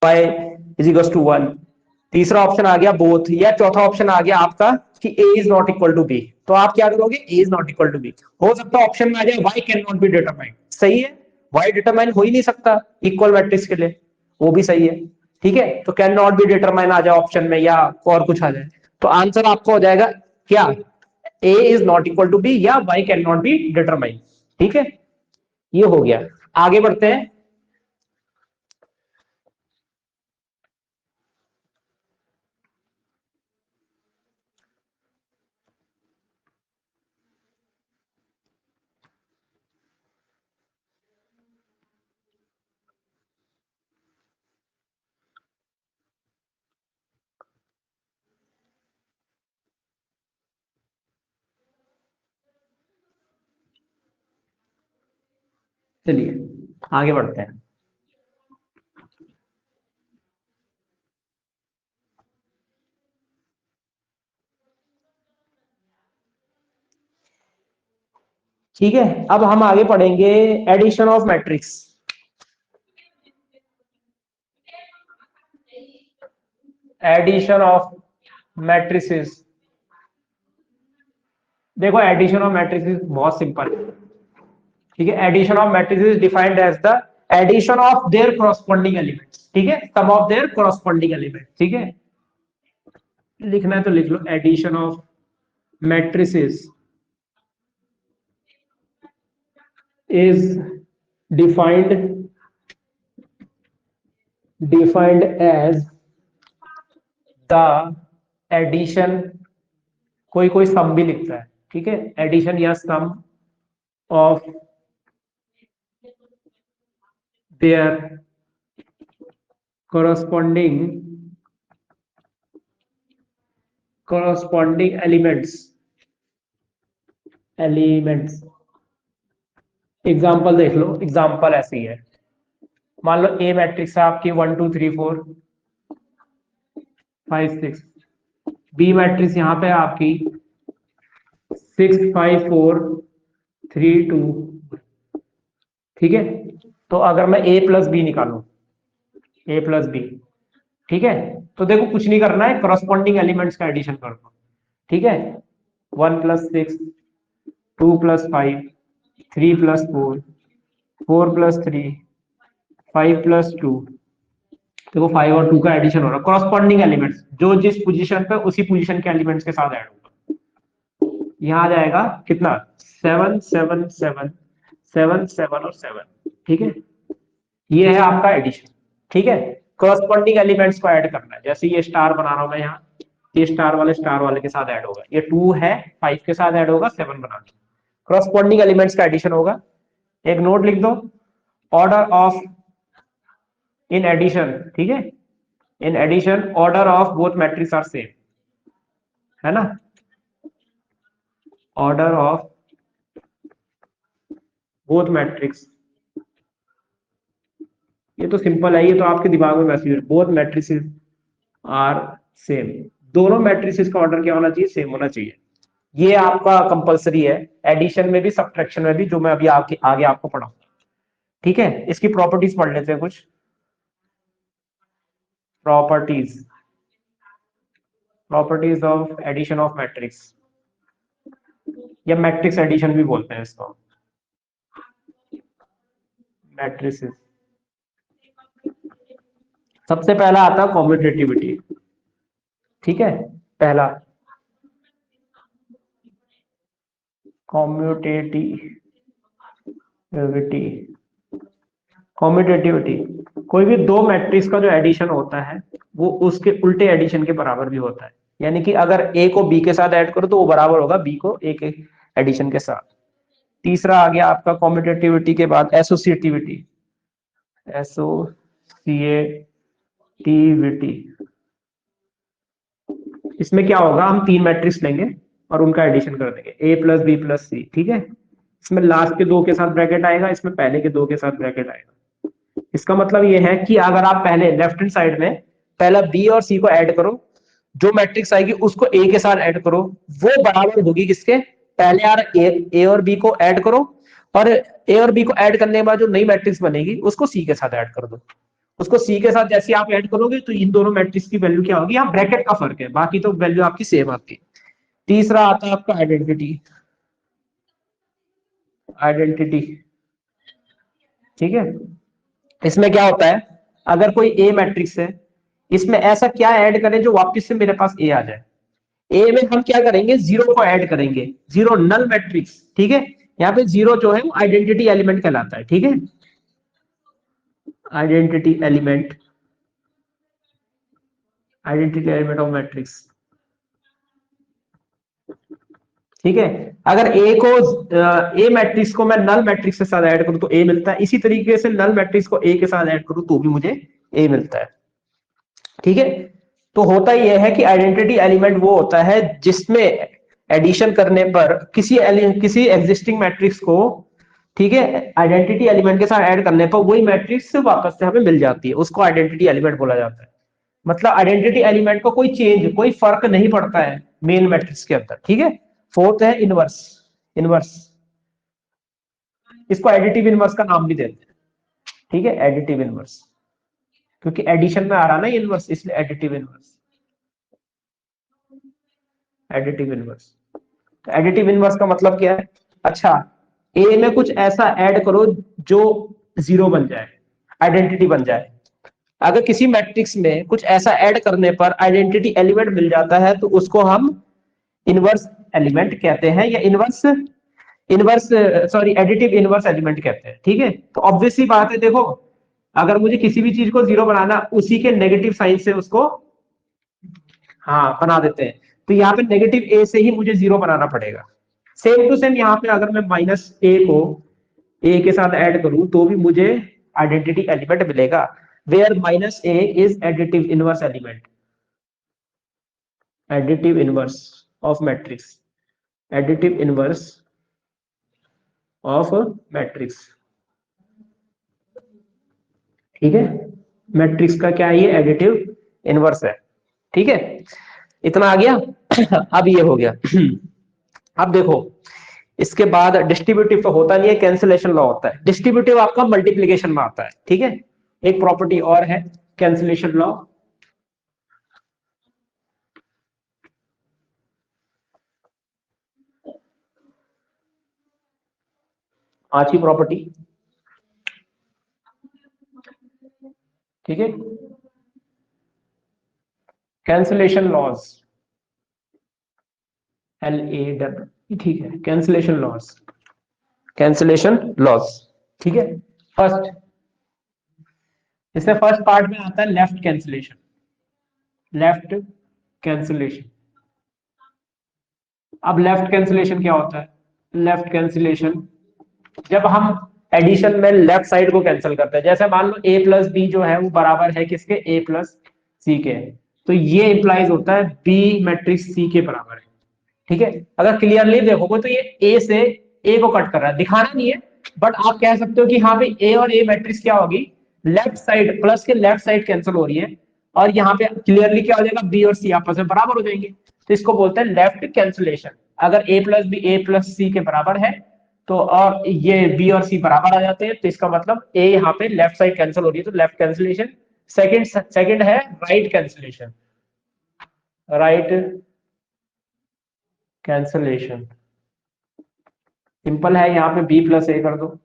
Y is equal to 1। तीसरा option आ गया both, या चौथा ऑप्शन आ गया आपका कि A is not equal to B. तो आप क्या करोगे, A is not equal to B. हो सकता है ऑप्शन में आ जाए Y can not be determined, सही है, वाई डिटरमाइन हो ही नहीं सकता इक्वल मैट्रिक्स के लिए, वो भी सही है। ठीक है, तो कैन नॉट बी डिटरमाइन आ जाए ऑप्शन में, या और कुछ आ जाए, तो आंसर आपका हो जाएगा क्या, A is not equal to B या Y can not be determine. ठीक है, ये हो गया। आगे बढ़ते हैं। चलिए आगे बढ़ते हैं। ठीक है, अब हम आगे पढ़ेंगे addition of matrix. Addition of matrices. देखो एडिशन ऑफ मैट्रिसेस बहुत सिंपल है। ठीक है, addition of matrices defined as the addition of their corresponding elements. ठीक है, sum of their corresponding element. ठीक है, लिखना है तो लिख लो, addition of matrices is defined as the addition, कोई कोई सम भी लिखता है, ठीक है, एडिशन या sum of their corresponding elements. Example देख लो, एग्जाम्पल ऐसी है, मान लो ए मैट्रिक्स है आपकी 1 2 3 4 5 6, बी मैट्रिक्स यहाँ पे आपकी 6 5 4 3 2। ठीक है, तो अगर मैं ए प्लस बी निकालू, ए प्लस बी, ठीक है, तो देखो कुछ नहीं करना है, करस्पॉन्डिंग एलिमेंट्स का एडिशन कर दो। ठीक है, 1 plus 6, 2 plus 5, 3 plus 4, 4 plus 3, 5 plus 2। देखो 5 और 2 का एडिशन हो रहा है, करस्पॉन्डिंग एलिमेंट्स जो जिस पोजीशन पे उसी पोजीशन के एलिमेंट्स के साथ ऐड होगा। यहाँ आ जाएगा कितना, 7 7 7 7 7 और 7। ठीक है, ये है आपका एडिशन। ठीक है, करस्पॉन्डिंग एलिमेंट्स को ऐड करना है, जैसे ये स्टार बना रहा हूं मैं यहाँ, ये स्टार वाले के साथ ऐड होगा, ये 2 है 5 के साथ ऐड होगा, 7 बना दो, करस्पॉन्डिंग एलिमेंट्स का एडिशन होगा। एक नोट लिख दो, ऑर्डर ऑफ इन एडिशन। ठीक है, in addition order of both matrix are same, है ना, ऑर्डर ऑफ बोथ मैट्रिक्स, ये तो सिंपल है, ये तो आपके दिमाग में वैसे ही, बोथ मैट्रिसेस आर सेम, दोनों मैट्रिसेस का ऑर्डर क्या होना चाहिए, सेम होना चाहिए। ये आपका कंपलसरी है, एडिशन में भी सब्ट्रैक्शन में भी, जो मैं अभी आगे आपको पढ़ाऊंगा। ठीक है, इसकी प्रॉपर्टीज पढ़ लेते हैं कुछ properties of addition of matrix, या मैट्रिक्स एडिशन भी बोलते हैं इसको, मैट्रिसेस। सबसे पहला आता है कॉम्यूटेटिविटी। ठीक है, पहला कॉम्यूटेटिविटी, कोई भी दो मैट्रिक्स का जो एडिशन होता है वो उसके उल्टे एडिशन के बराबर भी होता है, यानी कि अगर ए को बी के साथ ऐड करो तो वो बराबर होगा बी को ए के एडिशन के साथ। तीसरा आ गया आपका कॉम्यूटेटिविटी के बाद एसोसिएटिविटी, इसमें क्या होगा, हम 3 मैट्रिक्स लेंगे और उनका एडिशन कर देंगे, ए प्लस बी प्लस सी। ठीक है, इसमें लास्ट के 2 के साथ ब्रैकेट आएगा, इसमें पहले के 2 के साथ ब्रैकेट आएगा। इसका मतलब ये है कि अगर आप पहले लेफ्ट हैंड साइड में पहला बी और सी को ऐड करो, जो मैट्रिक्स आएगी उसको ए के साथ ऐड करो, वो बराबर होगी किसके, पहले यार ए और बी को ऐड करो, और ए और बी को ऐड करने के बाद जो नई मैट्रिक्स बनेगी उसको सी के साथ ऐड कर दो। उसको सी के साथ जैसे आप ऐड करोगे तो इन दोनों मैट्रिक्स की वैल्यू क्या होगी, यहाँ ब्रैकेट का फर्क है, बाकी तो वैल्यू आपकी सेम आती है। तीसरा आता है आपका आइडेंटिटी। आइडेंटिटी, ठीक है, इसमें क्या होता है, अगर कोई ए मैट्रिक्स है, इसमें ऐसा क्या ऐड करें जो वापस से मेरे पास ए आ जाए। ए में हम क्या करेंगे, जीरो को ऐड करेंगे, जीरो नल मैट्रिक्स, ठीक है। यहाँ पे जीरो जो है वो आइडेंटिटी एलिमेंट कहलाता है, ठीक है, identity element, identity element of matrix, ठीक है। अगर ए को ए मैट्रिक्स को मैं नल मैट्रिक्स के साथ ऐड करूं तो ए मिलता है, इसी तरीके से नल मैट्रिक्स को ए के साथ ऐड करूं तो भी मुझे ए मिलता है, ठीक है। तो होता यह है कि आइडेंटिटी एलिमेंट वो होता है जिसमें एडिशन करने पर किसी एग्जिस्टिंग मैट्रिक्स को, ठीक है, आइडेंटिटी एलिमेंट के साथ ऐड करने पर वही मैट्रिक्स वापस से हमें मिल जाती है, उसको आइडेंटिटी एलिमेंट बोला जाता है। मतलब आइडेंटिटी एलिमेंट को कोई चेंज, कोई फर्क नहीं पड़ता है मेन मैट्रिक्स के अंदर, ठीक है। फोर्थ है इनवर्स। इनवर्स, इसको एडिटिव इनवर्स का नाम भी देते हैं, ठीक है, एडिटिव इनवर्स, क्योंकि एडिशन में आ रहा ना इनवर्स, इसलिए एडिटिव इनवर्स। एडिटिव इनवर्स, तो एडिटिव इनवर्स का मतलब क्या है, अच्छा, ए में कुछ ऐसा ऐड करो जो जीरो बन जाए, आइडेंटिटी बन जाए। अगर किसी मैट्रिक्स में कुछ ऐसा ऐड करने पर आइडेंटिटी एलिमेंट मिल जाता है तो उसको हम इनवर्स एलिमेंट कहते हैं, या inverse inverse sorry additive inverse element कहते हैं, ठीक है। तो ऑब्वियस सी बात है, देखो अगर मुझे किसी भी चीज को जीरो बनाना, उसी के नेगेटिव साइन से उसको हाँ बना देते हैं, तो यहाँ पे नेगेटिव ए से ही मुझे जीरो बनाना पड़ेगा। सेम टू सेम यहाँ पे अगर मैं माइनस ए को ए के साथ ऐड करूं तो भी मुझे आइडेंटिटी एलिमेंट मिलेगा, where minus A is additive inverse element, additive inverse of matrix, additive inverse of matrix, ठीक है। मैट्रिक्स का क्या है, ये एडिटिव इनवर्स है, ठीक है। इतना आ गया। अब ये हो गया। अब देखो, इसके बाद डिस्ट्रीब्यूटिव तो होता नहीं है, कैंसिलेशन लॉ होता है। डिस्ट्रीब्यूटिव आपका मल्टीप्लीकेशन में आता है, ठीक है। एक प्रॉपर्टी और है कैंसिलेशन लॉ, आची प्रॉपर्टी, ठीक है, कैंसिलेशन लॉज, LAW, ठीक है, कैंसिलेशन लॉज, कैंसिलेशन लॉज, ठीक है। फर्स्ट, इसमें फर्स्ट पार्ट में आता है लेफ्ट कैंसिलेशन, लेफ्ट कैंसिलेशन। अब लेफ्ट कैंसिलेशन क्या होता है, लेफ्ट कैंसिलेशन जब हम एडिशन में लेफ्ट साइड को कैंसिल करते हैं, जैसे मान लो a प्लस बी जो है वो बराबर है किसके, a प्लस सी के, तो ये इंप्लाइज होता है b मैट्रिक्स c के बराबर है, ठीक है। अगर क्लियरली देखोगे तो ये a से a को कट कर रहा है, दिखाना नहीं है, बट आप कह सकते हो कि हाँ भाई a और a मैट्रिक्स क्या होगी, लेफ्ट साइड प्लस के लेफ्ट साइड कैंसिल हो रही है, और यहाँ पे क्लियरली क्या हो जाएगा, b और c आपस में बराबर हो जाएंगे, तो इसको बोलते हैं लेफ्ट कैंसिलेशन। अगर a plus B a plus C के बराबर है तो, और ये b और c बराबर आ जाते हैं, तो इसका मतलब a यहाँ पे लेफ्ट साइड कैंसिल हो रही है, तो लेफ्ट कैंसिलेशन। सेकंड है right cancellation, right cancellation simple है, यहाँ पे b प्लस ए कर दो,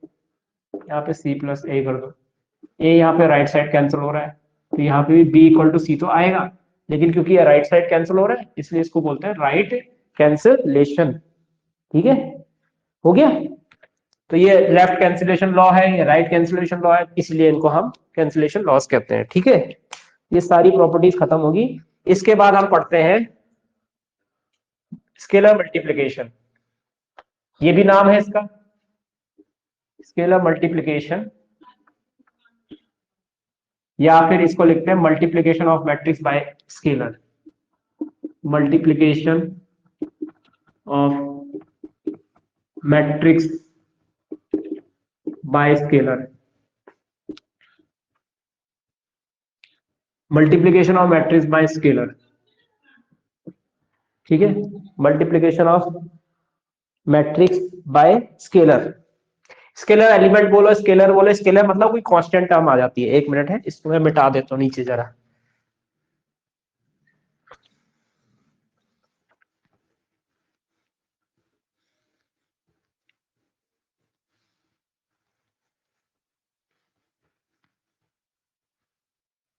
यहाँ पे c प्लस ए कर दो, a यहाँ पे राइट साइड कैंसिल हो रहा है, तो यहाँ पे भी b इक्वल टू सी तो आएगा, लेकिन क्योंकि ये राइट साइड कैंसिल हो रहा है इसलिए इसको बोलते हैं राइट कैंसिलेशन, ठीक है, हो गया। तो ये लेफ्ट कैंसिलेशन लॉ है, ये राइट कैंसिलेशन लॉ है, इसलिए इनको हम कैंसिलेशन लॉस कहते हैं, ठीक है। ये सारी प्रॉपर्टीज खत्म होगी। इसके बाद हम पढ़ते हैं स्केलर मल्टीप्लिकेशन, ये भी नाम है इसका, स्केलर मल्टीप्लिकेशन, या फिर इसको लिखते हैं multiplication of matrix bye scalar, multiplication of matrix bye scalar, multiplication of matrix bye scalar, ठीक है, multiplication of matrix bye scalar. Scalar element बोलो, स्केलर बोलो, स्केलर मतलब कोई कांस्टेंट टर्म आ जाती है। एक मिनट है, इसको मैं मिटा देता हूँ नीचे जरा।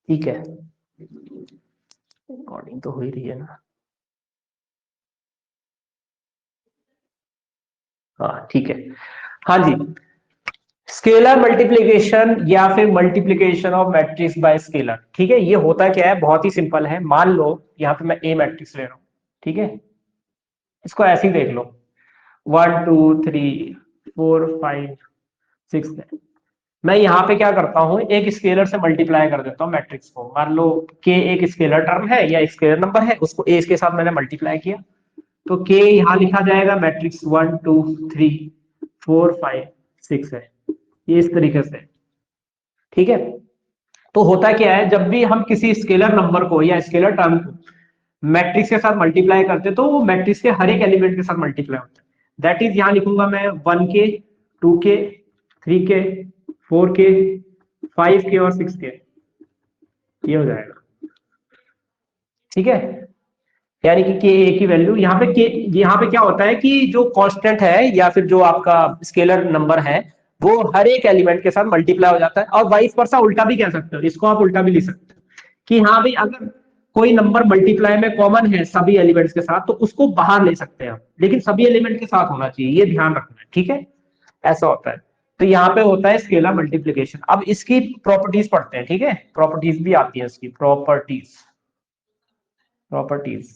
ठीक है, रिकॉर्डिंग तो हो ही रही है ना। हाँ ठीक है। हाँ जी, स्केलर मल्टीप्लिकेशन या फिर multiplication of matrix bye scalar. ठीक है, ये होता क्या है, बहुत ही सिंपल है। मान लो यहाँ पे मैं ए मैट्रिक्स ले रहा हूँ, ठीक है, इसको ऐसे ही देख लो, 1 2 3 4 5 6 मैं यहाँ पे क्या करता हूँ, एक स्केलर से मल्टीप्लाई कर देता हूँ मैट्रिक्स को। मान लो के एक स्केलर टर्म है या स्केलर नंबर है, उसको ए के साथ मैंने मल्टीप्लाई किया, तो के यहाँ लिखा जाएगा मैट्रिक्स 1 2 3 4 5 6 है, ये इस तरीके से। ठीक है, तो होता क्या है, जब भी हम किसी स्केलर नंबर को या स्केलर टर्म को मैट्रिक्स के साथ मल्टीप्लाई करते हैं, तो वो मैट्रिक्स के हर एक एलिमेंट के साथ मल्टीप्लाई होता है। दैट इज, यहां लिखूंगा मैं 1k 2k 3k 4k 5k और 6k, ये हो जाएगा। ठीक है, यानी कि के ए की वैल्यू यहाँ पे के, यहाँ पे क्या होता है कि जो कांस्टेंट है या फिर जो आपका स्केलर नंबर है, वो हर एक एलिमेंट के साथ मल्टीप्लाई हो जाता है। और वाइस वर्सा उल्टा भी कह सकते हो, इसको आप उल्टा भी लिख सकते हो कि हाँ भाई, अगर कोई नंबर मल्टीप्लाई में कॉमन है सभी एलिमेंट्स के साथ, तो उसको बाहर ले सकते हैं, लेकिन सभी एलिमेंट के साथ होना चाहिए, ये ध्यान रखना है। ठीक है, ऐसा होता है। तो यहाँ पे होता है स्केलर मल्टीप्लीकेशन। अब इसकी प्रॉपर्टीज पढ़ते हैं। ठीक है, प्रॉपर्टीज भी आती है इसकी, प्रॉपर्टीज प्रॉपर्टीज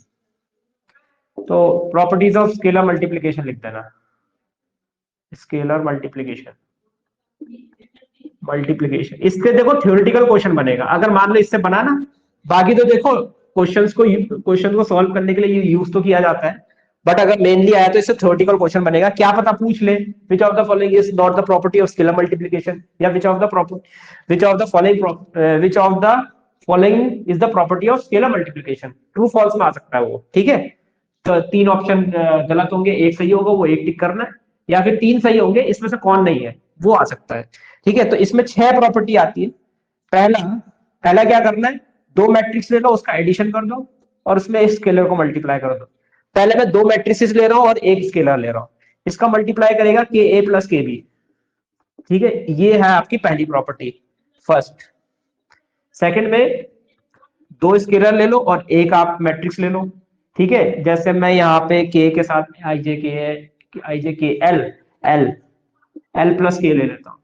तो प्रॉपर्टीज ऑफ स्केलर मल्टीप्लीकेशन लिख देना, स्केलर मल्टीप्लीकेशन इसके देखो थ्योरेटिकल क्वेश्चन बनेगा, अगर मान लो इससे बना ना। बाकी तो देखो क्वेश्चन को सॉल्व करने के लिए यूज तो किया जाता है, बट अगर मेनली आया तो इससे थ्योरेटिकल क्वेश्चन बनेगा। क्या पता पूछ ले, which of the following is not the property of scalar multiplication, या which of the following is the property of scalar multiplication. True false में आ सकता है वो। ठीक है, तो तीन ऑप्शन गलत होंगे, एक सही होगा, वो एक टिक करना है, या फिर तीन सही होंगे, इसमें से कौन नहीं है वो आ सकता है। ठीक है, तो इसमें 6 प्रॉपर्टी आती है। पहला पहला क्या करना है, दो मैट्रिक्स ले लो, उसका एडिशन कर दो और उसमें स्केलर को मल्टीप्लाई कर दो। पहले मैं दो मैट्रिसेस ले रहा हूं और एक स्केलर ले रहा हूं, इसका मल्टीप्लाई करेगा के ए प्लस के बी। ठीक है, ये है आपकी पहली प्रॉपर्टी, फर्स्ट। सेकंड में दो स्केलर ले लो और एक आप मैट्रिक्स ले लो। ठीक है, जैसे मैं यहाँ पे के साथ आई जे के एल एल एल प्लस के ले लेता हूँ।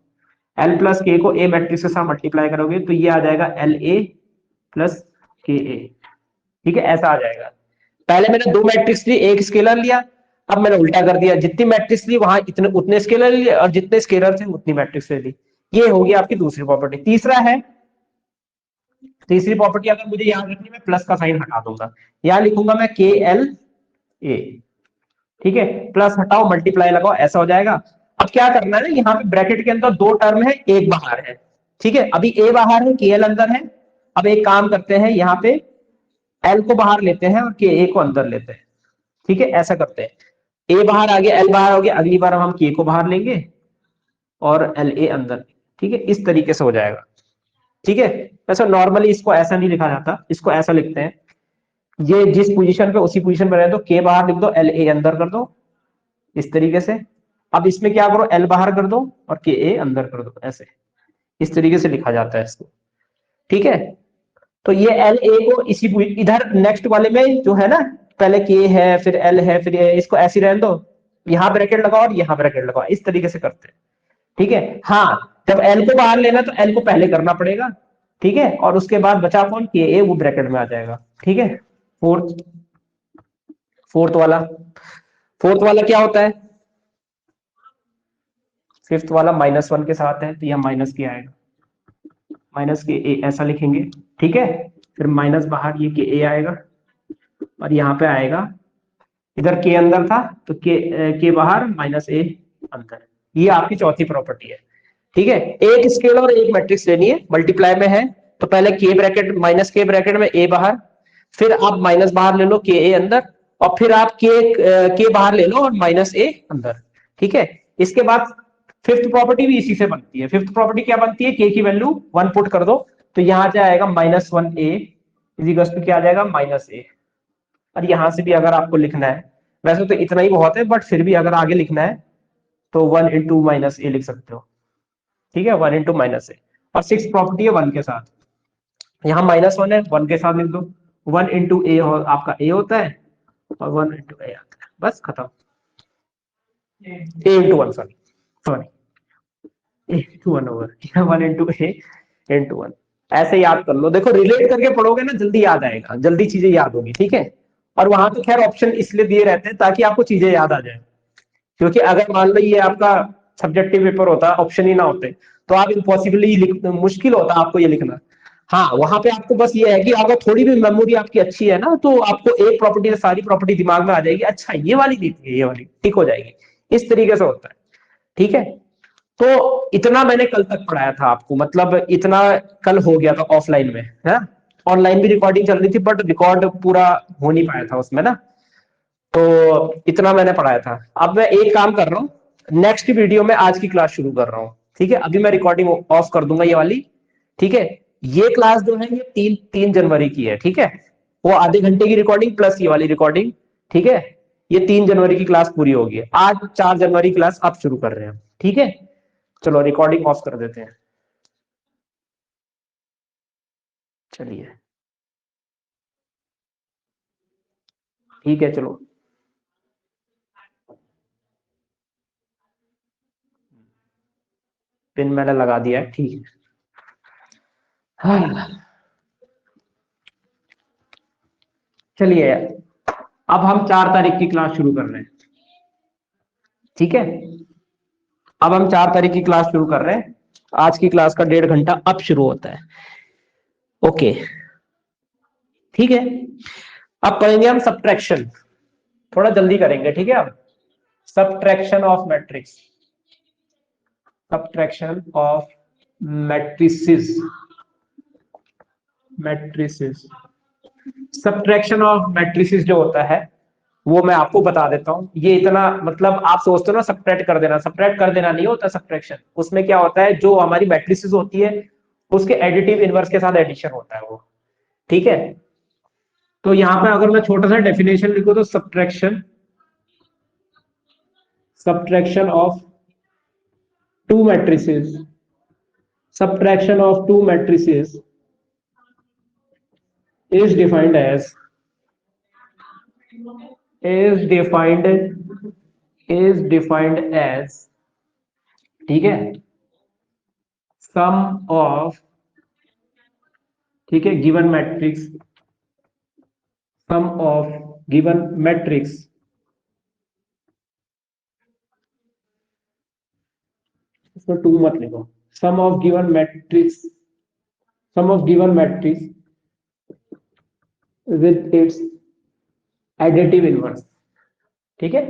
एल प्लस के को ए मैट्रिक्स के साथ मल्टीप्लाई करोगे तो ये आ जाएगा एल ए प्लस के ए। ठीक है, ऐसा आ जाएगा। पहले मैंने दो मैट्रिक्स ली, एक स्केलर लिया, अब मैंने उल्टा कर दिया, जितनी मैट्रिक्स ली वहां इतने उतने स्केलर लिए और जितने स्केलर थे उतनी मैट्रिक्स ले ली। ये होगी आपकी दूसरी प्रॉपर्टी। तीसरी प्रॉपर्टी अगर मुझे याद रखनी, मैं प्लस का साइन हटा दूंगा, यहां लिखूंगा मैं के एल ए। ठीक है, प्लस हटाओ मल्टीप्लाई लगाओ, ऐसा हो जाएगा। अब क्या करना है ना, यहाँ पे ब्रैकेट के अंदर दो टर्म है, एक बाहर है। ठीक है, अभी ए बाहर है, के एल अंदर है। अब एक काम करते हैं, यहाँ पे एल को बाहर लेते हैं और के ए को अंदर लेते हैं। ठीक है, ऐसा करते हैं, ए बाहर आ गया, एल बाहर हो गया, अगली बार हम के को बाहर लेंगे और एल ए अंदर। ठीक है, इस तरीके से हो जाएगा। ठीक है, वैसे नॉर्मली इसको ऐसा नहीं लिखा जाता, इसको ऐसा लिखते हैं, ये जिस पोजीशन पे उसी पोजीशन पे रहे, तो के बाहर लिख दो, एल ए अंदर कर दो, इस तरीके से। अब इसमें क्या करो, एल बाहर कर दो और के ए अंदर कर दो, ऐसे इस तरीके से लिखा जाता है इसको। ठीक है, तो ये एल ए को इसी इधर नेक्स्ट वाले में जो है ना, पहले के है फिर एल है फिर ए, इसको ऐसे रहने दो, यहाँ ब्रैकेट लगाओ और यहाँ ब्रैकेट लगाओ, इस तरीके से करते हैं। ठीक है, हाँ जब एल को बाहर लेना तो एल को पहले करना पड़ेगा। ठीक है, और उसके बाद बचा कौन, के ए, वो ब्रैकेट में आ जाएगा। ठीक है, फोर्थ फोर्थ वाला फोर्थ वाला क्या होता है, फिफ्थ वाला -1 के साथ है, तो यह माइनस के आएगा, माइनस के ए ऐसा लिखेंगे। ठीक है, फिर माइनस बाहर ये के ए आएगा और यहाँ पे आएगा, इधर के अंदर था तो के बाहर माइनस ए अंदर। ये आपकी चौथी प्रॉपर्टी है। ठीक है, एक स्केलर और एक मैट्रिक्स लेनी है, मल्टीप्लाई में है, तो पहले के ब्रैकेट माइनस के ब्रैकेट में ए बाहर, फिर आप माइनस बाहर ले लो, के ए अंदर, और फिर आप के बाहर ले लो और माइनस ए अंदर। ठीक है, इसके बाद फिफ्थ प्रॉपर्टी भी इसी से बनती है। फिफ्थ प्रॉपर्टी क्या बनती है, के की वैल्यू 1 पुट कर दो तो यहां से आएगा -1a इजिकल्स टू क्या आ जाएगा -a। और यहां से भी अगर आपको लिखना है, वैसे तो इतना ही बहुत है बट फिर भी अगर आगे लिखना है तो 1 इंटू -a लिख सकते हो। ठीक है, 1 इंटू -a। और सिक्स प्रॉपर्टी है 1 के साथ, यहाँ -1 है 1 के साथ लिख दो। 1 इंटू ए आपका a होता है और 1 इंटू a आता है, बस खत्म। a into 1 sorry a into 1 over 1 into a into 1। ऐसे याद कर लो, देखो रिलेट करके पढ़ोगे ना जल्दी याद आएगा, जल्दी चीजें याद होगी। ठीक है, और वहां तो खैर ऑप्शन इसलिए दिए रहते हैं ताकि आपको चीजें याद आ जाए, क्योंकि अगर मान लो ये आपका सब्जेक्टिव पेपर होता, ऑप्शन ही ना होते तो आप इम्पॉसिबली मुश्किल होता आपको ये लिखना। हाँ, वहां पे आपको बस ये है कि अगर थोड़ी भी मेमोरी आपकी अच्छी है ना तो आपको एक प्रॉपर्टी से सारी प्रॉपर्टी दिमाग में आ जाएगी, अच्छा ये वाली दी थी, ये वाली टिक हो जाएगी। इस तरीके से होता है। ठीक है, तो इतना मैंने कल तक पढ़ाया था आपको, मतलब इतना कल हो गया था ऑफलाइन में है। ऑनलाइन भी रिकॉर्डिंग चल रही थी बट रिकॉर्ड पूरा हो नहीं पाया था उसमें ना, तो इतना मैंने पढ़ाया था। अब मैं एक काम कर रहा हूँ, नेक्स्ट वीडियो में आज की क्लास शुरू कर रहा हूँ। ठीक है, अभी मैं रिकॉर्डिंग ऑफ कर दूंगा ये वाली। ठीक है, ये क्लास जो है ये 3 जनवरी की है। ठीक है, वो आधे घंटे की रिकॉर्डिंग प्लस ये वाली रिकॉर्डिंग। ठीक है, ये 3 जनवरी की क्लास पूरी होगी। आज 4 जनवरी क्लास अब शुरू कर रहे हैं। ठीक है, चलो रिकॉर्डिंग ऑफ कर देते हैं। चलिए ठीक है, चलो पिन मैंने लगा दिया है। ठीक है, हाँ, चलिए अब हम 4 तारीख की क्लास शुरू कर रहे हैं। ठीक है, अब हम 4 तारीख की क्लास शुरू कर रहे हैं। आज की क्लास का 1.5 घंटा अब शुरू होता है। ओके, ठीक है, अब करेंगे हम सब्ट्रैक्शन, थोड़ा जल्दी करेंगे। ठीक है, अब subtraction of matrix, subtraction of matrices, matrices. Subtraction of matrices जो होता है वो मैं आपको बता देता हूं। ये इतना मतलब आप सोचते हो ना सब्ट्रैक्ट कर देना, सब्ट्रैक्ट कर देना नहीं होता सब्ट्रैक्शन। उसमें क्या होता है, जो हमारी मैट्रिसेस होती है उसके एडिटिव इनवर्स के साथ एडिशन होता है वो। ठीक है, तो यहां पे अगर मैं छोटा सा डेफिनेशन लिखूं तो subtraction, subtraction of two matrices, subtraction of two matrices is defined as is defined is defined as ठीक है, सम ऑफ, ठीक है, given matrix, sum of given matrix, इसमें टू मत लिखो, sum of given matrix, sum of given matrix with its additive inverse. ठीक है,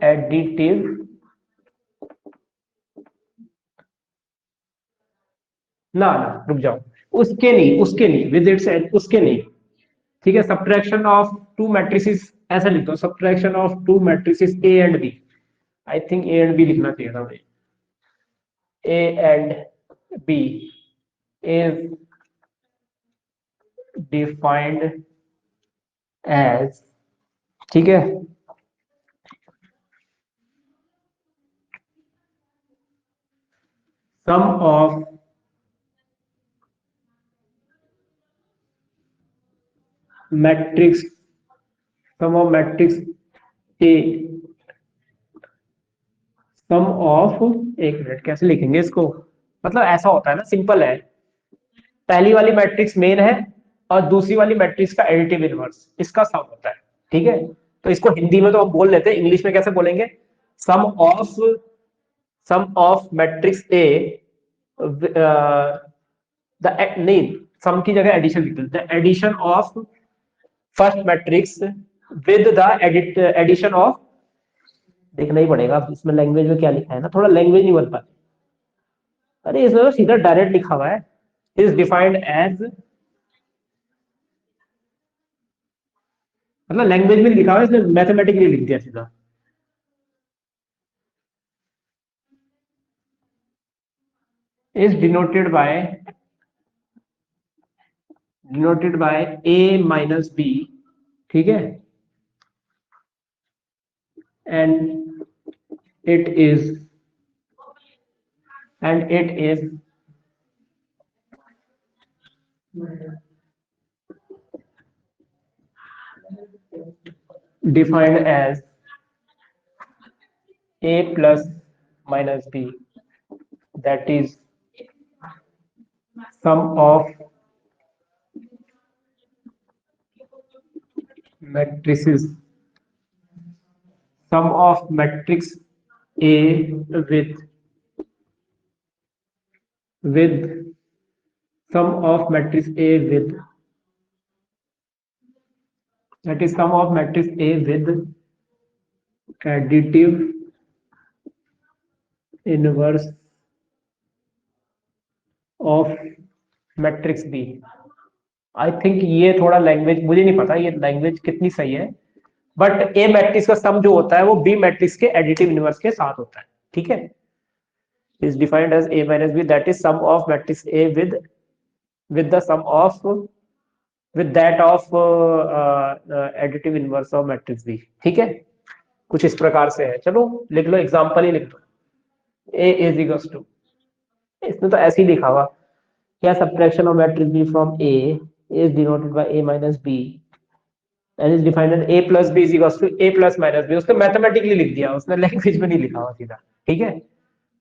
additive, ना ना रुक जाओ, उसके नहीं, उसके नहीं, विद इट्स, उसके नहीं। ठीक है, सब्ट्रैक्शन ऑफ टू मैट्रिसेस ऐसा लिख दो, subtraction of two matrices A and B. I think A and B लिखना चाहिए था मुझे। A and B is defined as, ठीक है, sum of matrix, sum of matrix A, sum of, एक मिनट कैसे लिखेंगे इसको, मतलब ऐसा होता है ना, सिंपल है, पहली वाली मैट्रिक्स मेन है और दूसरी वाली मैट्रिक्स का एडिटिव इनवर्स, इसका सम होता है। ठीक है, तो इसको हिंदी में तो हम बोल लेते हैं, इंग्लिश में कैसे बोलेंगे, sum of, sum of matrix A, the नहीं, सम की जगह एडिशन लिख देते हैं, addition of first matrix with the addition of, देखना ही पड़ेगा इसमें लैंग्वेज में क्या लिखा है ना, थोड़ा लैंग्वेज नहीं बन पाती। अरे इसमें तो सीधा डायरेक्ट लिखा हुआ है, इज डिफाइंड एज, मतलब लैंग्वेज में लिखा हुआ है, इसने मैथमेटिकली लिख दिया सीधा। is denoted by a minus b, ठीक है, and it is defined as a plus minus b, that is sum of matrices, sum of matrix A with sum of matrix A with, that is sum of matrix A with additive inverse of matrix B. I think ये थोड़ा language मुझे नहीं पता ये language कितनी सही है, but A matrix का सम जो होता है वो बी मैट्रिक्स के एडिटिव इनवर्स के साथ होता है, ठीक है। Is defined as A minus B, that is sum of matrix A with the sum of with that of additive inverse of matrix B, ठीक है। कुछ इस प्रकार से है, चलो लिख लो, एग्जांपल ही लिख दो। ए इज इक्वल्स टू, इसमें तो ऐसे ही लिखा हुआ क्या, subtraction of matrix B from A is denoted by A minus B and is defined as A plus B is equals to A plus minus B. उसने मैथमेटिकली लिख दिया, उसने लैंग्वेज में नहीं लिखा हुआ सीधा, ठीक है।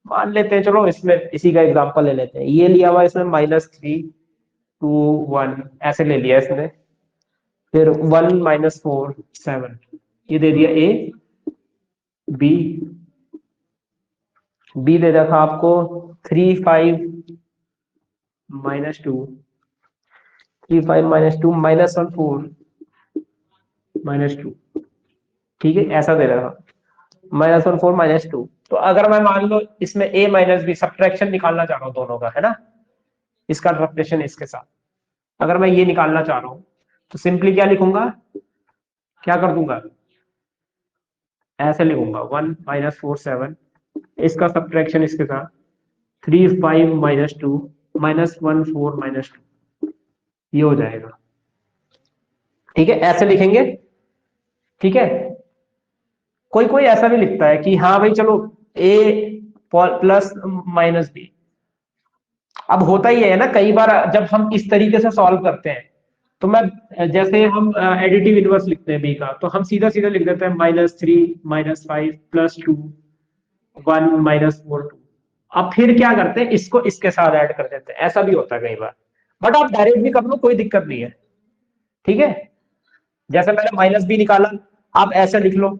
मान लेते हैं, चलो इसमें इसी का एग्जांपल ले लेते हैं। ये लिया हुआ इसमें -3 2 1 ऐसे ले लिया इसने, फिर 1 -4 7 ये दे दिया ए, बी दे रखा आपको 3 5 -2 3 5 -2 -1 4 -2, ठीक है, ऐसा दे रखा -1 4 -2। तो अगर मैं मान लो इसमें a माइनस बी सब्ट्रैक्शन निकालना चाह रहा हूँ दोनों का, है ना, इसका सब्ट्रैक्शन इसके साथ, अगर मैं ये निकालना चाह रहा हूँ तो सिंपली क्या लिखूंगा, क्या कर दूंगा, ऐसे लिखूंगा 1 -4 7 इसका सब्ट्रैक्शन इसके साथ 3 5 -2 -1 4 -2, ये हो जाएगा, ठीक है, ऐसे लिखेंगे, ठीक है। कोई कोई ऐसा भी लिखता है कि हाँ भाई चलो a प्लस माइनस बी। अब होता ही है ना, कई बार जब हम इस तरीके से सॉल्व करते हैं तो मैं, जैसे हम एडिटिव इनवर्स लिखते हैं बी का, तो हम सीधा सीधा लिख देते हैं -3 -5 +2 1 -4 2। अब फिर क्या करते हैं, इसको इसके साथ ऐड कर देते हैं, ऐसा भी होता है कई बार, बट आप डायरेक्ट भी कर लो, कोई दिक्कत नहीं है, ठीक है। जैसे मैंने माइनस बी निकाला, आप ऐसे लिख लो,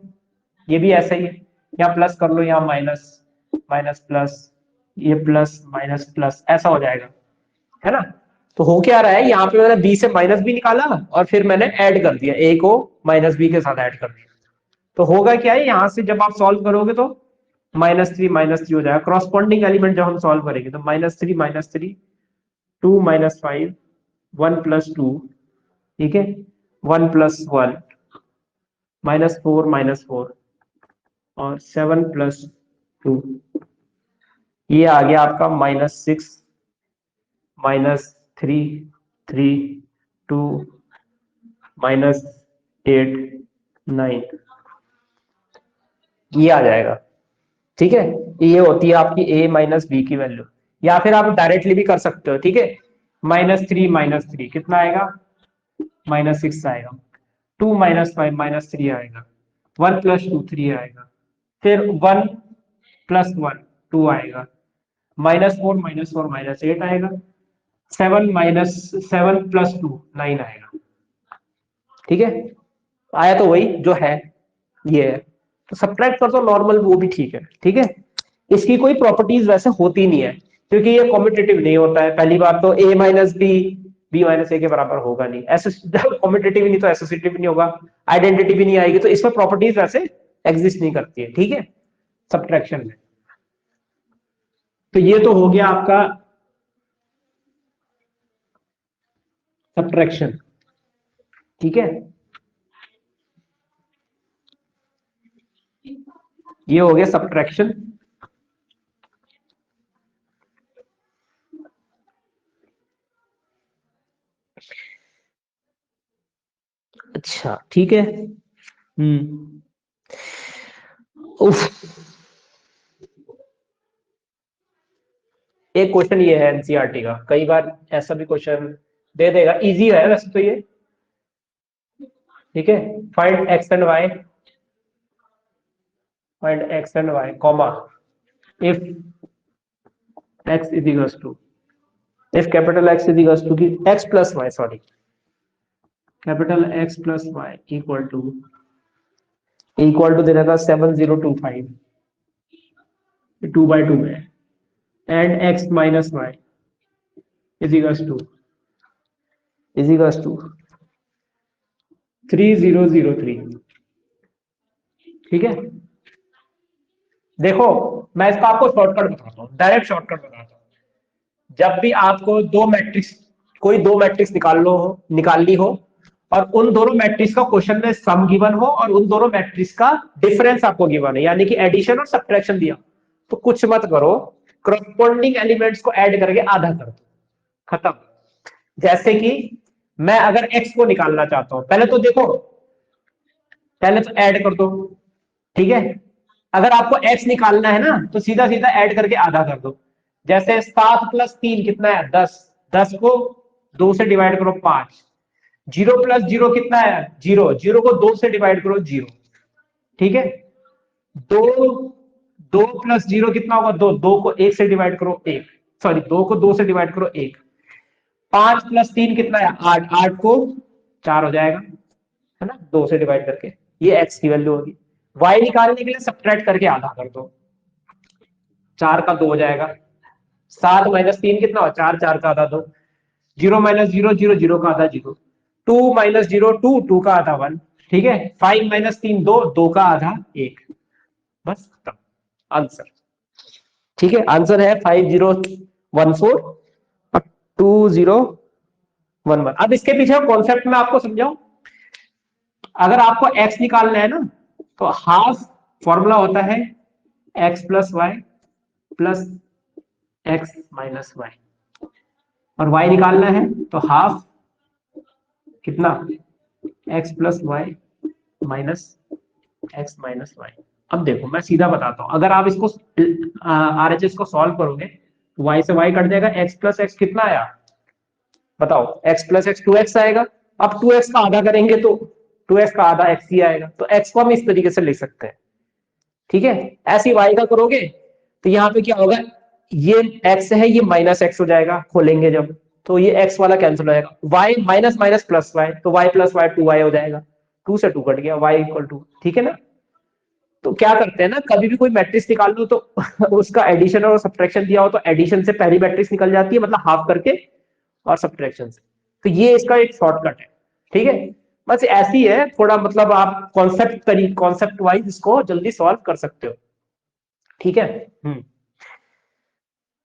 ये भी ऐसा ही है, यहाँ प्लस कर लो, यहाँ माइनस माइनस प्लस, ये प्लस माइनस प्लस, ऐसा हो जाएगा, है ना। तो हो क्या रहा है, यहाँ पे मैंने बी से माइनस बी निकाला और फिर मैंने ऐड कर दिया, ए को माइनस बी के साथ ऐड कर दिया। तो होगा क्या है, यहाँ से जब आप सॉल्व करोगे तो -3 हो जाएगा, क्रॉसपॉन्डिंग एलिमेंट जब हम सॉल्व करेंगे तो -3 2 -5 1 +2, ठीक है, 1 +1 -4 और 7 +2, ये आ गया आपका -6 -3 3 2 -8 9, ये आ जाएगा, ठीक है। ये होती है आपकी a माइनस बी की वैल्यू, या फिर आप डायरेक्टली भी कर सकते हो, ठीक है। -3 कितना आएगा, -6 आएगा, 2 -5 -3 आएगा, 1 +2 3 आएगा, फिर 1 +1 2 आएगा, -4 -8 आएगा, 7 +2 9 आएगा, ठीक है। आया तो वही जो है, ये है, तो सब्ट्रैक्ट कर दो नॉर्मल, वो भी ठीक है, ठीक है। इसकी कोई प्रॉपर्टीज वैसे होती नहीं है, क्योंकि ये कॉम्पिटिटिव नहीं होता है। पहली बात तो a minus B B minus A के बराबर होगा नहीं, कॉम्पिटिटिव नहीं तो एसोसिएटिव नहीं होगा, आइडेंटिटी भी नहीं आएगी, तो इसमें प्रॉपर्टीज वैसे एग्जिस्ट नहीं करती है, ठीक है, सब्ट्रैक्शन में। तो ये तो हो गया आपका सब्ट्रैक्शन, ठीक है, ये हो गया सब्ट्रैक्शन। अच्छा ठीक है। उफ, एक क्वेश्चन ये है एनसीईआरटी का, कई बार ऐसा भी क्वेश्चन दे देगा, इजी है वैसे तो ये। ठीक है, find X and Y, find X and Y comma if X is equals to, if capital X is equals to की X plus Y, sorry, capital X plus Y equal to देना था 7025 2/2 में, and X minus Y is equals to 3003। ठीक है, देखो मैं इसका आपको शॉर्टकट बताता हूँ, डायरेक्ट शॉर्टकट बताता हूँ। जब भी आपको दो मैट्रिक्स, कोई दो मैट्रिक्स निकालनी हो और उन दोनों मैट्रिक्स का क्वेश्चन में सम गिवन हो और उन दोनों मैट्रिक्स का डिफरेंस आपको गिवन है, यानी कि एडिशन और सब्ट्रैक्शन दिया, तो कुछ मत करो, करस्पॉन्डिंग एलिमेंट्स को ऐड करके आधा कर दो, खत्म। जैसे कि मैं अगर x को निकालना चाहता हूं, पहले तो देखो, पहले तो ऐड कर दो। ठीक है, अगर आपको x निकालना है ना तो सीधा सीधा ऐड करके आधा कर दो। जैसे 7 + 3 कितना है 10, 10 को 2 से डिवाइड करो 5, 0 + 0 कितना है 0, 0 को 2 से डिवाइड करो 0। ठीक है, 2, 2 + 0 कितना होगा 2, 2 को 1 से डिवाइड करो 1, सॉरी 2 को 2 से डिवाइड करो 1, 5 + 3 कितना है 8, 8 को 4 हो जाएगा, है ना, 2 से डिवाइड करके, ये x की वैल्यू होगी। y निकालने के लिए सब्ट्रैक्ट करके आधा कर दो, 4 का 2 हो जाएगा, 7 - 3 कितना हो 4, 4 का आधा 2, 0 - 0 0, 0 का आधा 0, 2 - 0 2, 2 का आधा 1। ठीक है, 5 - 3 2, 2 का आधा 1, बस खत्म आंसर। ठीक है, आंसर है 5014 और 2011। अब इसके पीछे कॉन्सेप्ट में आपको समझाऊं, अगर आपको x निकालना है ना तो हाफ फॉर्मूला होता है x + y plus x minus y, और y निकालना है तो हाफ कितना x + y minus x minus y. अब देखो मैं सीधा बताता हूं, अगर आप इसको RHS को सॉल्व करोगे तो y से y कट जाएगा, x + x कितना आया बताओ, x + x 2x आएगा। अब 2x का आधा करेंगे तो 2x का आधा x ही आएगा, तो x को हम इस तरीके से लिख सकते हैं। ठीक है, ऐसे y का करोगे तो यहाँ पे क्या होगा, ये x है ये -x हो जाएगा, खोलेंगे जब तो ये x वाला कैंसिल हो जाएगा, y minus minus plus y, तो y + y 2y हो जाएगा, 2 से 2 कट गया, y = 2। ठीक है ना, तो क्या करते हैं ना, कभी भी कोई मैट्रिक्स निकाल लो तो उसका एडिशन और सब्ट्रैक्शन दिया हो तो एडिशन से पहली मैट्रिक्स निकल जाती है, मतलब हाफ करके, और सब्ट्रैक्शन से, तो ये इसका एक शॉर्टकट है। ठीक है, बस ऐसी है थोड़ा, मतलब आप कॉन्सेप्ट वाइज इसको जल्दी सॉल्व कर सकते हो। ठीक है,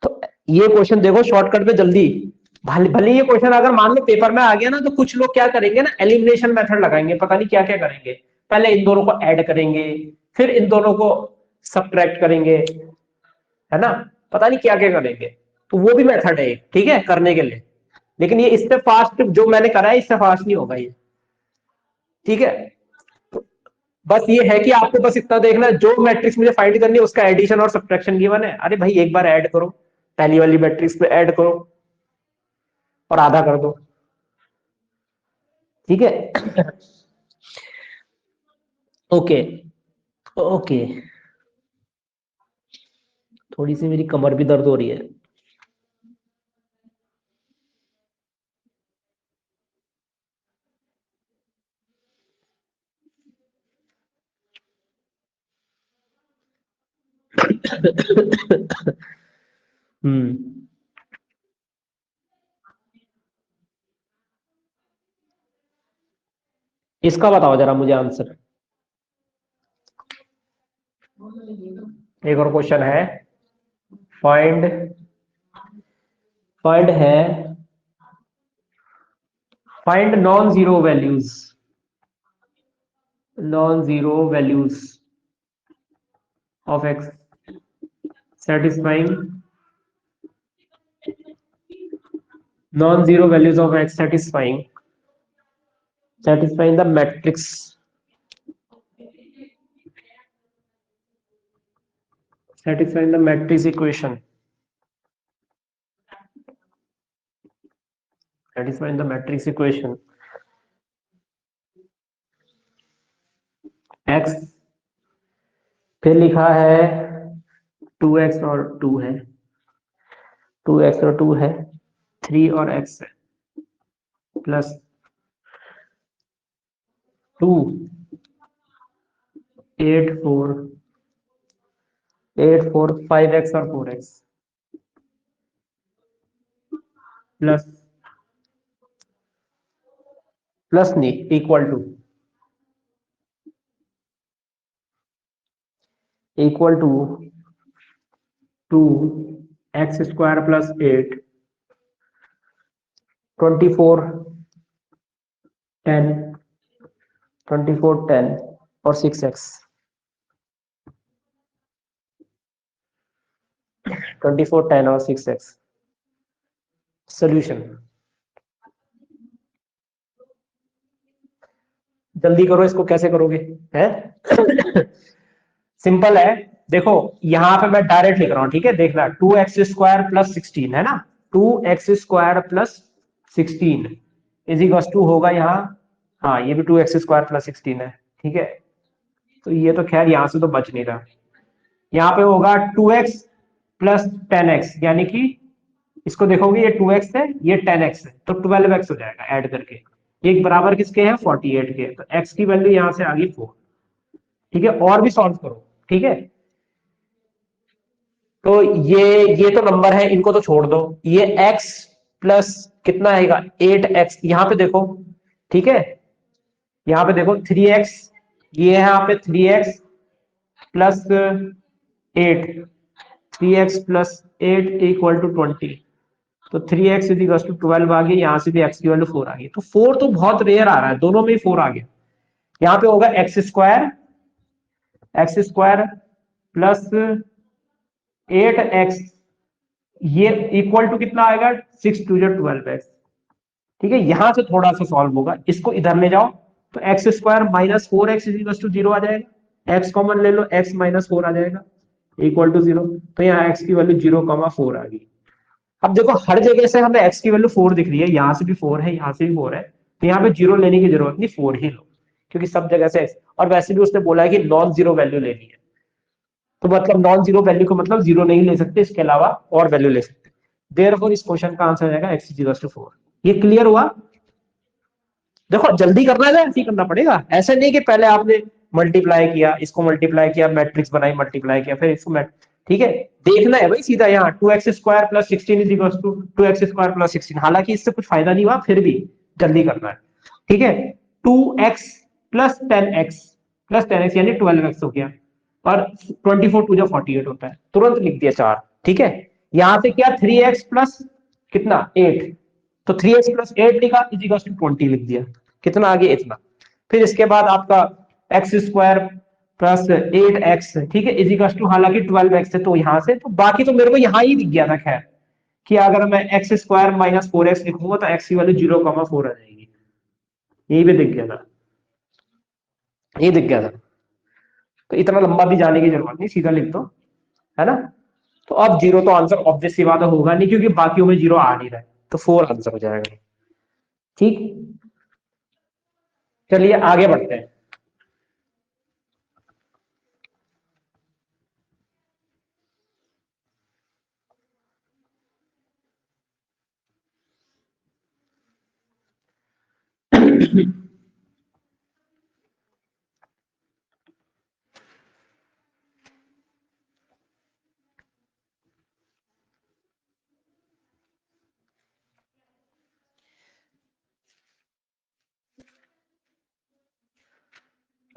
तो ये क्वेश्चन देखो शॉर्टकट में जल्दी, भले ये क्वेश्चन अगर मान लो पेपर में आ गया ना तो कुछ लोग क्या करेंगे ना, एलिमिनेशन मेथड लगाएंगे, पता नहीं क्या क्या करेंगे, पहले इन दोनों को ऐड करेंगे फिर इन दोनों को सब्ट्रैक्ट करेंगे, है ना, पता नहीं क्या क्या करेंगे, तो वो भी मेथड है ठीक है करने के लिए, लेकिन ये इससे फास्ट जो मैंने करा है इससे फास्ट नहीं होगा ये। ठीक है, बस ये है कि आपको बस इतना देखना है, जो मैट्रिक्स मुझे फाइंड करनी है उसका एडिशन और सब्ट्रैक्शन गिवन है, अरे भाई एक बार ऐड करो, पहली वाली मैट्रिक्स पे ऐड करो और आधा कर दो। ठीक है, ओके ओके, थोड़ी सी मेरी कमर भी दर्द हो रही है। हम्म, इसका बताओ जरा मुझे आंसर। एक और क्वेश्चन है, फाइंड फाइंड है find non zero values of x satisfying non zero values of x satisfying the matrix equation, satisfying the matrix equation x, फिर लिखा है 2x और 2 है, 2x और 2 है, 3 और x है, प्लस 2 8 4 8 4 5x और 4x, प्लस प्लस नहीं equal to 2 x square plus 8 24 10 24 10 और 6x 24 10 और 6x। सोल्यूशन जल्दी करो, इसको कैसे करोगे है? सिंपल है, देखो यहां पे मैं डायरेक्ट लिख रहा हूं, ठीक है, देखना 2x² प्लस 16 है ना, 2x² plus 16 is equal to होगा यहाँ, हाँ ये भी 2x² प्लस 16 है, ठीक है, तो ये तो खैर यहां से तो बच नहीं रहा, यहाँ पे होगा 2x प्लस 10x, यानी कि इसको देखोगे ये 2x है ये 10x है, तो 12x हो जाएगा ऐड करके, ये बराबर किसके हैं 48 के, तो x की वैल्यू यहां से आ गई 4, ठीक है, और भी सॉल्व करो, ठीक है, तो ये तो नंबर है, इनको तो छोड़ दो, ये x प्लस कितना आएगा 8x, यहां पे देखो, ठीक है, यहां पे देखो 3x, ये है यहाँ पे 3x plus 8, 3x plus 8 equal to 20, तो 3x इज इक्वल टू 12 आ गया, यहां से भी x की वैल्यू 4 आ गई, तो 4 तो बहुत रेयर आ रहा है, दोनों में ही 4 आ गया, यहाँ पे होगा एक्स स्क्वायर प्लस 8x, ये इक्वल टू कितना आएगा 6 2 12x, ठीक है, यहां से थोड़ा सा सॉल्व होगा, इसको इधर ले जाओ, तो x² minus 4x is equal to 0 आ जाएगा, x कॉमन ले लो, x माइनस 4 आ जाएगा इक्वल टू 0, तो यहाँ x की वैल्यू 0,4 आ गई। अब देखो हर जगह से हमें x की वैल्यू 4 दिख रही है, यहाँ से भी 4 है, यहाँ से भी 4 है, तो यहाँ पे 0 लेने की जरूरत नहीं, 4 ही लो, क्योंकि सब जगह से x, और वैसे भी उसने बोला है कि नॉन जीरो वैल्यू लेनी है, तो मतलब नॉन जीरो वैल्यू का मतलब जीरो नहीं ले सकते, इसके अलावा और वैल्यू ले सकते, देयरफॉर इस क्वेश्चन का आंसर हो जाएगा x इज इक्वल टू 4। ये क्लियर हुआ? देखो जल्दी करना है ना, ऐसे ही करना पड़ेगा, ऐसे नहीं कि पहले आपने मल्टीप्लाई किया, इसको मल्टीप्लाई किया, मैट्रिक्स बनाई, मल्टीप्लाई किया, फिर इसको ठीक है, देखना है भाई सीधा, यहाँ 2x² plus 16 is equal to 2x² plus 16, हालांकि इससे कुछ फायदा नहीं हुआ, फिर भी जल्दी करना है, ठीक है, 2x plus 10x plus 10x यानी 12x हो गया, और 24 2 जो 48 होता है, तुरंत लिख दिया 4, ठीक है, यहां से क्या 3x प्लस कितना 8, तो 3x प्लस 8 लिखा इज इक्वल टू 20 लिख दिया, कितना आ गया इतना, फिर इसके बाद आपका x² प्लस 8x, ठीक है, इज इक्वल टू हालांकि 12x है, तो यहां से, तो बाकी तो मेरे को यहां ही दिख गया था खैर, कि अगर मैं x² माइनस 4x लिखूंगा तो x की वैल्यू 0,4 आ जाएगी, यही भी दिख गया था, ये दिख गया था, तो इतना लंबा भी जाने की जरूरत नहीं, सीधा लिख दो, है ना, तो अब जीरो तो आंसर ऑब्वियस सी बात होगा नहीं, क्योंकि बाकियों में जीरो आ नहीं रहा है, तो 4 आंसर हो जाएगा, ठीक, चलिए आगे बढ़ते हैं।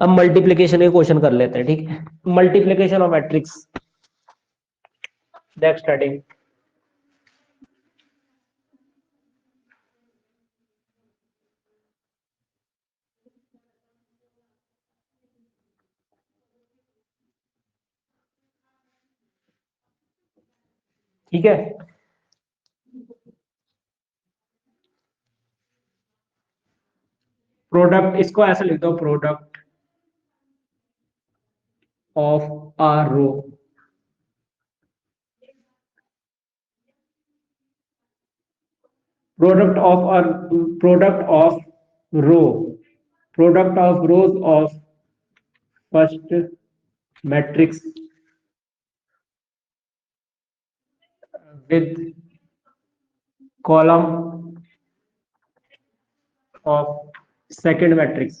अब मल्टीप्लीकेशन के क्वेश्चन कर लेते हैं, ठीक है, multiplication of matrix, next starting, ठीक है, प्रोडक्ट, इसको ऐसे लिख दो, product of a row, product of row, product of rows of first matrix with column of second matrix.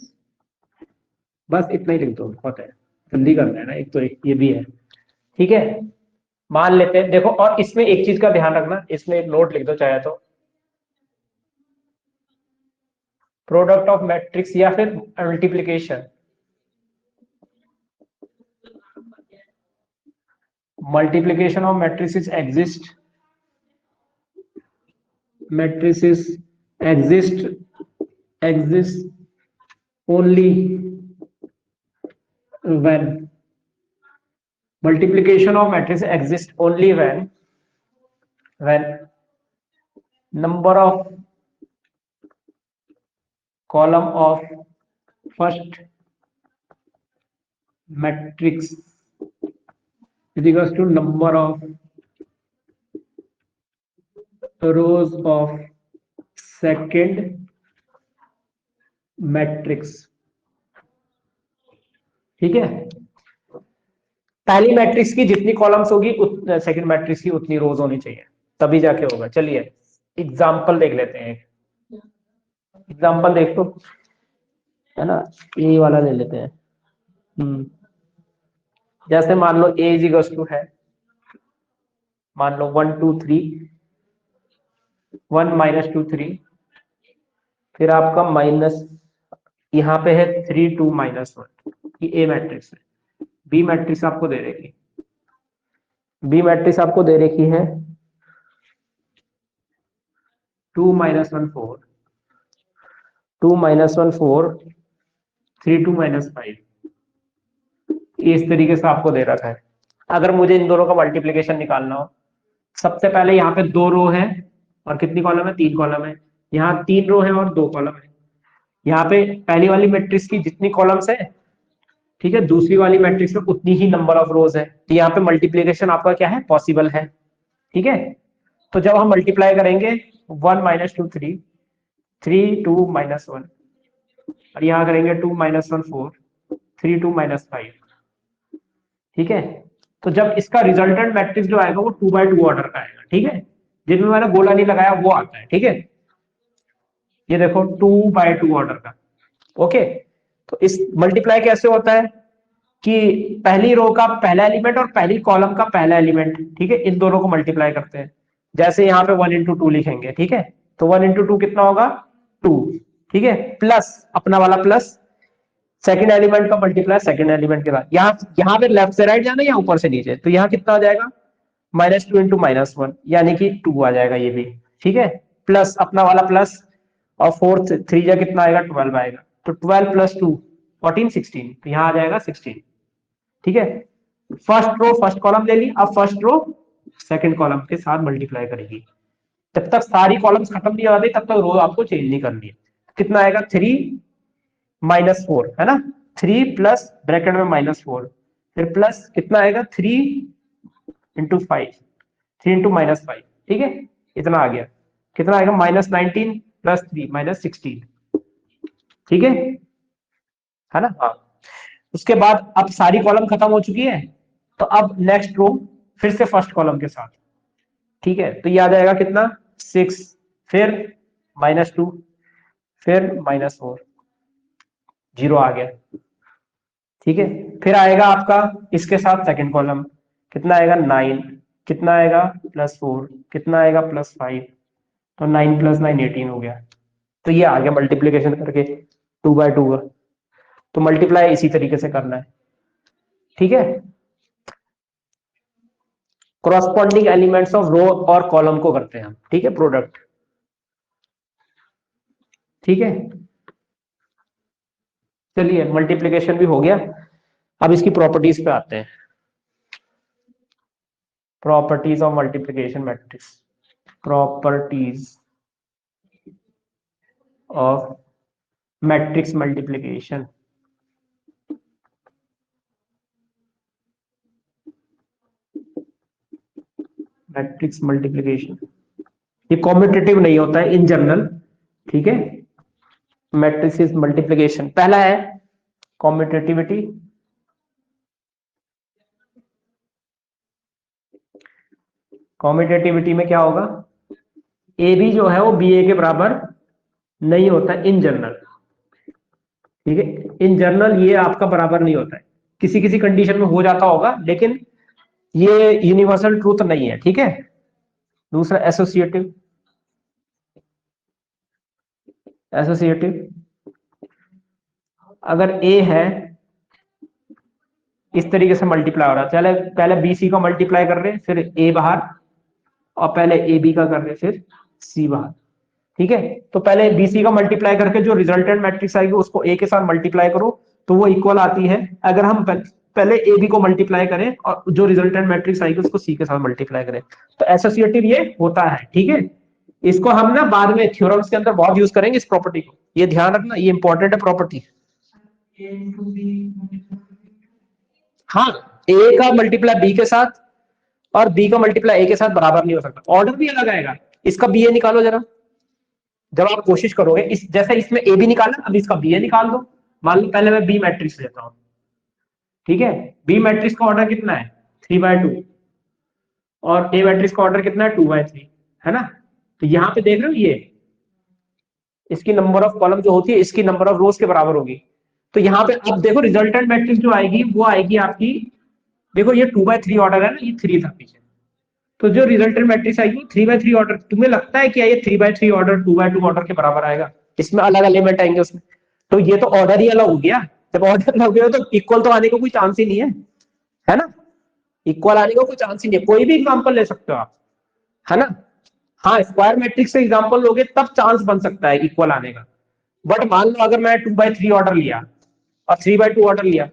बस इतना ही लिख दो, बहुत है, जल्दी करना है ना, एक तो ये भी है। ठीक है, मान लेते हैं, देखो, और इसमें एक चीज का ध्यान रखना, इसमें एक नोट लिख दो चाहे तो, प्रोडक्ट ऑफ मैट्रिक्स या फिर multiplication, multiplication of matrices exist only when, multiplication of matrices exist only when number of column of first matrix is equals to number of rows of second matrix। ठीक है, पहली matrix की जितनी columns होगी second matrix की उतनी रोज होनी चाहिए, तभी जाके होगा। चलिए एग्जांपल देख लेते हैं, एग्जांपल देख तो, है ना, ये वाला ले लेते हैं। जैसे मान लो ए इज इक्वल्स टू है, मान लो 1 2 3, 1 - 2 3, फिर आपका माइनस यहाँ पे है 3 2 -1, ये ए मैट्रिक्स है। बी मैट्रिक्स आपको दे रखी, बी मैट्रिक्स आपको दे रखी है 2 - 1 4, 2 - 1 4, 3 2 -5, इस तरीके से आपको दे रखा है। अगर मुझे इन दोनों का मल्टीप्लीकेशन निकालना हो, सबसे पहले यहाँ पे 2 रो है और कितनी कॉलम है, 3 कॉलम है। यहाँ 3 रो है और 2 कॉलम है। यहाँ पे पहली वाली मैट्रिक्स की जितनी कॉलम्स है, ठीक है, दूसरी वाली मैट्रिक्स में उतनी ही नंबर ऑफ रोज है, तो यहाँ पे मल्टीप्लीकेशन आपका क्या है, पॉसिबल है। ठीक है, तो जब हम मल्टीप्लाई करेंगे 1 - 2 3, 3 2 -1, और यहाँ करेंगे 2 - 1 4, 3 2 -5। ठीक है, तो जब इसका रिजल्टेंट मैट्रिक्स जो आएगा वो 2 बाय 2 ऑर्डर का आएगा। ठीक है, जिनमें मैंने गोला नहीं लगाया वो आता है। ठीक है, ये देखो 2 बाय 2 ऑर्डर का। ओके, तो इस मल्टीप्लाई कैसे होता है कि पहली रो का पहला एलिमेंट और पहली कॉलम का पहला एलिमेंट, ठीक है, इन दोनों को मल्टीप्लाई करते हैं। जैसे यहाँ पे 1 × 2 लिखेंगे, ठीक है, तो 1 × 2 कितना होगा, 2। ठीक है, प्लस अपना वाला प्लस सेकंड एलिमेंट का मल्टीप्लाई सेकंड एलिमेंट के साथ। यहाँ पे लेफ्ट से राइट जाना या ऊपर से नीचे, तो यहाँ कितना आ जाएगा, -2 × -1, यानी कि 2 आ जाएगा ये भी। ठीक है, प्लस अपना वाला प्लस, और 4 3 जा कितना आएगा, 12 आएगा, तो 12 + 2 14 16, तो यहाँ आ जाएगा 16। ठीक है, फर्स्ट रो फर्स्ट कॉलम ले ली, अब फर्स्ट रो सेकंड कॉलम के साथ मल्टीप्लाई करेगी। जब तक सारी कॉलम्स खत्म नहीं हो जाती तब तक रो आपको चेंज नहीं करनी है। कितना आएगा, 3 - 4, है ना, 3 प्लस ब्रैकेट में -4, फिर प्लस कितना आएगा, 3 × 5, 3 × -5। ठीक है, इतना आ गया, कितना आएगा, -19 + 3 -16। ठीक है ना, हाँ। उसके बाद अब सारी कॉलम खत्म हो चुकी है, तो अब नेक्स्ट रो फिर से फर्स्ट कॉलम के साथ। ठीक है, तो ये आ जाएगा कितना, 6, फिर -2, फिर -4, 0 आ गया। ठीक है, फिर आएगा आपका इसके साथ सेकंड कॉलम, कितना आएगा, 9, कितना आएगा, +4, कितना आएगा, +5, तो 9 + 9 18 हो गया। तो ये आ गया मल्टीप्लीकेशन करके 2 बाय 2 का। तो मल्टीप्लाई इसी तरीके से करना है। ठीक है, कॉरस्पॉन्डिंग एलिमेंट्स ऑफ रो और कॉलम को करते हैं हम। ठीक है, प्रोडक्ट। ठीक है, चलिए मल्टीप्लीकेशन भी हो गया, अब इसकी प्रॉपर्टीज पे आते हैं। Properties of multiplication matrix, properties of matrix multiplication. Matrix multiplication ये कॉम्पिटिटिव नहीं होता है इन जनरल, ठीक है। मैट्रिक्स मल्टीप्लीकेशन पहला है कॉम्पिटिटिविटी, कॉम्पिटिटिविटी में क्या होगा, ए बी जो है वो बी ए के बराबर नहीं होता इन जनरल, ठीक है। इन जनरल ये आपका बराबर नहीं होता है, किसी किसी कंडीशन में हो जाता होगा, लेकिन ये यूनिवर्सल ट्रूथ नहीं है, ठीक है। दूसरा एसोसिएटिव, एसोसिएटिव अगर ए है इस तरीके से मल्टीप्लाई हो रहा है, चले पहले बी सी का मल्टीप्लाई कर रहे हैं, फिर ए बाहर, और पहले ए बी का कर रहे हैं, फिर सी बाहर, ठीक है। तो पहले बी सी का मल्टीप्लाई करके जो रिजल्टेंट मैट्रिक्स आएगी उसको ए के साथ मल्टीप्लाई करो तो वो इक्वल आती है। अगर हम पहले ए बी को मल्टीप्लाई करें और जो रिजल्टेंट मैट्रिक्स आएगी उसको सी के साथ मल्टीप्लाई करें तो एसोसिएटिव ये होता है, ठीक है। इसको हम ना बाद में थ्योरम्स के अंदर बहुत यूज करेंगे इस प्रॉपर्टी को, ये ध्यान रखना, ये इंपॉर्टेंट है प्रॉपर्टी। हाँ, ए का मल्टीप्लाई बी के साथ और बी का मल्टीप्लाई ए के साथ बराबर नहीं हो सकता, ऑर्डर भी अलग आएगा। इसका बी ए निकालो जरा, जब आप कोशिश करोगे इस जैसे इसमें ए बी निकाला, अब इसका बी ए निकाल दो। मान लो पहले मैं बी मैट्रिक्स लेता हूं, ठीक है। बी मैट्रिक्स का ऑर्डर कितना है 3/2 और ए मैट्रिक्स का ऑर्डर कितना है 2/3, है ना। तो यहाँ पे देख रहे हो ये इसकी नंबर ऑफ कॉलम जो होती है इसकी नंबर ऑफ रोज के बराबर होगी। तो यहाँ पे अब देखो रिजल्टेंट मैट्रिक्स जो आएगी वो आएगी आपकी, देखो ये 2/3 ऑर्डर है ना, ये 3 था पीछे, तो जो रिजल्टेंट मैट्रिक्स आएगी 3/3 ऑर्डर। तुम्हें लगता है कि ये 3/3 ऑर्डर 2/2 ऑर्डर के बराबर आएगा, इसमें अलग एलिमेंट आएंगे उसमें, तो ये तो ऑर्डर ही अलग हो गया। जब ऑर्डर अलग हो गया तो इक्वल तो आने का कोई चांस ही नहीं है ना। इक्वल आने का कोई चांस ही नहीं है। कोई भी एग्जांपल ले सकते हो आप, है ना। हाँ, स्क्वायर मैट्रिक्स से एग्जांपल लोगे तब चांस बन सकता है इक्वल आने का, बट मान लो अगर मैं 2/3 ऑर्डर लिया और 3/2 ऑर्डर लिया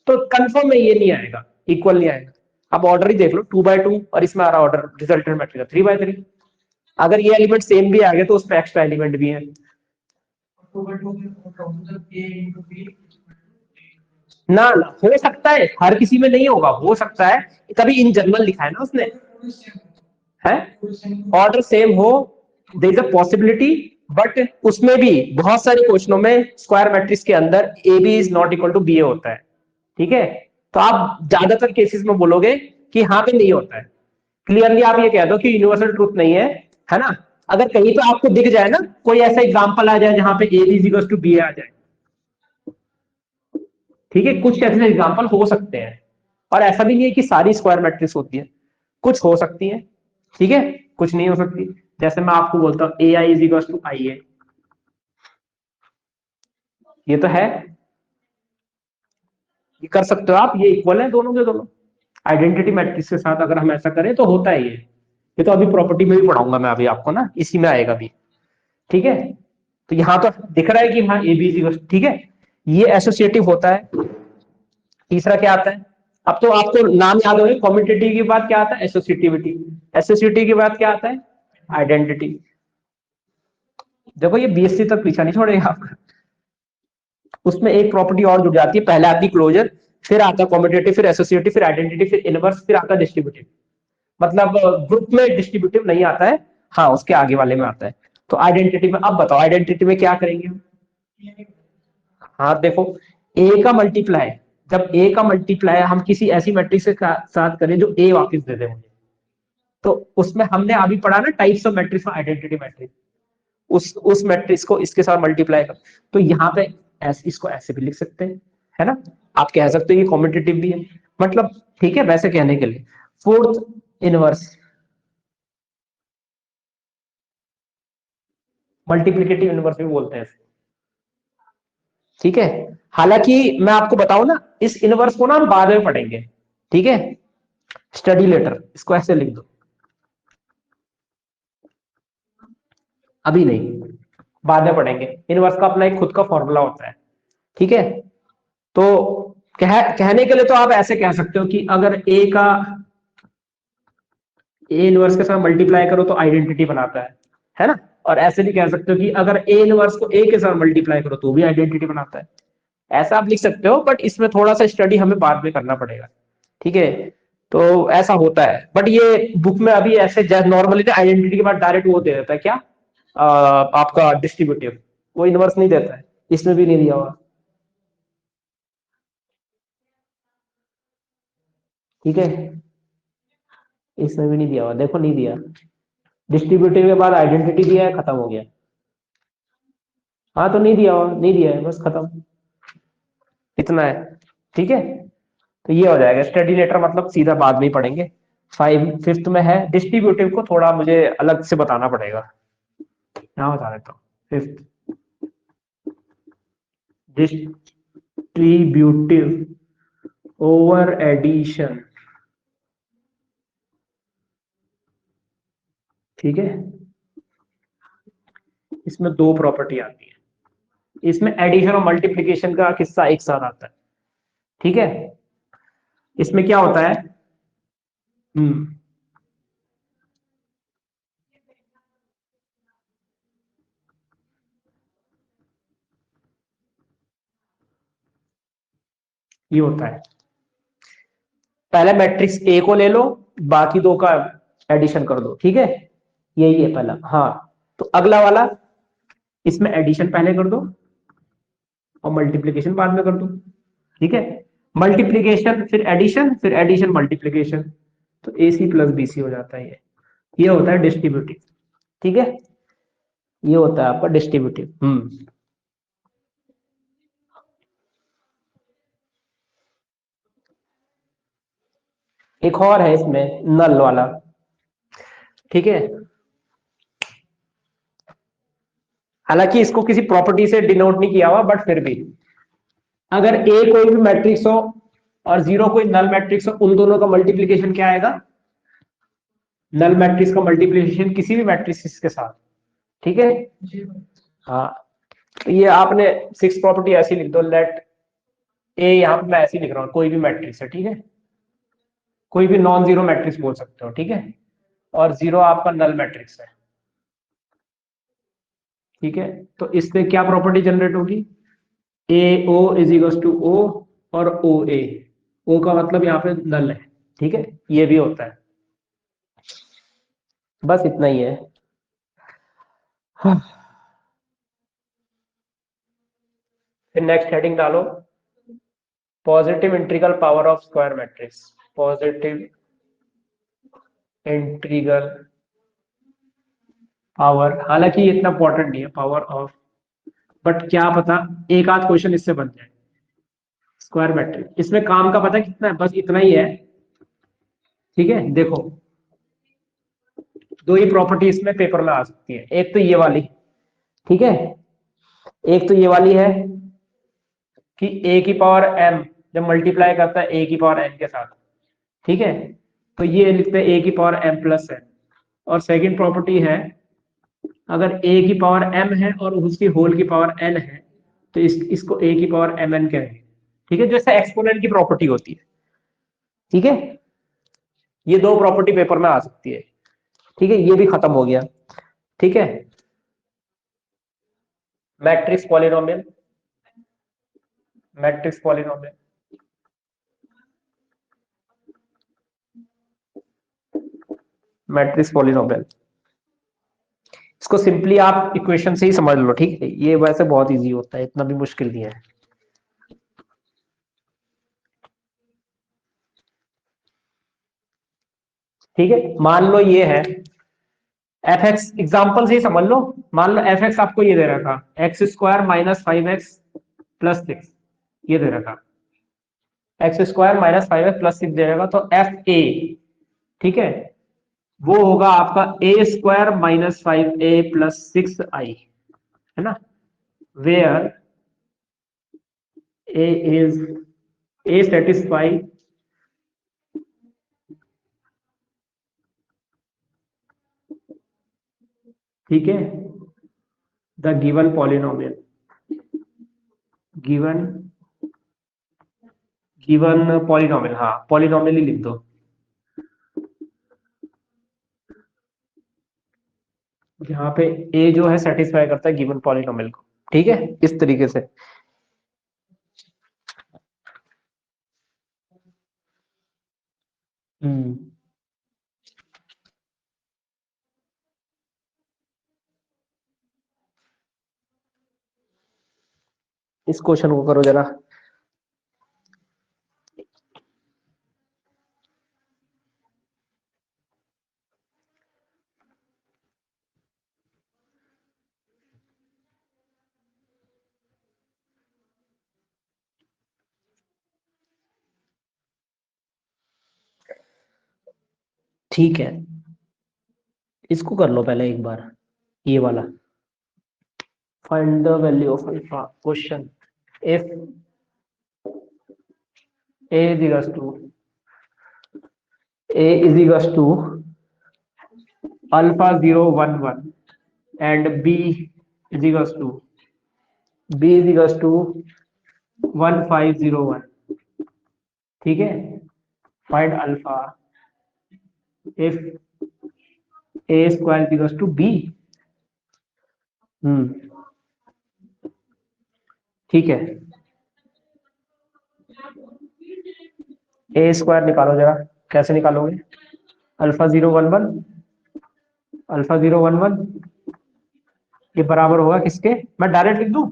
तो कंफर्म में ये नहीं आएगा, इक्वल नहीं आएगा। अब ऑर्डर ही देख लो 2/2 और इसमें आ रहा ऑर्डर रिजल्टेंट मैट्रिक्स 3/3, अगर ये एलिमेंट सेम भी आ गए तो उसमें एक्स्ट्रा एलिमेंट भी है। ना ना, हो सकता है, हर किसी में नहीं होगा, हो सकता है, तभी इन जनरल लिखा है ना उसने, है ऑर्डर सेम हो, there is a possibility, but उसमें भी बहुत सारे क्वेश्चनों में स्क्वायर मैट्रिक्स के अंदर A B is not equal to B A होता है, ठीक है। तो आप ज्यादातर केसेस में बोलोगे कि यहाँ पे नहीं होता है, क्लियरली आप ये कह दो कि यूनिवर्सल ट्रूथ नहीं है ना। अगर कहीं पे आपको दिख जाए ना कोई ऐसा एग्जांपल आ जाए जहां पे A B is equal to B A आ जाए, ठीक है, कुछ ऐसे एग्जांपल हो सकते हैं, और ऐसा भी नहीं है कि सारी स्क्वायर मैट्रिक्स होती है, कुछ हो सकती है, ठीक है, कुछ नहीं हो सकती। जैसे मैं आपको बोलता हूं ए आई इज इक्वल टू आई ए, ये तो है, ये कर सकते हो आप, ये इक्वल है दोनों के दोनों आइडेंटिटी मैट्रिक्स के साथ। अगर हम ऐसा करें तो होता है ये तो अभी प्रॉपर्टी में भी पढ़ाऊंगा मैं अभी आपको ना, इसी में आएगा भी, ठीक है। तो यहां तो दिख रहा है कि हाँ ए बी इज इक्वल, ठीक है, ये एसोसिएटिव होता है। तीसरा क्या आता है, अब तो आपको नाम याद होगा, कॉम्पिटिटिव के बाद क्या आता है एसोसिएटिविटी, एसोसिएटिव के बाद क्या आता है आइडेंटिटी। देखो ये बीएससी तक पीछा नहीं छोड़ेगा आपका, उसमें एक प्रॉपर्टी और जुड़ जाती है, पहले आती क्लोजर, फिर आता कॉम्पिटिटिव, फिर एसोसिएटिव, फिर आइडेंटिटी, फिर इनवर्स, फिर आता डिस्ट्रीब्यूटिव। मतलब ग्रुप में डिस्ट्रीब्यूटिव नहीं आता है, हाँ उसके आगे वाले में आता है। तो आइडेंटिटी में अब बताओ आइडेंटिटी में क्या करेंगे हम। हाँ देखो, ए का मल्टीप्लाई, जब ए का मल्टीप्लाई हम किसी ऐसी मैट्रिक्स के साथ करें जो ए वापस दे दे मुझे, तो उसमें हमने अभी पढ़ा ना टाइप्स ऑफ मैट्रिक्स और आइडेंटिटी मैट्रिक्स, उस मैट्रिक्स को इसके साथ मल्टीप्लाई कर, तो यहाँ पे इसको ऐसे भी लिख सकते हैं, है ना। आप कह सकते हो ये कॉम्पिटिटिव भी है, मतलब ठीक है वैसे कहने के लिए। फोर्थ इनवर्स, मल्टीप्लिकेटिव इनवर्स भी बोलते हैं, ठीक है। हालांकि मैं आपको बताऊं ना इस इनवर्स को ना हम बाद में पढ़ेंगे, ठीक है, स्टडी लेटर, इसको ऐसे लिख दो, अभी नहीं, बाद में पढ़ेंगे। इनवर्स का अपना एक खुद का फॉर्मूला होता है, ठीक है। तो कहने के लिए तो आप ऐसे कह सकते हो कि अगर ए का ए इनवर्स के साथ मल्टीप्लाई करो तो आइडेंटिटी बनाता है ना, और ऐसे भी कह सकते हो कि अगर ए इनवर्स को ए के साथ मल्टीप्लाई करो तो भी आइडेंटिटी बनाता है। ऐसा आप लिख सकते हो, बट इसमें थोड़ा सा स्टडी हमें बाद में करना पड़ेगा, ठीक है। तो ऐसा होता है, बट ये बुक में अभी ऐसे नॉर्मली आइडेंटिटी के बाद डायरेक्ट वो दे देता है क्या, आपका डिस्ट्रीब्यूटिव, वो इनवर्स नहीं देता है, इसमें भी नहीं दिया हुआ, ठीक है। इसमें भी नहीं दिया हुआ, देखो नहीं दिया, डिस्ट्रीब्यूटिव के बाद आइडेंटिटी दिया है, खत्म हो गया। हाँ तो नहीं दिया हुआ, नहीं दिया है, बस खत्म, इतना है, ठीक है। तो ये हो जाएगा स्टडी लेटर, मतलब सीधा बाद में ही पढ़ेंगे। फिफ्थ में है डिस्ट्रीब्यूटिव को थोड़ा मुझे अलग से बताना पड़ेगा, यहाँ बता देता हूँ। फिफ्थ, डिस्ट्रीब्यूटिव ओवर एडिशन, ठीक है। इसमें दो प्रॉपर्टी आती है, इसमें एडिशन और मल्टीप्लीकेशन का किस्सा एक साथ आता है, ठीक है। इसमें क्या होता है, हम्म, ये होता है, पहले मैट्रिक्स ए को ले लो, बाकी दो का एडिशन कर दो, ठीक है, यही है पहला। हाँ, तो अगला वाला, इसमें एडिशन पहले कर दो और मल्टीप्लीकेशन बाद में कर दो, ठीक है। मल्टीप्लीकेशन फिर एडिशन, फिर एडिशन मल्टीप्लीकेशन, तो ए सी प्लस बी सी हो जाता है ये होता है डिस्ट्रीब्यूटिव, ठीक है। ये होता है आपका डिस्ट्रीब्यूटिव। एक और है इसमें नल वाला, ठीक है। हालांकि इसको किसी प्रॉपर्टी से डिनोट नहीं किया हुआ, बट फिर भी अगर ए कोई भी मैट्रिक्स हो और जीरो कोई नल मैट्रिक्स हो, उन दोनों का मल्टीप्लीकेशन क्या आएगा, नल मैट्रिक्स का मल्टीप्लीकेशन किसी भी मैट्रिक्स के साथ, ठीक है। हाँ, तो ये आपने सिक्स प्रॉपर्टी ऐसी लिख दो, लेट ए, यहाँ पे मैं ऐसे ही लिख रहा हूँ, कोई भी मैट्रिक्स है, ठीक है, कोई भी नॉन जीरो मैट्रिक्स बोल सकते हो, ठीक है, और जीरो आपका नल मैट्रिक्स है, ठीक है। तो इससे क्या प्रॉपर्टी जनरेट होगी, A O is equal to O और ओ ए, ओ का मतलब यहाँ पे नल है, ठीक है, ये भी होता है। बस इतना ही है। हाँ। फिर नेक्स्ट हेडिंग डालो, positive integral power of square matrix, positive integral power, हालांकि ये इतना इंपॉर्टेंट नहीं है पावर ऑफ, बट क्या पता एक आध क्वेश्चन इससे बन जाए। स्क्वायर मैट्रिक्स इसमें काम का पता कितना है, बस इतना ही है, ठीक है। देखो, दो ही प्रॉपर्टी इसमें पेपर में आ सकती है, एक तो ये वाली, ठीक है, एक तो ये वाली है कि ए की पावर एम जब मल्टीप्लाई करता है ए की पावर एन के साथ, ठीक है, तो ये लिखते हैं ए की पावर एम प्लस एन। और सेकंड प्रॉपर्टी है, अगर ए की पावर एम है और उसकी होल की पावर एन है, तो इसको ए की पावर एम एन कहेंगे, ठीक है, जैसे एक्सपोनेंट की प्रॉपर्टी होती है, ठीक है। ये दो प्रॉपर्टी पेपर में आ सकती है, ठीक है, ये भी खत्म हो गया, ठीक है। Matrix polynomial, matrix polynomial, matrix polynomial, इसको सिंपली आप इक्वेशन से ही समझ लो, ठीक है, ये वैसे बहुत इजी होता है, इतना भी मुश्किल नहीं है, ठीक है। मान लो ये है एफ एक्स, एग्जाम्पल से ही समझ लो, मान लो एफ एक्स आपको ये दे रखा, X square minus five X plus six, ये दे रखा, X square minus five X plus six दे रखा, तो एफ ए, ठीक है, वो होगा आपका A square minus five A plus six I, है ना, where A is, A satisfy ठीक है the given polynomial, given given polynomial, हाँ पॉलिनोमियल ही लिख दो, यहाँ पे ए जो है सेटिस्फाई करता है गिवन पॉलिनोमियल को, ठीक है, इस तरीके से। इस क्वेश्चन को करो जरा। ठीक है, इसको कर लो पहले एक बार, ये वाला। Find the value of alpha. Question, if a is equals to alpha 0 1 1 and b is equals to 1501, ठीक है। Find alpha if a square is equals to b। ठीक है, a स्क्वायर निकालो जरा, कैसे निकालोगे? अल्फा 0 1 1, अल्फा 0 1 1 ये बराबर होगा किसके? मैं डायरेक्ट लिख दूं?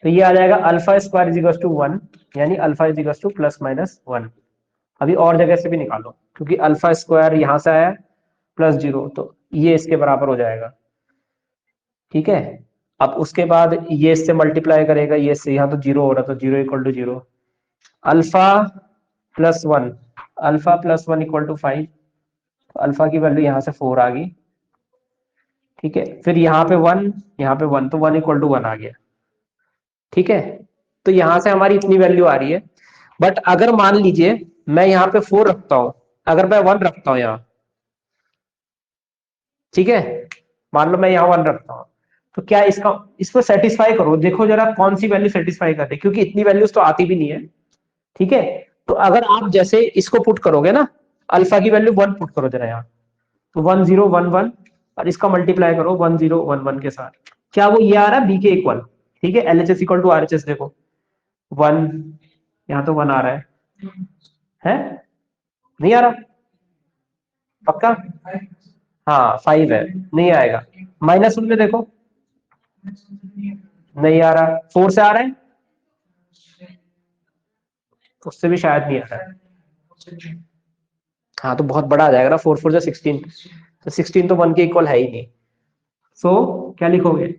तो ये आ जाएगा alpha square is equal to 1, यानी alpha is equal to plus minus 1। अभी और जगह से भी निकालो, क्योंकि अल्फा स्क्वायर यहां से आया प्लस 0, तो ये इसके बराबर हो जाएगा, ठीक है। अब उसके बाद ये इससे मल्टीप्लाई करेगा, ये से, यहाँ तो 0 हो रहा, तो 0 equal to 0। Alpha plus 1, alpha plus 1 equal to 5, alpha की वैल्यू यहाँ से 4 आ गई, ठीक है। फिर यहाँ पे 1, यहाँ पे 1, तो 1 इक्वल टू 1 आ गया, ठीक है। तो यहां से हमारी इतनी वैल्यू आ रही है। बट अगर मान लीजिए मैं यहाँ पे 4 रखता हूं, अगर मैं 1 रखता हूं यहाँ, ठीक है, मान लो मैं यहाँ 1 रखता हूं, तो क्या इसको सेटिस्फाई करो, देखो जरा कौन सी वैल्यू सेटिस्फाई कर रही है, क्योंकि इतनी वैल्यूज तो आती भी नहीं है, ठीक है। तो अगर आप जैसे इसको पुट करोगे ना, अल्फा की वैल्यू 1 पुट करो जरा यहाँ, तो 1011, और इसका मल्टीप्लाई करो 1011 के साथ, क्या वो ये आ रहा है बी के इक्वल, ठीक है। एलएचएस इक्वल टू आरएचएस, देखो 1, यहाँ तो 1 आ रहा है नहीं आ रहा? पक्का? हाँ 5 है, नहीं आएगा। माइनस में देखो, नहीं आ रहा। 4 से आ रहा है, उससे भी शायद नहीं आ रहा है। हाँ तो बहुत बड़ा आ जाएगा ना, 4 4 जो 16, तो 16 तो 1 के इक्वल है ही नहीं। सो क्या लिखोगे?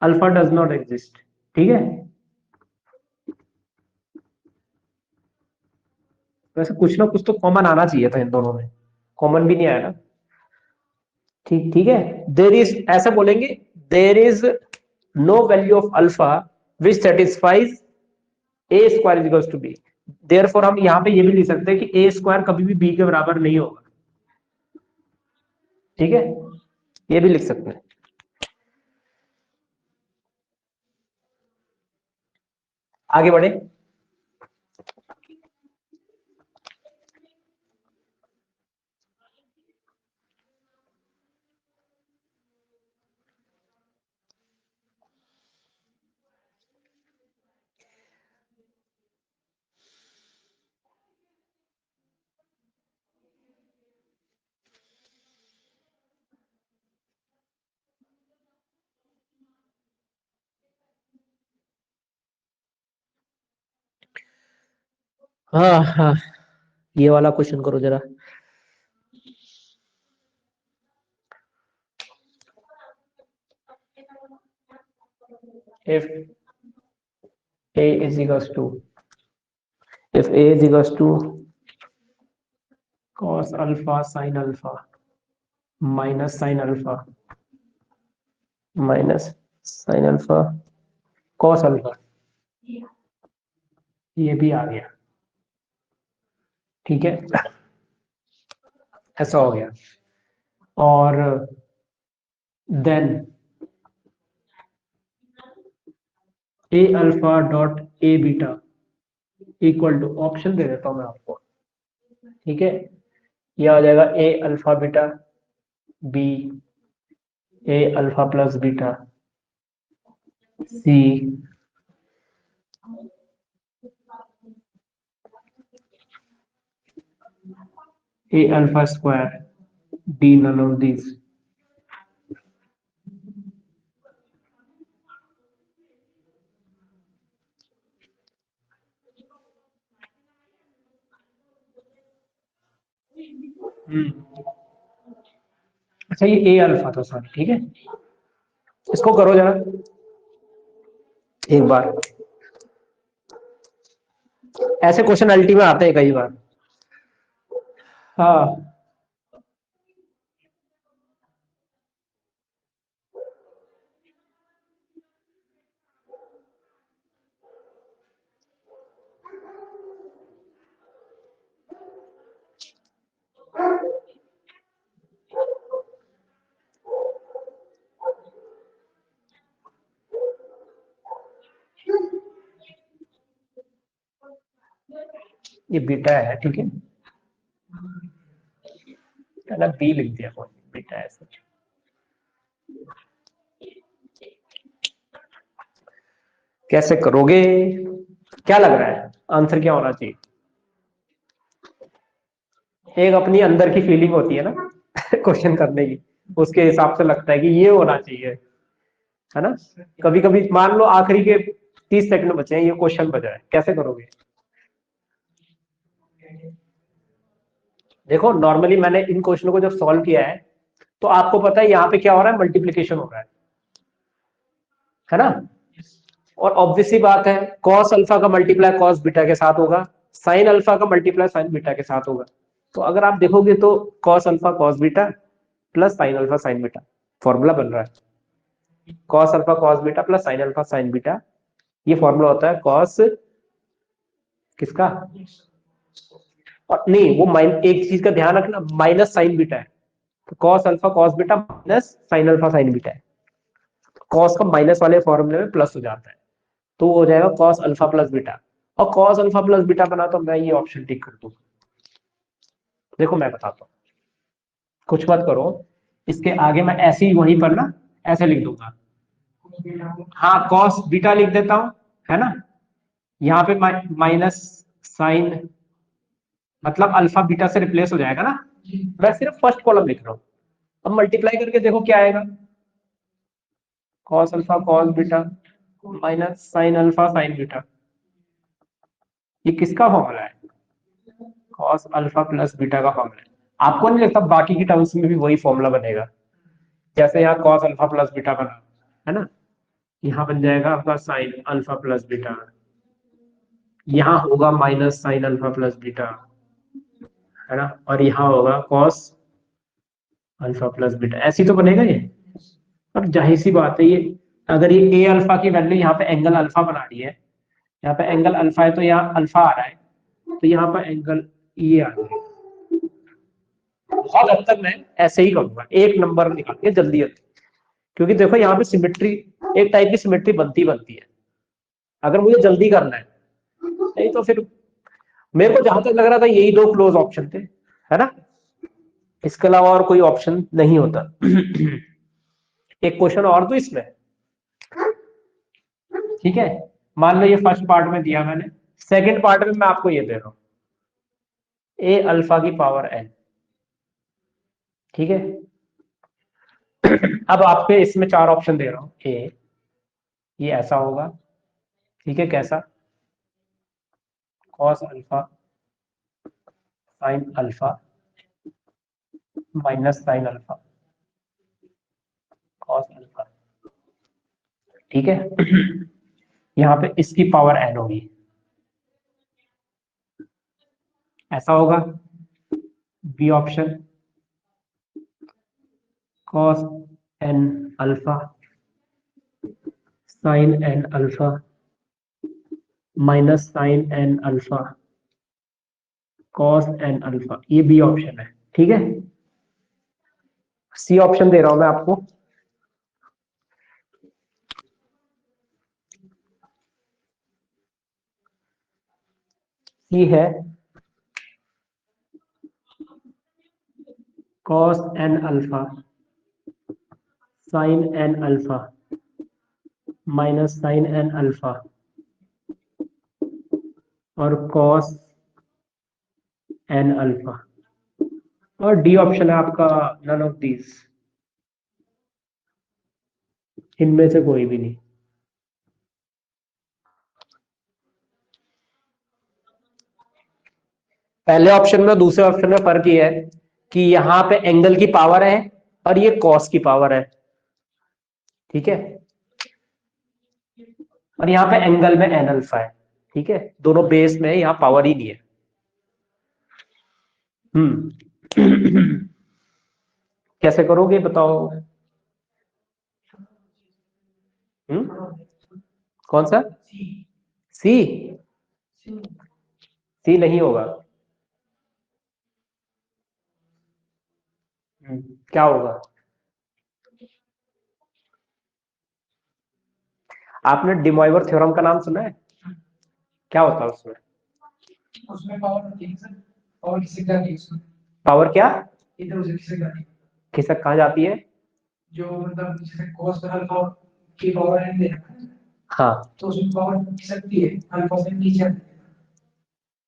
अल्फा डज नॉट एग्जिस्ट, ठीक है। वैसे कुछ ना कुछ तो कॉमन आना चाहिए था इन दोनों में, कॉमन भी नहीं आया ना, ठीक ठीक है। देर इज, ऐसा बोलेंगे, there is no value of alpha which satisfies A square is equals to B. Therefore हम यहाँ पे ये भी लिख सकते हैं कि ए स्क्वायर कभी भी बी के बराबर नहीं होगा, ठीक है, ये भी लिख सकते हैं। आगे बढ़े। हाँ हाँ, ये वाला क्वेश्चन करो जरा। if a is equals to if a is equals to cos alpha sin alpha minus sin alpha minus sin alpha cos alpha, ये भी आ गया, ठीक है, ऐसा हो गया। और then a alpha dot a beta equal to, option दे देता हूं मैं आपको, ठीक है। ये आ जाएगा A alpha beta, B A alpha plus beta, C A alpha square, D none of this. अच्छा ये ए अल्फा था सर, ठीक है। इसको करो जरा एक बार, ऐसे क्वेश्चन अल्टी में आते हैं कई बार। हाँ ये बीटा है, ठीक है, मैंने बी लिख दिया, कोई बीटा है सच। कैसे करोगे, क्या लग रहा है आंसर क्या होना चाहिए? एक अपनी अंदर की फीलिंग होती है ना क्वेश्चन करने की, उसके हिसाब से लगता है कि ये होना चाहिए, है ना। कभी कभी मान लो आखिरी के 30 सेकंड बचे हैं, ये क्वेश्चन बचा है, कैसे करोगे? देखो नॉर्मली मैंने इन क्वेश्चनों को जब सॉल्व किया है तो आपको पता है यहाँ पे क्या हो रहा है, मल्टीप्लीकेशन हो रहा है ना। और ऑब्वियसली बात है, कॉस अल्फा का मल्टीप्लाई कॉस बीटा के साथ होगा, साइन अल्फा का मल्टीप्लाई साइन बीटा के साथ होगा। तो अगर आप देखोगे तो cos alpha cos beta plus sine alpha sign beta formula बन रहा है। Cos alpha cos beta plus sine alpha sign beta, ये फॉर्मूला होता है कॉस किसका, और नहीं वो एक चीज का ध्यान रखना, माइनस साइन बीटा है, तो cos alpha cos beta minus sine alpha sign beta है। कॉस का माइनस वाले फॉर्मूले में प्लस हो जाता है, तो वो हो जाएगा कॉस अल्फा प्लस बीटा। और कॉस अल्फा प्लस बीटा बना तो मैं ये ऑप्शन टिक कर दूंगा। देखो मैं बताता हूँ, कुछ मत करो, इसके आगे मैं ऐसे ही वहीं पर ना ऐसे लिख दूंगा, हाँ कॉस बीटा लिख देता हूँ, है ना। यहाँ पे माइनस साइन, मतलब अल्फा बीटा से रिप्लेस हो जाएगा ना। मैं सिर्फ फर्स्ट कॉलम लिख रहा हूँ, अब मल्टीप्लाई करके देखो क्या आएगा, cos alpha cos beta minus sine alpha sign beta. ये किसका फॉर्मूला है? कॉस अल्फा प्लस बीटा का फॉर्मूला है। आपको नहीं लगता बाकी की टर्म्स में भी वही फॉर्मूला बनेगा? जैसे यहाँ कॉस अल्फा प्लस बीटा बना, है ना, यहाँ बन जाएगा आपका साइन अल्फा प्लस बीटा, यहाँ होगा minus sine alpha plus beta, है ना, और यहाँ होगा कॉस अल्फा प्लस बीटा। ऐसी तो बनेगा ये। अब जाहिर सी बात है, ये अगर ये ए अल्फा की वैल्यू यहाँ पे एंगल अल्फा बना रही है, यहाँ पे एंगल अल्फा है तो यहाँ अल्फा आ रहा है, तो यहाँ पर एंगल ये आ रहा है। बहुत हद तक मैं ऐसे ही करूंगा, एक नंबर निकाल के जल्दी जल्दी, क्योंकि देखो यहाँ पे सिमेट्री, एक टाइप की सिमेट्री बनती है, अगर मुझे जल्दी करना है, नहीं तो फिर मेरे को जहां तक लग रहा था यही दो क्लोज ऑप्शन थे, है ना, इसके अलावा और कोई ऑप्शन नहीं होता। एक क्वेश्चन और तो इसमें, ठीक है, मान लो ये फर्स्ट पार्ट में दिया मैंने, सेकंड पार्ट में मैं आपको ये दे रहा हूं, ए अल्फा की पावर एन, ठीक है। अब आपके इसमें चार ऑप्शन दे रहा हूं, ए ये ऐसा होगा, ठीक है, कैसा, cos alpha sine alpha minus sine alpha cos alpha, ठीक है। यहाँ पे इसकी पावर एन होगी, ऐसा होगा। B option, cos n alpha sin n alpha minus sin n alpha cos n alpha, ये बी ऑप्शन है, ठीक है। सी ऑप्शन दे रहा हूं मैं आपको, सी है cos n alpha sin n alpha minus sin n alpha और cos n अल्फा, और डी ऑप्शन है आपका नन ऑफ दीज, इनमें से कोई भी नहीं। पहले ऑप्शन में दूसरे ऑप्शन में फर्क ये है कि यहाँ पे एंगल की पावर है और ये कॉस की पावर है, ठीक है, और यहाँ पे एंगल में एन अल्फा है, ठीक है, दोनों बेस में, यहाँ पावर ही नहीं है। कैसे करोगे बताओ? कौन सा? सी? सी नहीं होगा। क्या होगा? आपने डिमॉइवर थ्योरम का नाम सुना है? क्या होता है उसमें? उसमें पावर होती है सर, पावर खिसक जाती है उसमें। पावर क्या इधर उधर खिसक जाती है। खिसक कहाँ जाती है? जो मतलब जैसे cos पर अल्फा की पावर n दे रखा है, हाँ, तो उसमें पावर खिसकती है अल्फा से नीचे आती है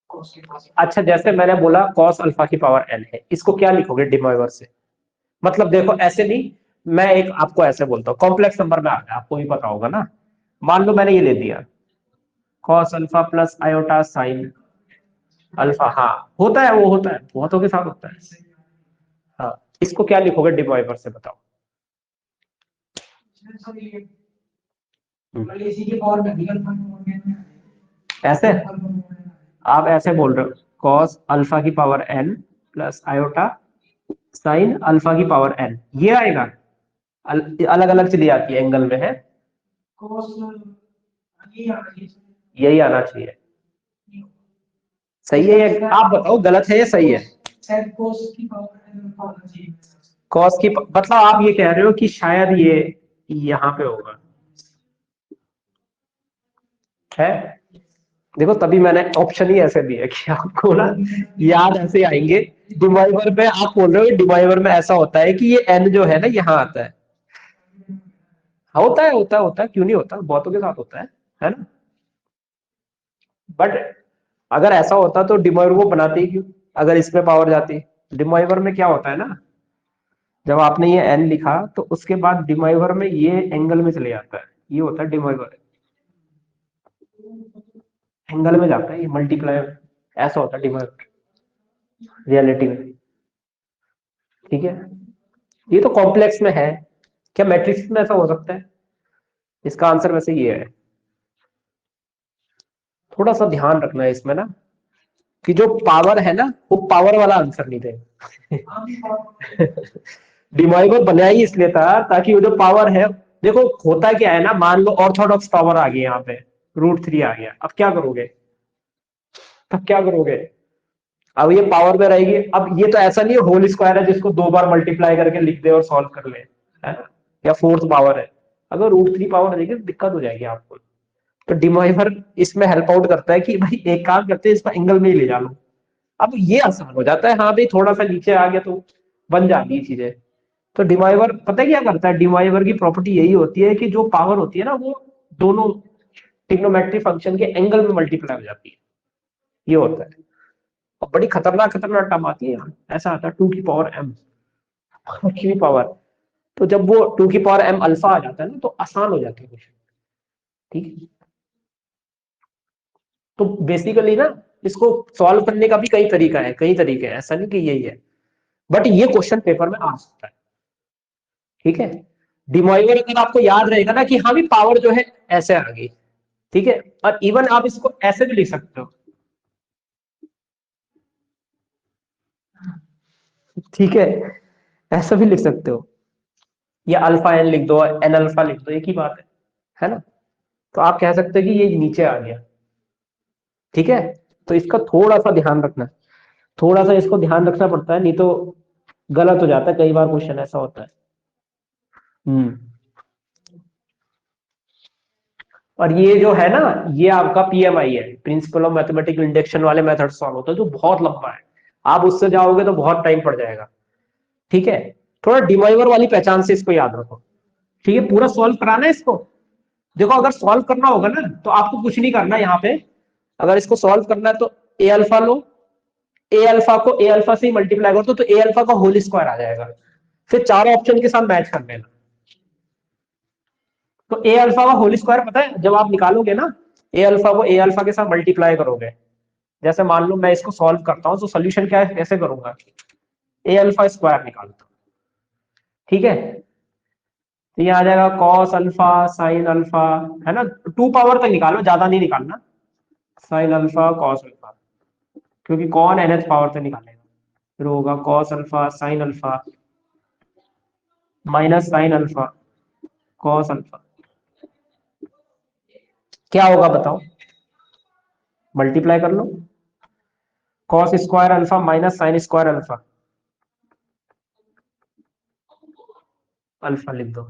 cos के पास। अच्छा, जैसे मैंने बोला cos अल्फा की पावर n है, इसको क्या लिखोगे डिमॉइवर से? मतलब देखो ऐसे नहीं, मैं एक आपको ऐसे बोलता हूँ, कॉम्प्लेक्स नंबर में आ गया, आपको भी पता होगा ना, मान लो मैंने ये ले दिया cos alpha plus iota sine alpha, हाँ होता है, वो होता है, बहुतों के साथ होता है। हाँ, इसको क्या लिखोगे डिमॉइवर से बताओ? इसी की पावर में ऐसे आप ऐसे बोल रहे हो cos अल्फा की power n plus iota sine alpha की पावर n, ये आएगा, अलग अलग चली जाती है एंगल में, है cos यही आना चाहिए। सही है ये? आप बताओ गलत है या सही है? शायद cos की पावर होना चाहिए। कॉस की मतलब आप ये कह रहे हो कि शायद ये यहाँ पे होगा, है? देखो तभी मैंने ऑप्शन ही ऐसे दिया कि आपको ना याद ऐसे आएंगे। डिवाइवर में आप बोल रहे हो, डिवाइवर में ऐसा होता है कि ये एन जो है ना यहाँ आता है। हाँ, होता है, होता है, होता है, क्यों नहीं होता, बहुतों के साथ होता है ना? बट अगर ऐसा होता तो डिवाइवर को बनाते ही क्यों, अगर इसमें पावर जाती? डिवाइवर में क्या होता है ना, जब आपने ये एन लिखा तो उसके बाद डिवाइवर में ये एंगल में चले जाता है, ये होता है डिवाइवर, एंगल में जाता है, ये मल्टीप्लाई, ऐसा होता है डिवाइवर रियलिटी में, ठीक है। ये तो कॉम्प्लेक्स में है, क्या मैट्रिक्स में ऐसा हो सकता है? इसका आंसर वैसे ये है। थोड़ा सा ध्यान रखना है इसमें ना, कि जो पावर है ना वो पावर वाला आंसर नहीं दे। डिवाइवर बनाया ही इसलिए था ताकि वो जो पावर है, देखो होता क्या है ना, मान लो ऑर्थोडॉक्स पावर आ गई यहाँ पे, √3 आ गया, अब क्या करोगे? तब क्या करोगे? अब ये पावर में रहेगी, अब ये तो ऐसा नहीं है होल स्क्वायर है जिसको 2 बार मल्टीप्लाई करके लिख दे और सॉल्व कर ले, है ना? या फोर्थ पावर है, अगर √3 पावर रहेगी तो दिक्कत हो जाएगी आपको। तो डिमॉइवर इसमें हेल्प आउट करता है कि भाई एक काम करते हैं, इसको एंगल में ही ले जा लो, अब ये आसान हो जाता है, हाँ भाई थोड़ा सा नीचे आ गया तो बन जाती है चीजें। तो डिमॉइवर पता है क्या करता है? डिमॉइवर की प्रॉपर्टी यही होती है कि जो पावर होती है ना वो दोनों ट्रिग्नोमेट्री फंक्शन के एंगल में मल्टीप्लाई हो जाती है, ये होता है। और बड़ी खतरनाक खतरनाक टर्म आती है यहाँ, ऐसा आता है 2 की पावर m की पावर, तो जब वो 2 की पावर m अल्फा आ जाता है ना तो आसान हो जाता है क्वेश्चन, ठीक है। तो बेसिकली ना इसको सॉल्व करने का भी कई तरीका है, कई तरीके हैं, ऐसा नहीं कि यही है, बट ये क्वेश्चन पेपर में आ सकता है, ठीक है। डिमॉइवर अगर आपको याद रहेगा ना कि हाँ भी पावर जो है ऐसे आ गई, ठीक है, और इवन आप इसको ऐसे भी लिख सकते हो, ठीक है, ऐसा भी लिख सकते हो, या अल्फा एन लिख दो, एन अल्फा लिख दो, एक ही बात है ना? तो आप कह सकते हो कि ये नीचे आ गया, ठीक है। तो इसका थोड़ा सा ध्यान रखना, थोड़ा सा इसको ध्यान रखना पड़ता है, नहीं तो गलत हो जाता है, कई बार क्वेश्चन ऐसा होता है। और ये जो है ना, ये आपका पीएमआई है, प्रिंसिपल ऑफ मैथमेटिकल इंडक्शन वाले मेथड सॉल्व होता है, जो बहुत लंबा है, आप उससे जाओगे तो बहुत टाइम पड़ जाएगा। ठीक है, थोड़ा डिमॉइवर वाली पहचान से इसको याद रखो। ठीक है, पूरा सॉल्व कराना है इसको। देखो अगर सॉल्व करना होगा ना तो आपको कुछ नहीं करना यहाँ पे, अगर इसको सॉल्व करना है तो ए अल्फा लो, ए अल्फा को ए अल्फा से ही मल्टीप्लाई कर दो तो ए अल्फा का होल स्क्वायर आ जाएगा, फिर चारों ऑप्शन के साथ मैच कर लेना। तो ए अल्फा का होल स्क्वायर पता है, जब आप निकालोगे ना ए अल्फा को ए अल्फा के साथ मल्टीप्लाई करोगे, जैसे मान लो मैं इसको सॉल्व करता हूं तो सोल्यूशन क्या है, कैसे करूंगा, ए अल्फा स्क्वायर निकालता हूं। ठीक है, तो ये आ जाएगा कॉस अल्फा साइन अल्फा, है ना, 2 पावर तक निकालो, ज्यादा नहीं निकालना, साइन अल्फा कॉस अल्फा, क्योंकि कौन nth पावर तक निकालेगा। फिर होगा cos alpha sine alpha minus sine alpha cos alpha, क्या होगा बताओ, मल्टीप्लाई कर लो, cos square alpha minus sine square alpha, alpha लिख दो,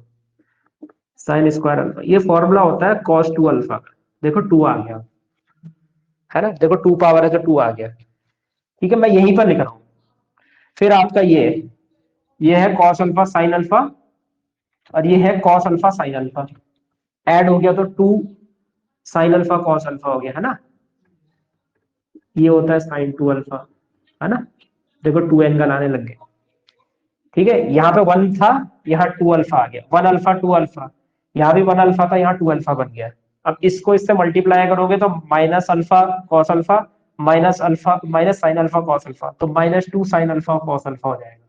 साइन स्क्वायर अल्फा, ये फॉर्मूला होता है कॉस 2 अल्फा का। देखो 2 आ गया, है ना, देखो 2 पावर है तो 2 आ गया। ठीक है, मैं यहीं पर लिख रहा हूं। फिर आपका ये है कॉस अल्फा साइन अल्फा, और ये है cos alpha sine alpha, add हो गया तो 2 साइन अल्फा कॉस अल्फा हो गया, है ना, ये होता है साइन 2 अल्फा, है ना, देखो 2 एंगल आने लग गए। ठीक है, यहाँ पे 1 था, यहाँ 2 अल्फा आ गया, 1 अल्फा 2 अल्फा, यहाँ भी 1 अल्फा था, यहाँ 2 अल्फा बन गया। अब इसको इससे मल्टीप्लाई करोगे तो minus alpha cos alpha minus alpha minus sine alpha cos alpha, तो -2 साइन अल्फा कॉस अल्फा हो जाएगा,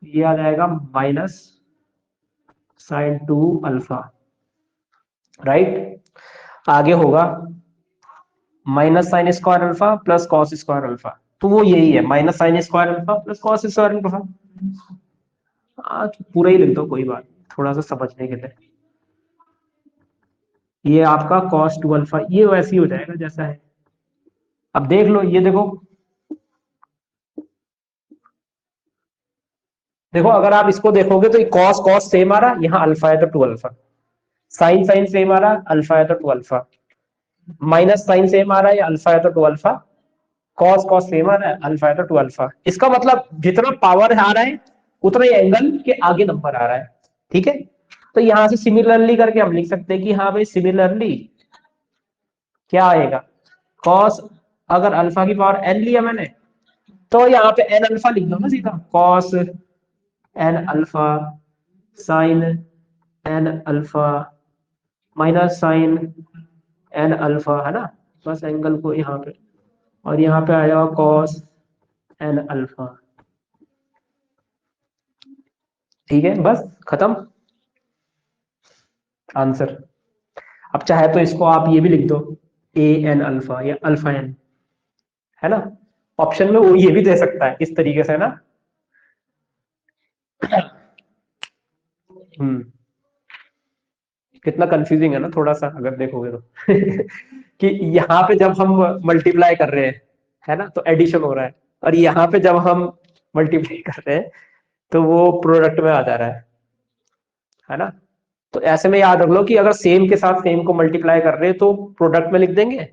ये आ जाएगा माइनस साइन 2 अल्फा, राइट। आगे होगा minus sine square alpha plus cos square alpha, तो वो यही है minus sine square alpha plus cos square alpha. तो पूरा ही लिख दो, कोई बात नहीं, थोड़ा सा समझने के लिए। ये आपका कॉस 2 अल्फा, ये वैसे ही हो जाएगा जैसा है। अब देख लो, ये देखो, देखो अगर आप इसको देखोगे तो कॉस कॉस सेम आ रहा, यहाँ अल्फा है तो 2 अल्फा, साइन साइन सेम आ रहा, अल्फा है तो 2 अल्फा, माइनस साइन सेम आ रहा है, अल्फा है तो 2 अल्फा, कॉस कॉस सेम आ रहा है, अल्फा है तो 2 अल्फा। इसका मतलब जितना पावर आ रहा है उतना ही एंगल के आगे नंबर आ रहा है। ठीक है, तो यहां से सिमिलरली करके हम लिख सकते हैं कि हाँ भाई सिमिलरली क्या आएगा, कॉस, अगर अल्फा की पावर n लिया मैंने तो यहाँ पे n अल्फा लिख दो ना सीधा, cos n alpha sin n alpha minus sin n alpha, है ना, बस एंगल को यहाँ पे, और यहाँ पे आएगा कॉस n अल्फा। ठीक है, बस खत्म आंसर। अब चाहे तो इसको आप ये भी लिख दो ए एन अल्फा या अल्फा एन, है ना, ऑप्शन में वो ये भी दे सकता है इस तरीके से ना। हम्म, कितना कंफ्यूजिंग है ना थोड़ा सा अगर देखोगे तो कि यहाँ पे जब हम मल्टीप्लाई कर रहे हैं, है ना, तो एडिशन हो रहा है, और यहाँ पे जब हम मल्टीप्लाई कर रहे हैं तो वो प्रोडक्ट में आ जा रहा है ना। तो ऐसे में याद रख लो कि अगर सेम के साथ सेम को मल्टीप्लाई कर रहे हैं तो प्रोडक्ट में लिख देंगे,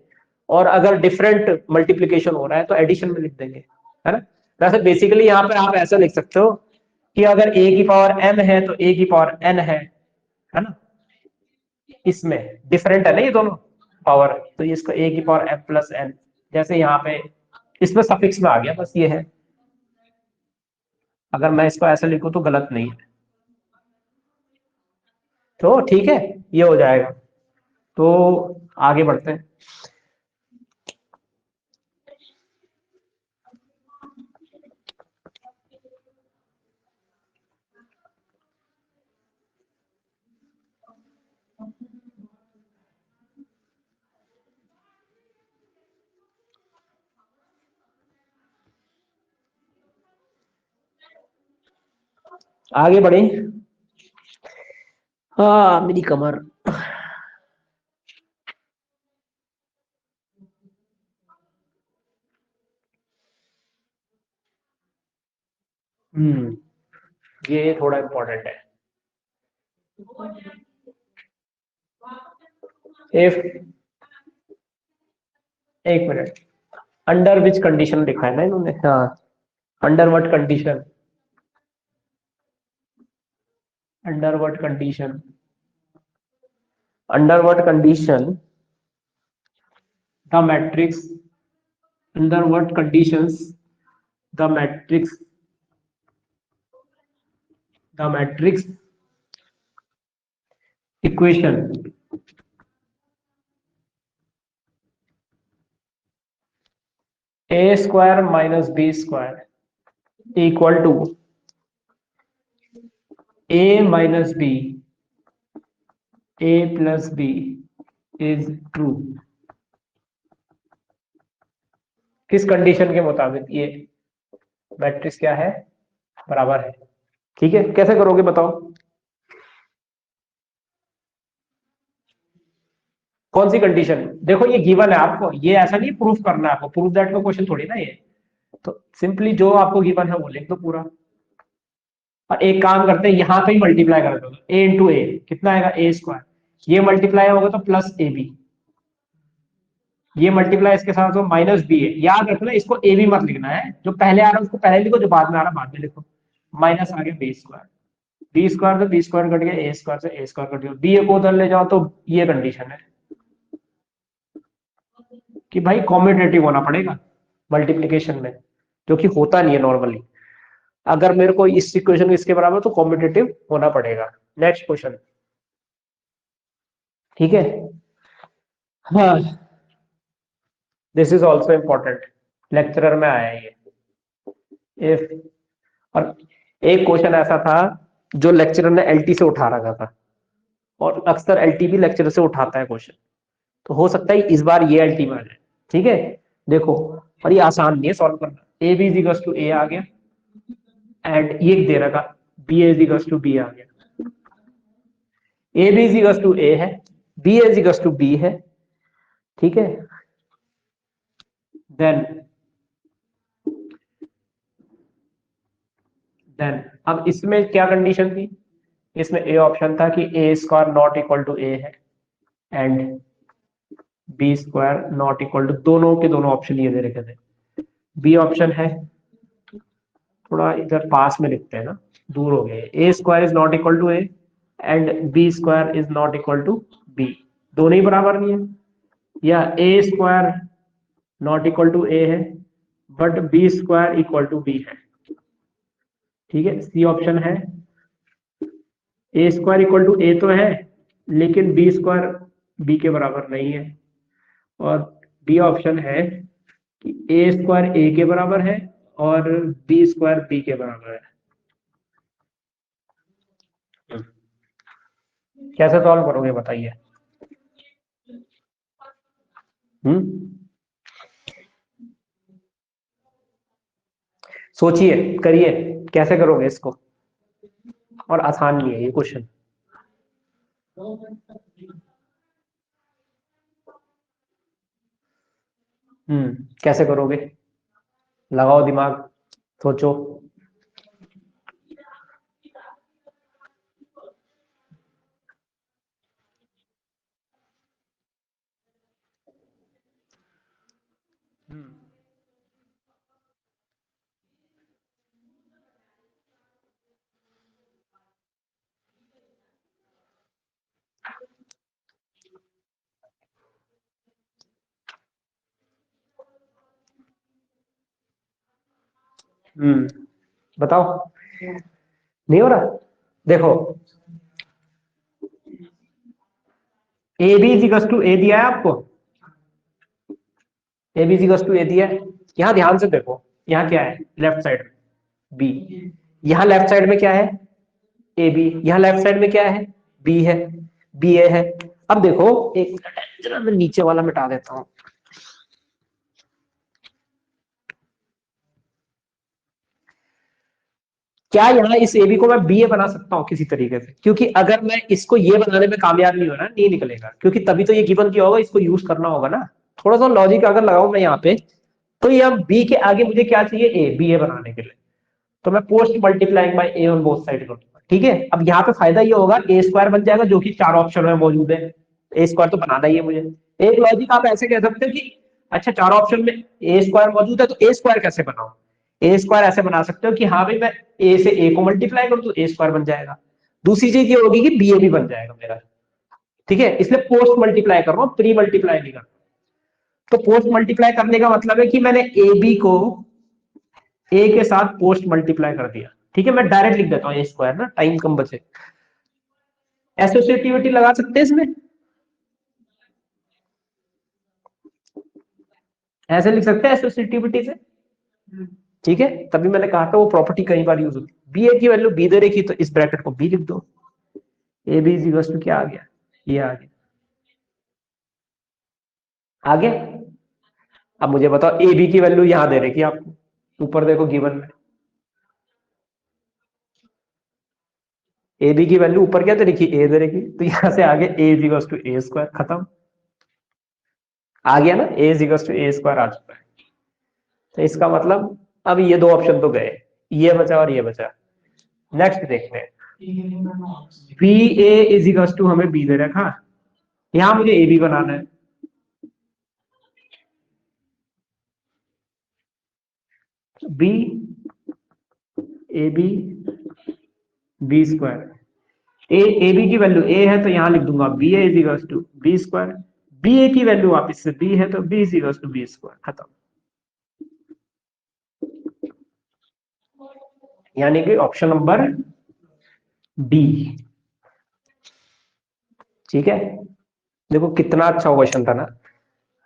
और अगर डिफरेंट मल्टीप्लीकेशन हो रहा है तो एडिशन में लिख देंगे, है ना। वैसे बेसिकली यहाँ पे आप ऐसा लिख सकते हो कि अगर a की पावर m है तो a की पावर n है ना, इसमें डिफरेंट है ना ये दोनों पावर, तो ये इसको a की पावर m प्लस n, जैसे यहाँ पे इसमें सफिक्स में आ गया, बस ये है, अगर मैं इसको ऐसा लिखूं तो गलत नहीं है, तो ठीक है, ये हो जाएगा। तो आगे बढ़ते हैं। आगे बढ़े, हाँ मेरी कमर। ये थोड़ा इम्पोर्टेंट है। इफ, एक मिनट, अंडर विच कंडीशन लिखा है ना इन्होंने, हाँ, under what condition, under what condition, under what condition the matrix, under what conditions the matrix, the matrix equation A square minus B square equal to A minus B, A plus B is true. किस condition के मुताबिक ये matrix क्या है, बराबर है। ठीक है, कैसे करोगे बताओ, कौन सी कंडीशन? देखो ये गिवन है आपको, ये ऐसा नहीं प्रूफ करना है आपको, प्रूफ दैट का क्वेश्चन थोड़ी ना ये, तो सिंपली जो आपको गिवन है वो लिख दो पूरा। और एक काम करते हैं, यहां पे ही मल्टीप्लाई कर दो, ए इंटू ए कितना आएगा, ए स्क्वायर, ये मल्टीप्लाई होगा तो प्लस ए बी, ये मल्टीप्लाई इसके साथ तो माइनस बी है। याद रखना इसको ए बी मत लिखना है, जो पहले आ रहा है उसको पहले लिखो, जो बाद में आ रहा है बाद में लिखो। माइनस आ गया बी स्क्वायर, बी स्क्वायर तो बी स्क्वायर कट गया, ए स्क्वायर से ए स्क्वायर कट गया, बी को उधर ले जाओ तो ये कंडीशन है कि भाई कॉम्यूटेटिव होना पड़ेगा मल्टीप्लीकेशन में, जो कि होता नहीं है नॉर्मली। अगर मेरे को इस इक्वेशन इसके बराबर तो कॉम्पिटिटिव होना पड़ेगा। नेक्स्ट क्वेश्चन, ठीक है, हाँ, this is also important, lecturer में आया है ये। इफ, और एक क्वेश्चन ऐसा था जो लेक्चरर ने एलटी से उठा रखा था, और अक्सर एलटी भी लेक्चरर से उठाता है क्वेश्चन, तो हो सकता है इस बार ये एलटी में आ जाए। ठीक है, देखो, और ये आसान नहीं है सॉल्व करना। A B is equals to A आ गया, एंड ये दे रखा B is equals to B आ गया, A B is equals to ए है, B is equals to B है। ठीक है, देन अब इसमें क्या कंडीशन थी, इसमें ए ऑप्शन था कि A square not equal to ए है, and B square not equal to, दोनों के दोनों ऑप्शन ये दे रखे थे। बी ऑप्शन है, थोड़ा इधर पास में लिखते हैं ना, दूर हो गए, a square is not equal to a and B square is not equal to b, दोनों ही बराबर नहीं है, या a square not equal to ए है but b square equal to B है। ठीक है, सी ऑप्शन है, a square equal to a तो है लेकिन बी स्क्वायर बी के बराबर नहीं है, और बी ऑप्शन है कि ए स्क्वायर ए के बराबर है और बी स्क्वायर बी के बराबर है। कैसे सॉल्व करोगे बताइए? सोचिए, करिए, कैसे करोगे इसको, और आसान नहीं है ये क्वेश्चन। कैसे करोगे, लगाओ दिमाग, सोचो। बताओ, नहीं हो रहा? देखो, ए बी इक्वल्स टू ए दिया है आपको, ए बी इक्वल्स टू ए दिया है, यहां ध्यान से देखो, यहाँ क्या है लेफ्ट साइड में बी, यहाँ लेफ्ट साइड में क्या है ए बी, यहाँ लेफ्ट साइड में क्या है बी है, बी ए है। अब देखो, एक मिनट जरा मैं नीचे वाला मिटा देता हूं, क्या यहाँ इस ए बी को मैं बी ए बना सकता हूँ किसी तरीके से? क्योंकि अगर मैं इसको ये बनाने में कामयाब नहीं हो रहा, नहीं निकलेगा, क्योंकि तभी तो ये गिवन किया होगा, इसको यूज करना होगा ना। थोड़ा सा लॉजिक अगर लगाऊं मैं यहाँ पे, तो ये बी के आगे मुझे क्या चाहिए, ए, बी ए बनाने के लिए, तो मैं post multiplying by A on both side करूंगा। ठीक है, अब यहाँ पे फायदा ये होगा, ए स्क्वायर बन जाएगा जो कि चार ऑप्शन में मौजूद है, ए स्क्वायर तो बनाना ही है मुझे। एक लॉजिक आप ऐसे कह सकते हो कि अच्छा चार ऑप्शन में ए स्क्वायर मौजूद है तो ए स्क्वायर कैसे बनाऊं। ए स्क्वायर ऐसे बना सकते हो कि हाँ भाई मैं ए से ए को मल्टीप्लाई करूं तो ए स्क्वायर बन जाएगा। दूसरी चीज ये होगी कि बी ए भी बन जाएगा मेरा, ठीक है, इसलिए पोस्ट मल्टीप्लाई कर रहा हूं, प्री मल्टीप्लाई नहीं कर रहा। तो पोस्ट मल्टीप्लाई करने का मतलब है कि मैंने ए बी को ए के साथ पोस्ट मल्टीप्लाई कर दिया, ठीक है। मैं डायरेक्ट लिख देता हूँ ए स्क्वायर ना, टाइम कम बचे। एसोसिएटिविटी लगा सकते हैं इसमें, ऐसे लिख सकते हैं एसोसिएटिविटी से, ठीक है। तभी मैंने कहा था वो प्रॉपर्टी कई बार यूज होती है। बी ए की वैल्यू बी दे रखी तो इस ब्रैकेट को बी लिख दो, A B is equal to क्या आ गया, ये आ गया। आगे अब मुझे बताओ ए बी की वैल्यू यहां दे रखी है आपको, ऊपर देखो गिवन में ए बी की वैल्यू ऊपर क्या दे रखी, ए दे रखी, तो यहां से आगे a is equal to a square, खत्म। आ गया ना, a is equal to a square आ चुका है। तो इसका मतलब अब ये दो ऑप्शन तो गए, ये बचा और ये बचा। नेक्स्ट देखते हैं, b a is equal to हमें बी दे रखा, यहां मुझे ए बी बनाना है। B a b b square, a b की वैल्यू ए है तो यहां लिख दूंगा b a is equal to b square, b a की वैल्यू वापिस से बी है तो b is equal to b square, खत्म। यानी कि ऑप्शन नंबर डी, ठीक है। देखो कितना अच्छा क्वेश्चन था ना,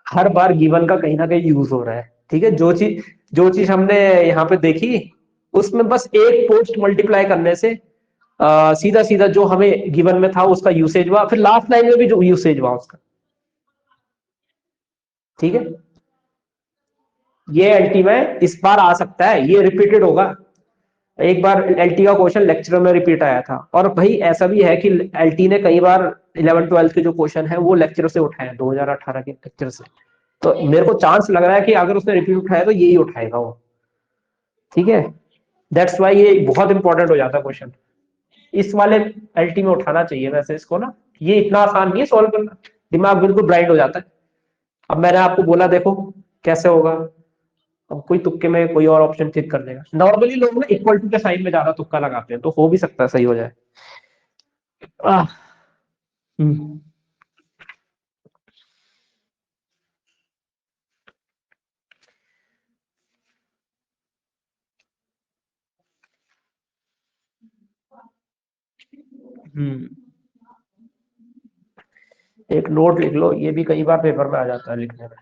हर बार गिवन का कहीं ना कहीं यूज हो रहा है, ठीक है। जो चीज हमने यहाँ पे देखी उसमें बस एक पोस्ट मल्टीप्लाई करने से सीधा सीधा जो हमें गिवन में था उसका यूसेज हुआ, फिर लास्ट लाइन में भी जो यूसेज हुआ उसका, ठीक है। ये एलटी में इस बार आ सकता है, ये रिपीटेड होगा। एक बार एलटी का क्वेश्चन लेक्चर में रिपीट आया था, और भाई ऐसा भी है कि एलटी ने कई बार 11-12 के जो क्वेश्चन है वो लेक्चर से उठाए 2018 के लेक्चर से। तो मेरे को चांस लग रहा है कि अगर उसने रिपीट उठाया तो यही उठाएगा वो, ठीक है। दैट्स वाई ये बहुत इंपॉर्टेंट हो जाता है क्वेश्चन, इस वाले एलटी में उठाना चाहिए वैसे इसको ना। ये इतना आसान नहीं है सॉल्व करना, दिमाग बिल्कुल ब्लाइंड हो जाता है। अब मैंने आपको बोला देखो कैसे होगा, अब कोई तुक्के में कोई और ऑप्शन क्लिक कर देगा। नॉर्मली लोग ना इक्वल टू के साइन में ज्यादा तुक्का लगाते हैं, तो हो भी सकता है सही हो जाए। आह, हम्म, हम्म। एक नोट लिख लो, ये भी कई बार पेपर में आ जाता है लिखने में,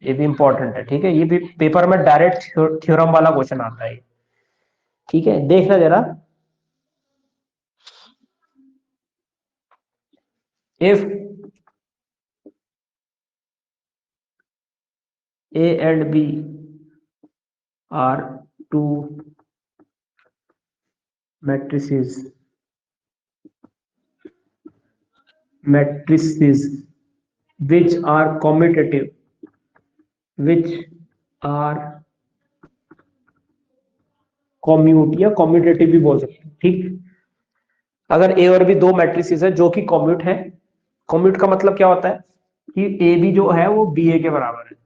ये भी इंपॉर्टेंट है, ठीक है। ये भी पेपर में डायरेक्ट थ्योरम वाला क्वेश्चन आता है, ठीक है। देखना जरा, if A and B are two matrices which are commutative, which are commute या commutative भी बोल सकते हैं, ठीक। अगर ए और बी दो मैट्रिसेस है जो कि कॉम्यूट है, कॉम्यूट का मतलब क्या होता है कि ए बी जो है वो बी ए के बराबर है,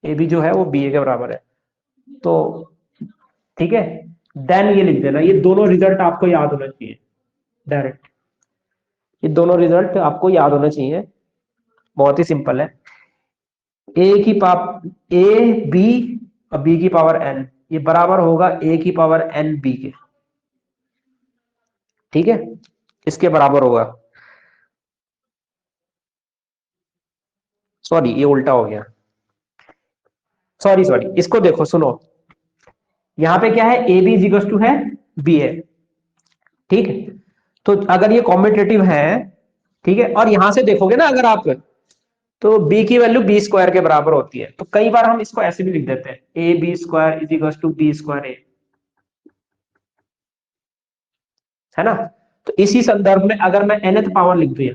ए बी जो है वो बी ए के बराबर है, तो ठीक है। देन ये लिख देना, ये दोनों रिजल्ट आपको याद होना चाहिए डायरेक्ट, ये दोनों रिजल्ट आपको याद होना चाहिए, बहुत ही सिंपल है। ए की पावर ए बी और बी की पावर एन, ये बराबर होगा ए की पावर एन बी के, ठीक है, इसके बराबर होगा। सॉरी ये उल्टा हो गया, सॉरी सॉरी, इसको देखो सुनो, यहां पे क्या है, ए बी इज टू है बी है, ठीक है। तो अगर ये कॉम्पिटेटिव है, ठीक है, और यहां से देखोगे ना अगर आप, तो बी की वैल्यू बी स्क्वायर के बराबर होती है, तो कई बार हम इसको ऐसे भी लिख देते हैं a b square is equal to b square a, है ना। तो इसी संदर्भ में अगर मैं nth पावर लिख दूं,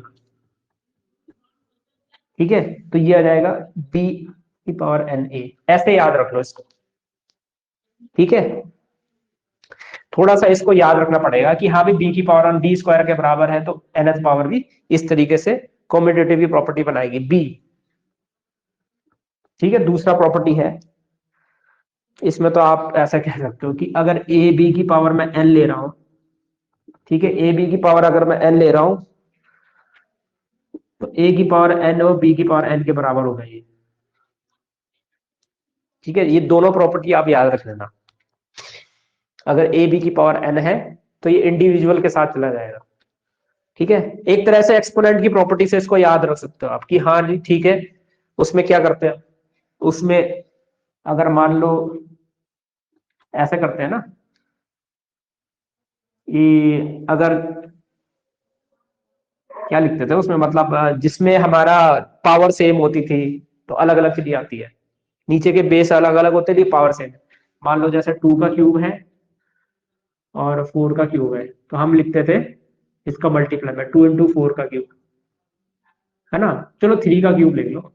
ठीक है, तो ये आ जाएगा बी की पावर एन ए, ऐसे याद रख लो इसको, ठीक है। थोड़ा सा इसको याद रखना पड़ेगा कि हाँ भी बी की पावर ऑन बी स्क्वायर के बराबर है, तो nth पावर भी इस तरीके से कॉम्यूटेटिव की प्रॉपर्टी बनाएगी बी। ठीक है, दूसरा प्रॉपर्टी है, इसमें तो आप ऐसा कह सकते हो कि अगर ए बी की पावर मैं n ले रहा हूं, ठीक है, ए बी की पावर अगर मैं n ले रहा हूं, तो a की पावर n और b की पावर n के बराबर होगा ये। ठीक है, ये दोनों प्रॉपर्टी आप याद रख लेना। अगर a b की पावर n है तो ये इंडिविजुअल के साथ चला जाएगा। ठीक है, एक तरह से एक्सपोनेंट की प्रॉपर्टी से इसको याद रख सकते हो आप कि हाँ जी ठीक है, उसमें क्या करते हैं, उसमें अगर मान लो ऐसे करते हैं ना कि अगर क्या लिखते थे उसमें, मतलब जिसमें हमारा पावर सेम होती थी तो अलग अलग चीजें आती है, नीचे के बेस अलग अलग होते थे, पावर सेम। मान लो जैसे 2 का क्यूब है और 4 का क्यूब है, तो हम लिखते थे इसका मल्टीप्लाई में 2 इंटू 4 का क्यूब, है ना। चलो 3 का क्यूब लिख लो,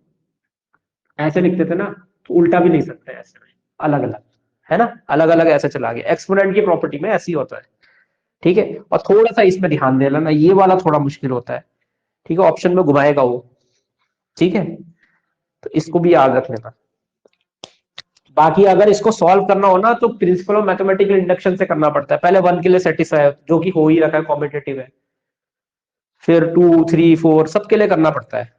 ऐसे लिखते थे ना, तो उल्टा भी लिख सकते हैं ऐसे में, अलग अलग, है ना, अलग अलग ऐसे चला गया। एक्सपोनेंट की प्रॉपर्टी में ऐसे ही होता है। ठीक है, और थोड़ा सा इसमें ध्यान दे लेना, ये वाला थोड़ा मुश्किल होता है। ठीक है, ऑप्शन में घुमाएगा वो। ठीक है, तो इसको भी याद रख लेना। बाकी अगर इसको सॉल्व करना हो ना, तो प्रिंसिपल ऑफ मैथमेटिकल इंडक्शन से करना पड़ता है। पहले 1 के लिए सेटिस्फाई, जो कि हो ही रखा है, कॉम्पिटेटिव है, फिर 2 3 4 सबके लिए करना पड़ता है।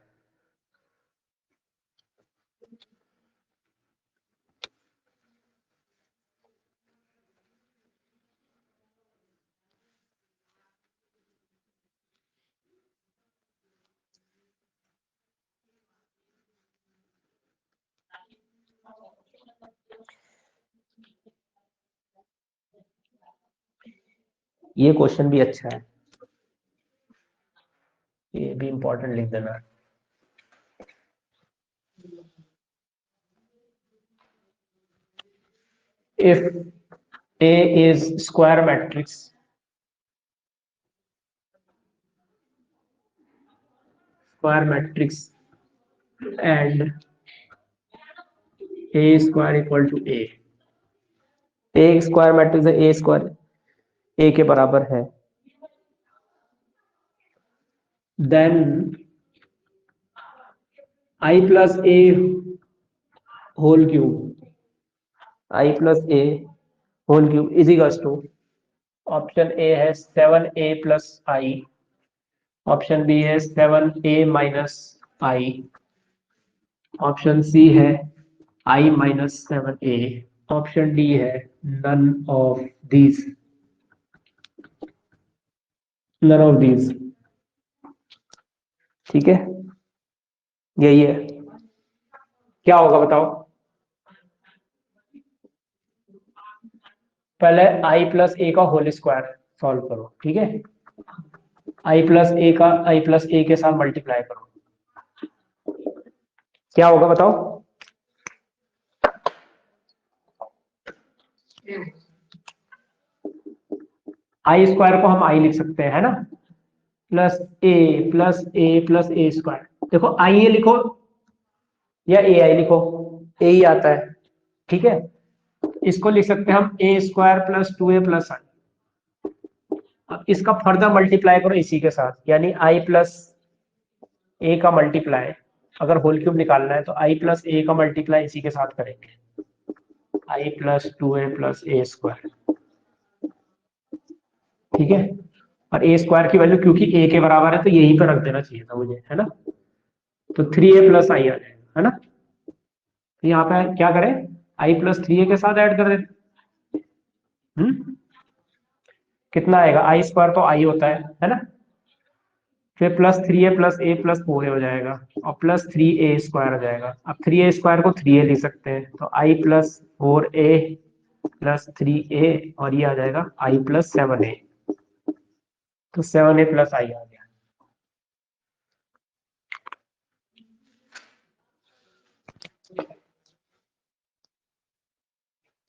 ये क्वेश्चन भी अच्छा है, ये भी इंपॉर्टेंट लिख देना। If A is square matrix and A square equal to A square matrix है, A स्क्वायर A के बराबर है, then I plus A whole cube, I plus A whole cube is equals to, option A है 7A plus I, option B है 7A minus I, option C है I minus 7A, option D है none of these, none of these। ठीक है, यही है। क्या होगा बताओ, पहले i प्लस ए का होल स्क्वायर सॉल्व करो। ठीक है, i प्लस ए का i प्लस ए के साथ मल्टीप्लाई करो, क्या होगा बताओ। आई स्क्वायर को हम आई लिख सकते हैं, है ना, प्लस ए प्लस ए प्लस ए स्क्वायर। देखो आई ए लिखो या ए आई लिखो, ए ही आता है। ठीक है, इसको लिख सकते हैं हम ए स्क्वायर प्लस 2A प्लस आई। अब इसका फर्दर मल्टीप्लाई करो इसी के साथ, यानी आई प्लस ए का मल्टीप्लाई, अगर होल क्यूब निकालना है तो आई प्लस ए का मल्टीप्लाई इसी के साथ करेंगे, आई प्लस 2A प्लस ए स्क्वायर। ठीक है, और ए स्क्वायर की वैल्यू क्योंकि ए के बराबर है तो यहीं पर रख देना चाहिए था मुझे, है ना, तो 3A प्लस आई आ जाएगा, है ना। तो यहाँ पे क्या करें, आई प्लस 3A के साथ ऐड कर दें। कितना आएगा, आई स्क्वायर तो आई होता है ना, फिर प्लस 3A प्लस ए प्लस 4A हो जाएगा, और प्लस 3A स्क्वायर हो जाएगा। अब 3A स्क्वायर को 3A लिख सकते हैं, तो आई प्लस 4A प्लस 3A, और ये आ जाएगा आई प्लस 7A, तो 7A प्लस आई आ गया।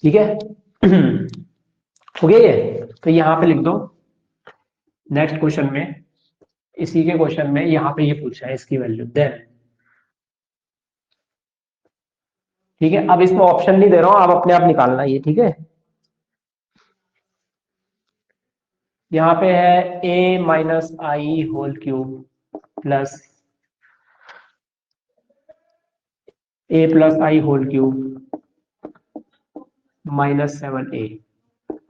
ठीक है, हो गया ये, तो यहाँ पे लिख दो। नेक्स्ट क्वेश्चन में, इसी के क्वेश्चन में यहाँ पे ये पूछा है इसकी वैल्यू देन। ठीक है, अब इसमें ऑप्शन नहीं दे रहा हूं, आप अपने आप निकालना ये। ठीक है, यहाँ पे है a minus I whole cube plus a plus I whole cube minus 7a,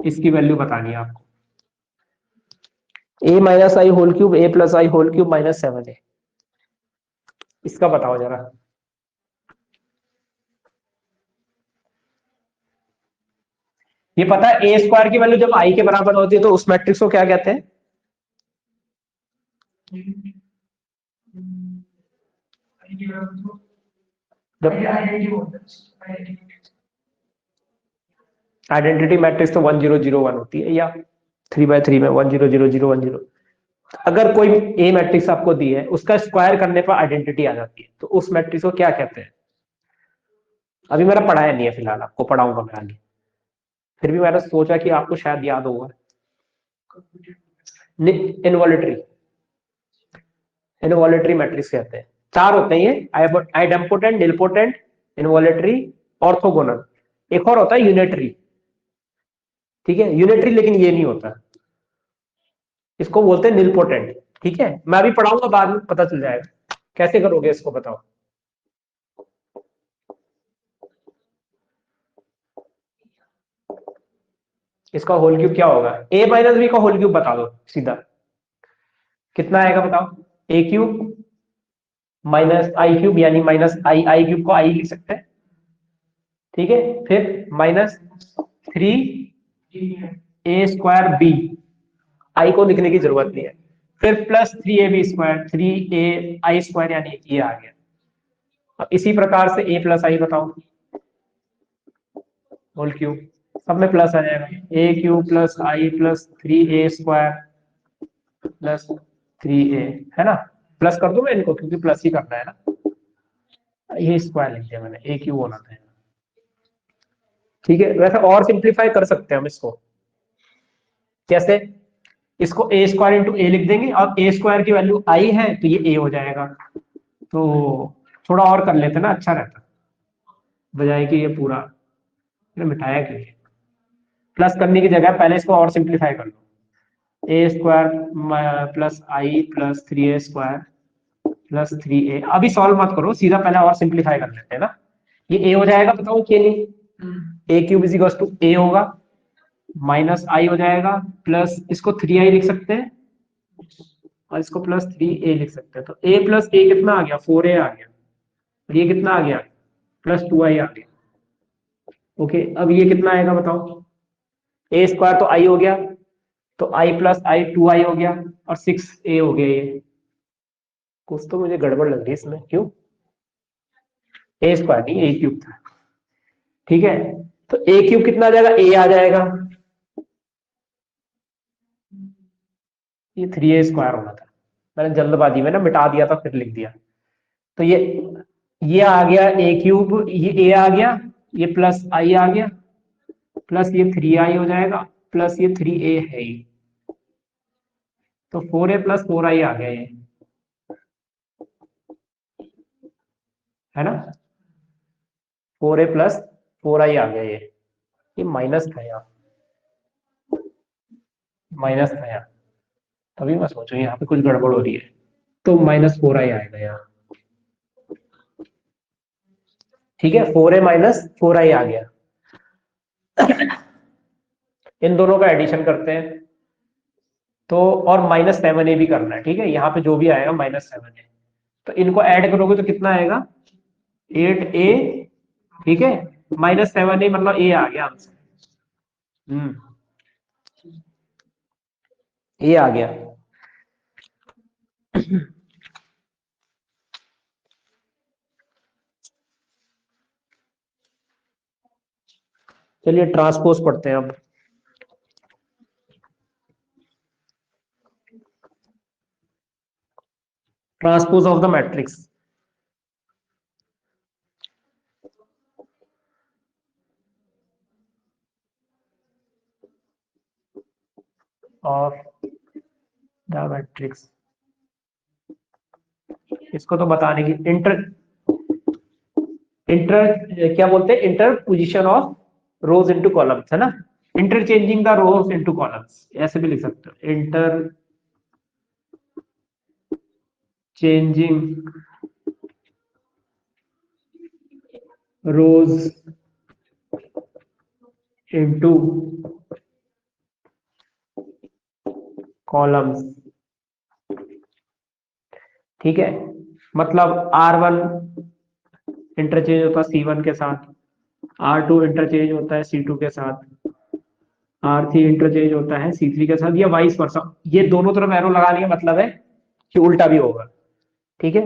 इसकी वैल्यू बतानी है आपको। a minus I whole cube, a plus I whole cube minus 7a, इसका बताओ जरा। ये पता है a स्क्वायर की वैल्यू जब i के बराबर होती है तो उस मैट्रिक्स को क्या कहते हैं? जब आइडेंटिटी मैट्रिक्स तो 1001 होती है, या 3 by 3 में 100010। अगर कोई ए मैट्रिक्स आपको दी है, उसका स्क्वायर करने पर आइडेंटिटी आ जाती है, तो उस मैट्रिक्स को क्या कहते हैं? अभी मेरा पढ़ाया नहीं है फिलहाल, आपको पढ़ाऊंगा मैं आगे, फिर भी मैंने सोचा कि आपको शायद याद होगा। इनवॉलेटरी, इनवॉलेटरी मैट्रिक्स कहते हैं। 4 होते हैं ये, आइडेम्पोटेंट, निलपोटेंट, इनवॉलेटरी, ऑर्थोगोनल। एक और होता है यूनिटरी, ठीक है, यूनिटरी लेकिन ये नहीं होता, इसको बोलते हैं निलपोटेंट। ठीक है, मैं अभी पढ़ाऊंगा, बाद में पता चल जाएगा कैसे करोगे इसको, बताओ। इसका होल क्यूब क्या होगा? a माइनस बी का होल क्यूब बता दो सीधा, कितना आएगा बताओ? a cube minus I cube, यानी माइनस आई क्यूब को आई लिख सकते हैं, ठीक है, फिर माइनस 3a² b, आई को लिखने की जरूरत नहीं है, फिर प्लस 3ab स्क्वायर, 3ai² यानी ये आ गया। अब इसी प्रकार से a प्लस आई बताओ, होल क्यूब, सब में प्लस आ जाएगा, a cube plus I plus 3a² plus 3a, है ना। प्लस कर दूं मैं इनको, क्योंकि प्लस ही करना है ना, ये स्क्वायर लिख दिया मैंने, a क्यूब होना था। ठीक है, वैसे और सिंप्लीफाई कर सकते हैं हम इसको, कैसे? इसको a² इंटू ए लिख देंगे, और a² की वैल्यू आई है तो ये a हो जाएगा। तो थोड़ा और कर लेते ना, अच्छा रहता, बजाय कि ये पूरा मिटाया क्यों। प्लस करने की जगह पहले इसको और सिंप्लीफाई कर लो, a² प्लस आई प्लस 3a² प्लस 3a। अभी सॉल्व मत करो, सीधा पहले और सिंप्लीफाई कर लेते हैं ना। ये a हो जाएगा, बताओ कि नहीं? a cube is equal to a होगा, माइनस आई हो जाएगा, प्लस इसको 3i लिख सकते हैं, और इसको प्लस 3a लिख सकते हैं। तो a प्लस a कितना आ गया? 4a आ गया, और ये कितना आ गया? प्लस 2i आ गया। ओके, अब ये कितना आएगा बताओ? a² तो i हो गया, तो i प्लस आई 2i हो गया, और 6a हो गया। ये कुछ तो मुझे गड़बड़ लग रही है इसमें, क्यों? a² नहीं, a क्यूब था, ठीक है। तो a क्यूब कितना आ जाएगा? a आ जाएगा, ये 3a² होना था, मैंने जल्दबाजी में ना मिटा दिया था, फिर लिख दिया। तो ये आ गया a क्यूब, ये a आ गया, ये प्लस i आ गया, प्लस ये 3i हो जाएगा, प्लस ये 3a है ही, तो 4a प्लस 4i आ गया, ये है ना, 4a प्लस 4i आ गया। ये माइनस था यहाँ, माइनस था यहाँ, तभी मैं सोचू यहाँ पे कुछ गड़बड़ हो रही है, तो माइनस 4i आएगा यहाँ। ठीक है, 4a माइनस 4i आ गया। इन दोनों का एडिशन करते हैं, तो और माइनस 7a भी करना है, ठीक है, यहाँ पे जो भी आएगा माइनस 7a, तो इनको ऐड करोगे तो कितना आएगा? 8a, ठीक है, माइनस 7a मतलब a आ गया आंसर। a आ गया। चलिए ट्रांसपोज पढ़ते हैं अब। Transpose of the matrix of the matrix, इसको तो बताने की इंटर इंटर क्या बोलते हैं? Inter position of rose into columns, है ना। Interchanging the rose into columns, ऐसे भी लिख सकते हो, इंटरचेंजिंग रोज इनटू कॉलम्स। ठीक है, मतलब R1 इंटरचेंज होता है C1 के साथ, R2 इंटरचेंज होता है C2 के साथ, R3 इंटरचेंज होता है C3 के साथ, या वाइस वर्सा। ये दोनों तरफ एरो लगाने का मतलब है कि उल्टा भी होगा। ठीक है,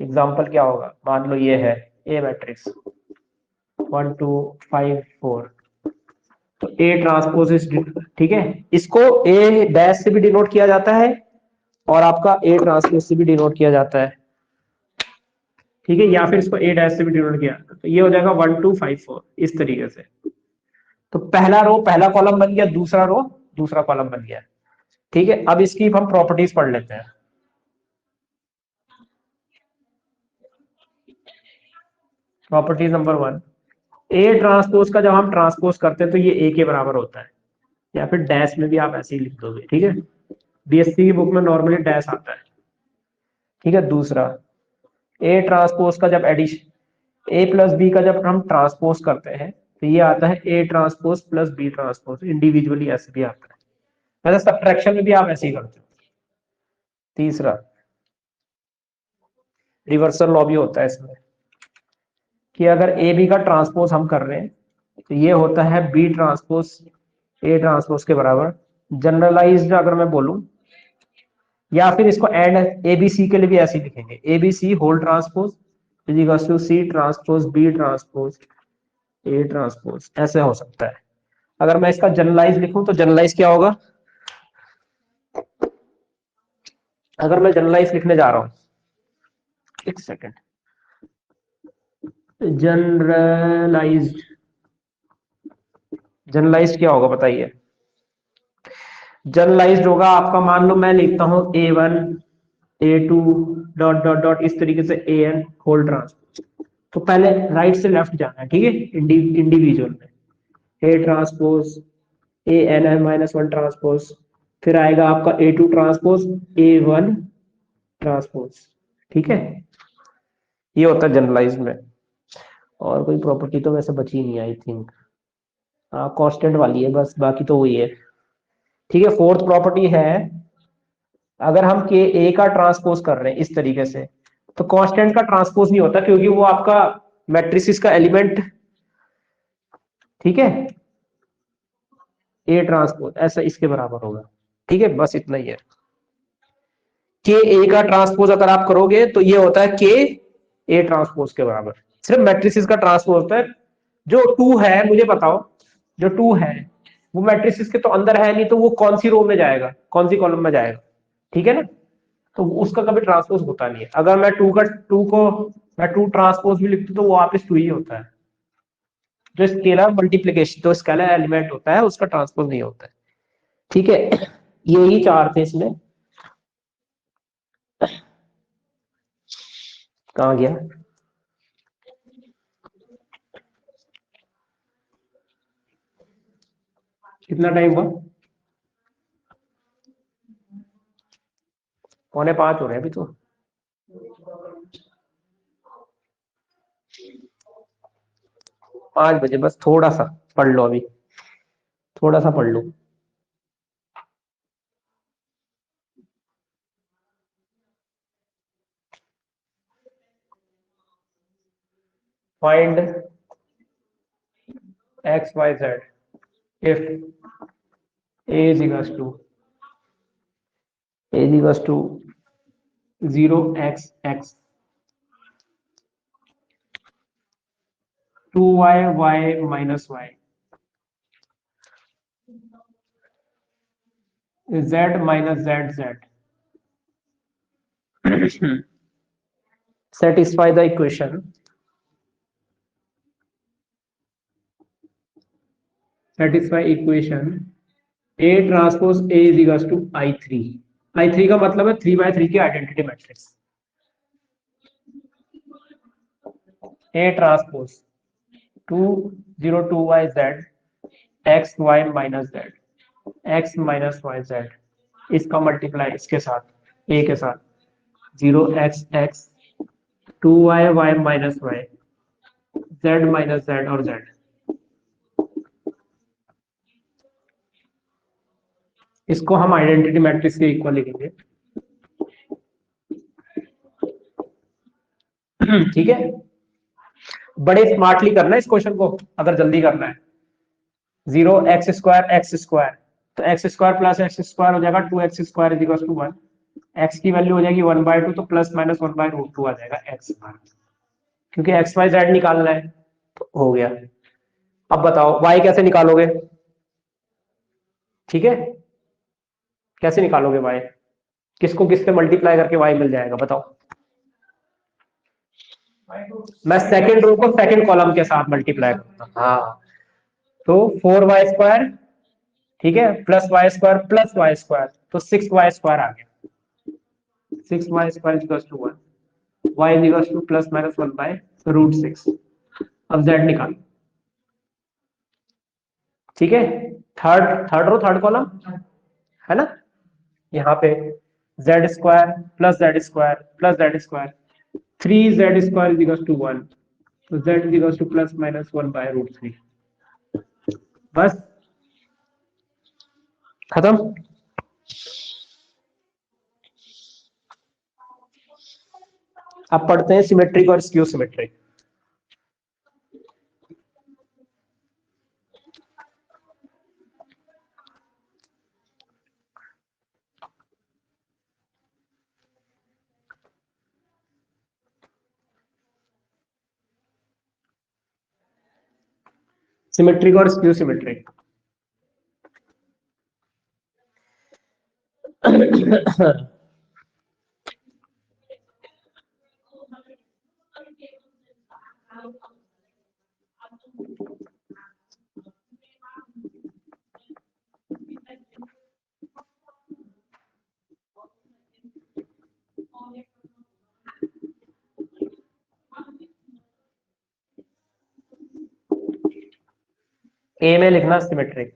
एग्जाम्पल क्या होगा, मान लो ये है ए मैट्रिक्स 1 2 5 4, तो ए ट्रांसपोज इज, ठीक है, इसको ए डैश से भी डिनोट किया जाता है और आपका ए ट्रांसपोज से भी डिनोट किया जाता है। ठीक है, या फिर इसको ए डैश से भी डिनोट किया, तो ये हो जाएगा 1 2 5 4 इस तरीके से। तो पहला रो पहला कॉलम बन गया, दूसरा रो दूसरा कॉलम बन गया। ठीक है, अब इसकी हम प्रॉपर्टीज पढ़ लेते हैं। प्रॉपर्टीज नंबर 1, ए ट्रांसपोज का जब हम ट्रांसपोज करते हैं तो ये ए के बराबर होता है, या फिर डैश में भी आप ऐसे ही लिख दोगे। ठीक है, बीएससी की बुक में नॉर्मली डैश आता है। ठीक है, दूसरा ए ट्रांसपोज का जब एडिशन ए प्लस बी का जब हम ट्रांसपोज करते हैं तो ये आता है ए transpose plus B transpose, individually ऐसे भी आता है, वैसे सब्ट्रैक्शन में भी आप ऐसे ही करते हो। तीसरा रिवर्सल लॉ भी होता है इसमें, कि अगर ए बी का ट्रांसपोज हम कर रहे हैं तो ये होता है बी ट्रांसपोज ए ट्रांसपोज के बराबर। जनरलाइज्ड अगर मैं बोलूं, या फिर इसको एंड एबीसी के लिए भी ऐसे ही लिखेंगे, A B C whole transpose is equals to C transpose B transpose A transpose, ऐसे हो सकता है। अगर मैं इसका जनरलाइज लिखूं तो जनरलाइज क्या होगा, अगर मैं जनरलाइज लिखने जा रहा हूं, एक सेकेंड, जनरलाइज्ड, जनरलाइज्ड क्या होगा बताइए। जनरलाइज्ड होगा आपका, मान लो मैं लिखता हूं A1 A2 dot dot dot इस तरीके से AN होल ट्रांसपोज, तो पहले राइट से लेफ्ट जाना है। ठीक है, इंडिविजुअल में A transpose AN minus 1 transpose, फिर आएगा आपका A2 ट्रांसपोज A1 ट्रांसपोज। ठीक है, ये होता है जनरलाइज में। और कोई प्रॉपर्टी तो वैसे बची नहीं आई थिंक, हाँ कांस्टेंट वाली है बस, बाकी तो वही है। ठीक है, फोर्थ प्रॉपर्टी है, अगर हम के ए का ट्रांसपोज कर रहे हैं इस तरीके से तो कांस्टेंट का ट्रांसपोज नहीं होता, क्योंकि वो आपका मैट्रिक्स का एलिमेंट। ठीक है, ए ट्रांसपोज ऐसा इसके बराबर होगा। ठीक है, बस इतना ही है। के ए का ट्रांसपोज अगर आप करोगे तो ये होता है के ए ट्रांसपोज के बराबर। सिर्फ मैट्रिक्स का ट्रांसपोज होता है। जो 2 है मुझे बताओ, जो 2 है वो मैट्रिक्स के तो अंदर है नहीं, तो वो कौन सी रो में जाएगा, कौन सी कॉलम में जाएगा। ठीक है ना, तो उसका कभी ट्रांसपोज होता नहीं है। अगर मैं 2 को मैं 2 ट्रांसपोज भी लिखती तो वो वापस 2 ही होता है। जो स्केलर मल्टीप्लीकेशन, जो स्केलर एलिमेंट होता है उसका ट्रांसपोज नहीं होता है। ठीक है, यही 4 थे इसमें। कहाँ गया, कितना टाइम हुआ, 4:45 हो रहे हैं अभी तो। 5 बजे, बस थोड़ा सा पढ़ लो, अभी थोड़ा सा पढ़ लो। Find x y z if a is equals to 0xx 2y y minus y z minus z satisfy the equation, a transpose a is equals to I3 का मतलब है 3x3 की identity matrix. a transpose 2 0 2 y z x y minus z, x minus y z, इसका multiply इसके साथ A के साथ, 0 x 2y y minus y, z minus z और जेड। इसको हम आइडेंटिटी मैट्रिक्स के इक्वल लिखेंगे। ठीक है, बड़े स्मार्टली करना है इस क्वेश्चन को अगर जल्दी करना है। 0 x स्क्वायर, तो x square plus x square हो जाएगा 2x² is equal to 1। X की वैल्यू हो जाएगी 1/2, तो प्लस माइनस 1/√2 आ जाएगा एक्स बार, क्योंकि एक्स वाई जेड निकालना है। तो हो गया। अब बताओ वाई कैसे निकालोगे? ठीक है, कैसे निकालोगे वाई? किसको किससे मल्टीप्लाई करके वाई मिल जाएगा बताओ? मैं सेकंड रो को सेकंड कॉलम के साथ मल्टीप्लाई करूंगा। हाँ, तो 4y², ठीक है, प्लस y² तो 6y² आ गया। 6y² equals to 1, y equals to plus minus 1/√6। अब z निकालो। ठीक है, थर्ड रो थर्ड कॉलम है ना, यहाँ पे z² plus z² plus z², 3z² is equal to 1, तो z is equal to plus minus 1/√3। बस खत्म। अब पढ़ते हैं सिमेट्रिक और स्क्यू सिमेट्रिक। सिमेट्रिक और स्क्यू सिमेट्रिक। ए में लिखना सिमेट्रिक,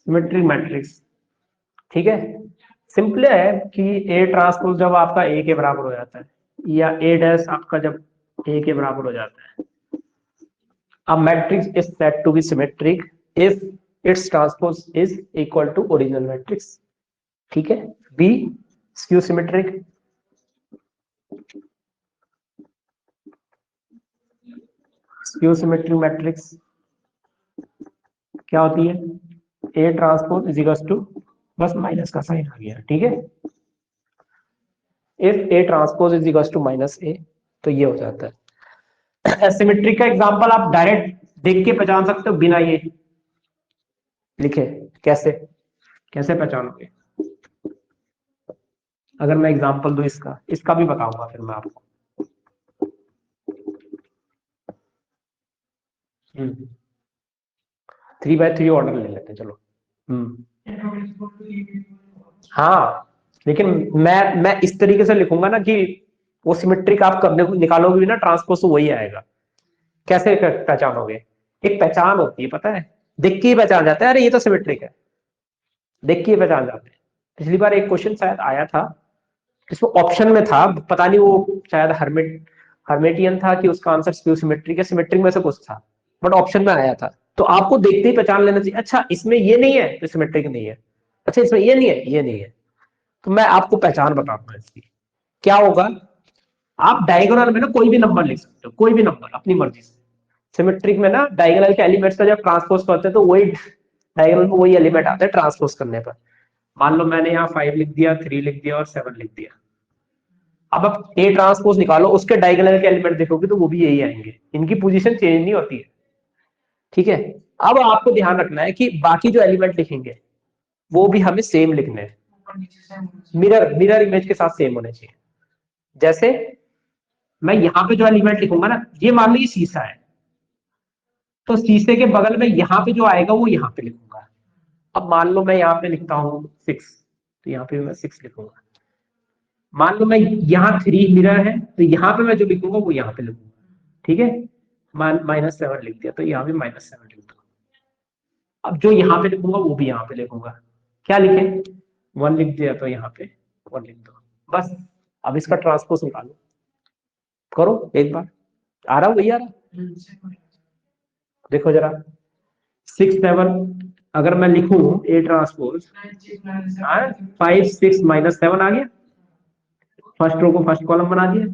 सिमेट्रिक मैट्रिक्स। ठीक है, सिंपल है कि ए ट्रांसपोज जब आपका ए के बराबर हो जाता है, या ए डैश आपका जब ए के बराबर हो जाता है, a matrix is said to be symmetric if its transpose is equal to original matrix। ठीक है, b skew symmetric, skew symmetric matrix क्या होती है? ए ट्रांसपोज इज इक्वल टू, बस माइनस का साइन आ गया। ठीक है, if a transpose is equal to minus a, तो ये हो जाता है। सिमेट्रिक का एग्जांपल आप डायरेक्ट देख के पहचान सकते हो बिना ये लिखे। कैसे कैसे पहचानोगे? अगर मैं एग्जांपल दूं इसका, इसका भी बताऊंगा फिर मैं आपको। 3/3 ऑर्डर ले लेते हैं, चलो। हाँ, लेकिन मैं इस तरीके से लिखूंगा ना कि वो सिमेट्रिक आप करने को निकालोगे भी ना ट्रांसपोज, तो वही आएगा। कैसे पहचानोगे? एक पहचान होती है, पता है, देख के ही पहचान जाता है, अरे ये तो सिमेट्रिक है, देख के ही पहचान जाते हैं। पिछली बार एक क्वेश्चन शायद आया था, इसमें ऑप्शन में था, पता नहीं वो शायद हर्मेटियन था कि उसका आंसर स्क्यू सिमेट्रिक है, सिमेट्रिक में से कुछ था, बट ऑप्शन में आया था। तो आपको देखते ही पहचान लेना चाहिए, अच्छा इसमें ये नहीं है तो सिमेट्रिक नहीं है, अच्छा इसमें ये नहीं है, ये नहीं है। तो मैं आपको पहचान बताऊंगा इसकी। क्या होगा, आप डायगोनल में ना कोई भी नंबर लिख सकते हो, कोई भी नंबर अपनी मर्जी से। सिमेट्रिक में ना डायगोनल के एलिमेंट्स का जब ट्रांसपोज करते हैं तो वही डायगोनल में वही एलिमेंट आते हैं ट्रांसपोज करने पर। मान लो मैंने यहाँ 5 लिख दिया, 3 लिख दिया और 7 लिख दिया। अब आप ए ट्रांसपोज निकालो, उसके डायगोनल के एलिमेंट देखोगे तो वो भी यही आएंगे, इनकी पोजीशन चेंज नहीं होती है। ठीक है, अब आपको ध्यान रखना है कि बाकी जो एलिमेंट लिखेंगे वो भी हमें सेम लिखने हैं, मिरर इमेज के साथ सेम होने चाहिए। जैसे मैं यहाँ पे जो एलिमेंट लिखूंगा ना, ये मान लो ये शीशा है, तो शीशे के बगल में यहाँ पे जो आएगा वो यहाँ पे लिखूंगा। अब मान लो मैं यहाँ पे लिखता हूँ 6, तो यहाँ पे मैं 6 लिखूंगा। मान लो मैं यहाँ 3 मिरर है तो यहाँ पे मैं जो लिखूंगा वो यहाँ पे लिखूंगा, ठीक है। -7 लिख दिया तो यहाँ भी -7 लिख दो। अब जो यहाँ पे लिखूंगा वो भी यहाँ पे लिखूंगा। क्या लिखे, 1 लिख दिया तो यहाँ पे 1 लिख दो, बस। अब इसका ट्रांसपोज निकालो, करो एक बार। आ रहा भैया, देखो जरा 6 7 अगर मैं लिखूं ए ट्रांसपोज 5 6 -7 आ गया। फर्स्ट रो को फर्स्ट कॉलम बना दिया,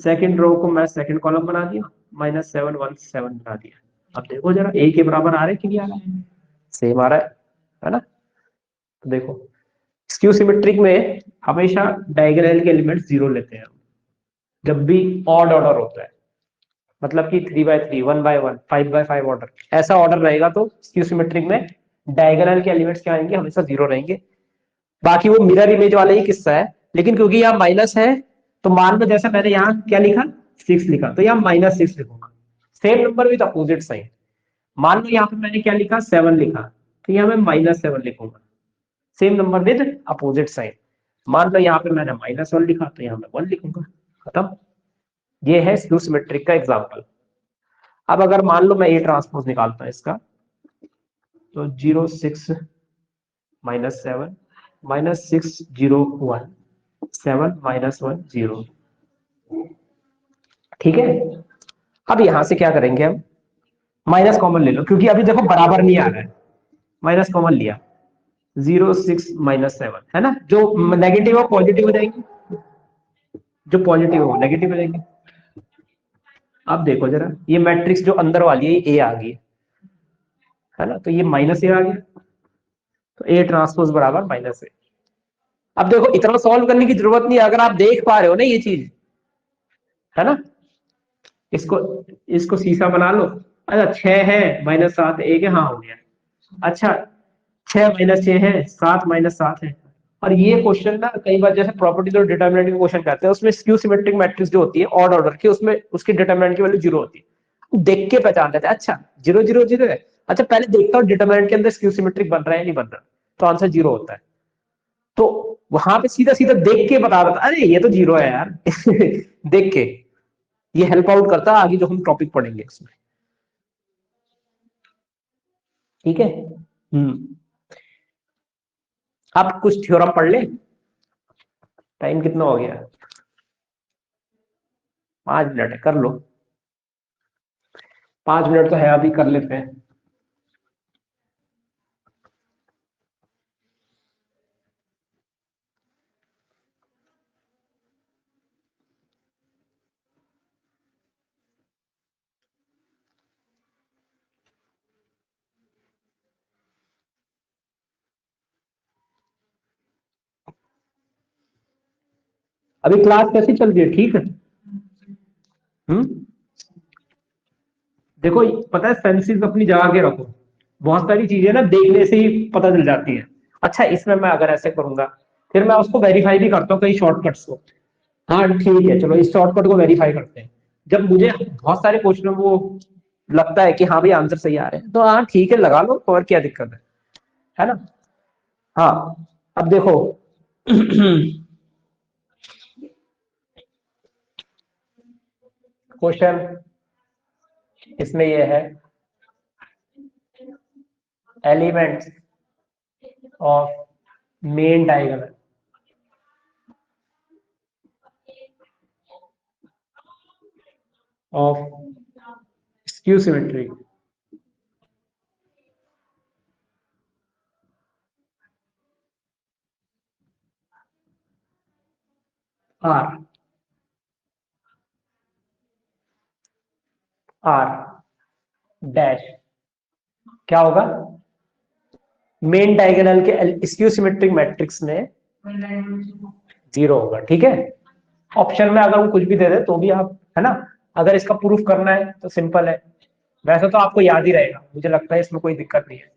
सेकंड रो को मैं सेकंड कॉलम बना दिया, -7 1 7 बना दिया। अब देखो जरा ए के बराबर आ रहा है कि नहीं आ रहा है, सेम आ रहा है ना। तो देखो स्क्यू सिमेट्रिक में हमेशा डायगोनल के एलिमेंट 0 लेते हैं जब भी ऑड ऑर्डर होता है, मतलब कि 3x3 1x1 5x5 ऑर्डर, ऐसा ऑर्डर रहेगा तो स्क्यू सिमेट्रिक में डायगोनल के एलिमेंट्स क्या आएंगे, हमेशा 0 रहेंगे। बाकी वो मिरर इमेज वाला ही किस्सा है, लेकिन क्योंकि यहाँ माइनस है तो मान लो जैसे मैंने यहाँ क्या लिखा 6 लिखा तो यहाँ -6 लिखूंगा। Same number with opposite sign. मान लो यहाँ पे मैंने क्या लिखा 7 लिखा तो यहाँ मैं -7 लिखूंगा, same number with opposite sign. मान लो यहाँ पे मैंने -1 लिखा तो यहाँ मैं 1 लिखूंगा, खत्म। ये है स्क्यू सिमेट्रिक का एग्जांपल। अब अगर मान लो मैं ए ट्रांसपोज निकालता हूं इसका, तो 0 6 -7 -6 0 1 7 -1 0, ठीक है। अब यहां से क्या करेंगे हम, माइनस कॉमन ले लो क्योंकि अभी देखो बराबर नहीं आ रहा है, माइनस कॉमन लिया 0 6 -7 है ना, जो नेगेटिव हो पॉजिटिव हो जाएंगे, जो पॉजिटिव हो नेगेटिव हो जाएंगे। अब देखो जरा ये मैट्रिक्स जो अंदर वाली है ए आ गई है ना, तो ये -a आ गया, तो ए ट्रांसपोज बराबर -a। अब देखो इतना सॉल्व करने की जरूरत नहीं है, अगर आप देख पा रहे हो ना ये चीज, है ना। इसको इसको शीशा बना लो। अच्छा 6 है -7 एक है, हाँ हो गया। अच्छा 6 -6 है 7 -7 है। और ये क्वेश्चन ना कई बार जैसे प्रॉपर्टीज और डिटरमिनेंट के क्वेश्चन कहते हैं, उसमें स्क्यू सिमेट्रिक मैट्रिक्स जो होती है ऑड ऑर्डर की, उसमें उसकी डिटरमिनेंट की वैल्यू 0 होती है। देख के पहचान लेते हैं, अच्छा 0 0 0 है, अच्छा पहले देखता हूँ डिटरमिनेंट के अंदर स्क्यू सिमेट्रिक बन रहा है नहीं बन रहा, तो आंसर 0 होता है। तो वहां पे सीधा सीधा देख के बता देता अरे ये तो 0 है यार देख के। ये हेल्प आउट करता है आगे जो हम टॉपिक पढ़ेंगे इसमें, ठीक है। आप कुछ थ्योरम पढ़ ले। टाइम कितना हो गया, 5 मिनट है, कर लो। 5 मिनट तो है, अभी कर लेते हैं। अभी क्लास कैसी चल रही है, ठीक है। देखो पता है सेंसेस अपनी जगह के रखो, बहुत सारी चीजें ना देखने से ही पता चल जाती है। अच्छा इसमें मैं अगर ऐसे करूंगा फिर मैं उसको वेरीफाई भी करता हूँ कई शॉर्टकट्स को। हाँ ठीक है चलो इस शॉर्टकट को वेरीफाई करते हैं। जब मुझे बहुत सारे क्वेश्चन में वो लगता है कि हाँ भाई आंसर सही आ रहे हैं तो हाँ ठीक है लगा लो, और क्या दिक्कत है ना। हाँ अब देखो क्वेश्चन इसमें ये है, elements of main diagonal of skew symmetry R dash क्या होगा, मेन डायगोनल के स्क्यू सिमेट्रिक मैट्रिक्स में 0 होगा, ठीक है। ऑप्शन में अगर वो कुछ भी दे दे तो भी आप, है ना, अगर इसका प्रूफ करना है तो सिंपल है। वैसे तो आपको याद ही रहेगा, मुझे लगता है इसमें कोई दिक्कत नहीं है।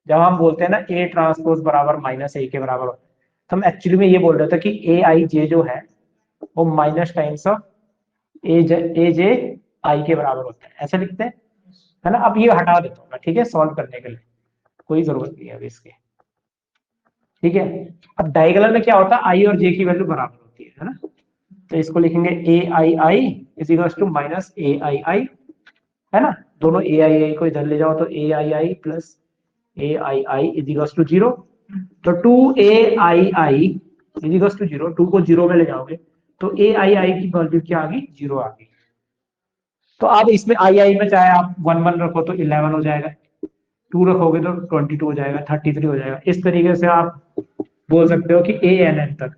जब हम बोलते हैं ना ए ट्रांसपोज बराबर -a के बराबर होता है, तो हम एक्चुअली में ये बोल रहे थे कि ए आई जे जो है वो माइनस टाइम्स ऑफ ए जे आई के बराबर होता है, ऐसे लिखते हैं, है ना। अब ये हटा देता हूँ मैं, ठीक है, सॉल्व करने के लिए कोई जरूरत नहीं है अभी इसकी, ठीक है। अब डायगोनल में क्या होता है, आई और जे की वैल्यू बराबर होती है, है ना। तो इसको लिखेंगे ए i i is equal to minus A i आई, है ना। दोनों ए आई आई को इधर ले जाओ तो a i i plus a i i is equal to 0। तो 2ai इज इक्वल टू 0, 2 को 0 में ले जाओगे तो ai की वैल्यू क्या आ गई, 0 आ गई। तो अब इसमें आई में चाहे आप 1 1 रखो तो 11 हो जाएगा, 2 रखोगे तो 22 हो जाएगा, 33 हो जाएगा। इस तरीके से आप बोल सकते हो कि ए एन एन तक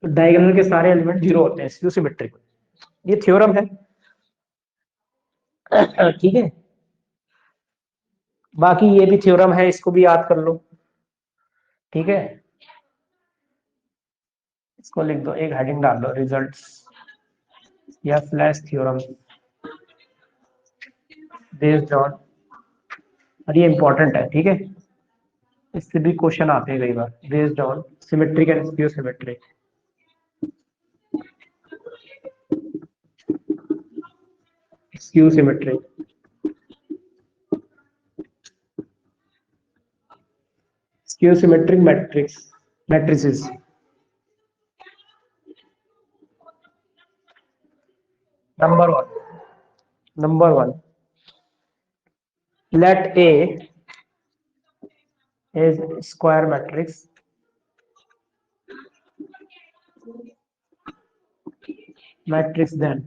डायगोनल के सारे एलिमेंट 0 होते हैं स्क्यू सिमेट्रिक। ये थ्योरम है, ठीक है। बाकी ये भी थ्योरम है, इसको भी याद कर लो, ठीक है। इसको लिख दो, एक हेडिंग डाल दो, रिजल्ट्स या फ्लैश थ्योरम बेस्ड ऑन, और ये इंपॉर्टेंट है, ठीक है। इससे भी क्वेश्चन आते हैं कई बार, based on symmetric and skew symmetric. Skew symmetric, skew symmetric matrices. Number one, let A is square matrix then,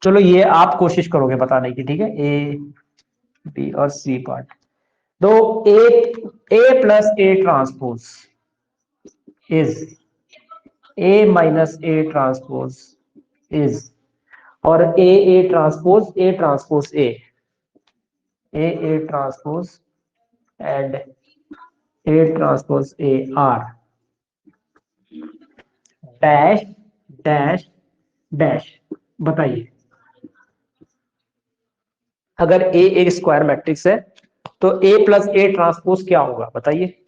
चलो ये आप कोशिश करोगे बताने की, ठीक है। ए बी और सी पार्ट, तो a plus A transpose is a minus A transpose is, और a transpose A transpose A transpose and a transpose a are dash dash dash. बताइए, अगर ए एक स्क्वायर मैट्रिक्स है तो ए प्लस ए ट्रांसपोज क्या होगा, बताइए।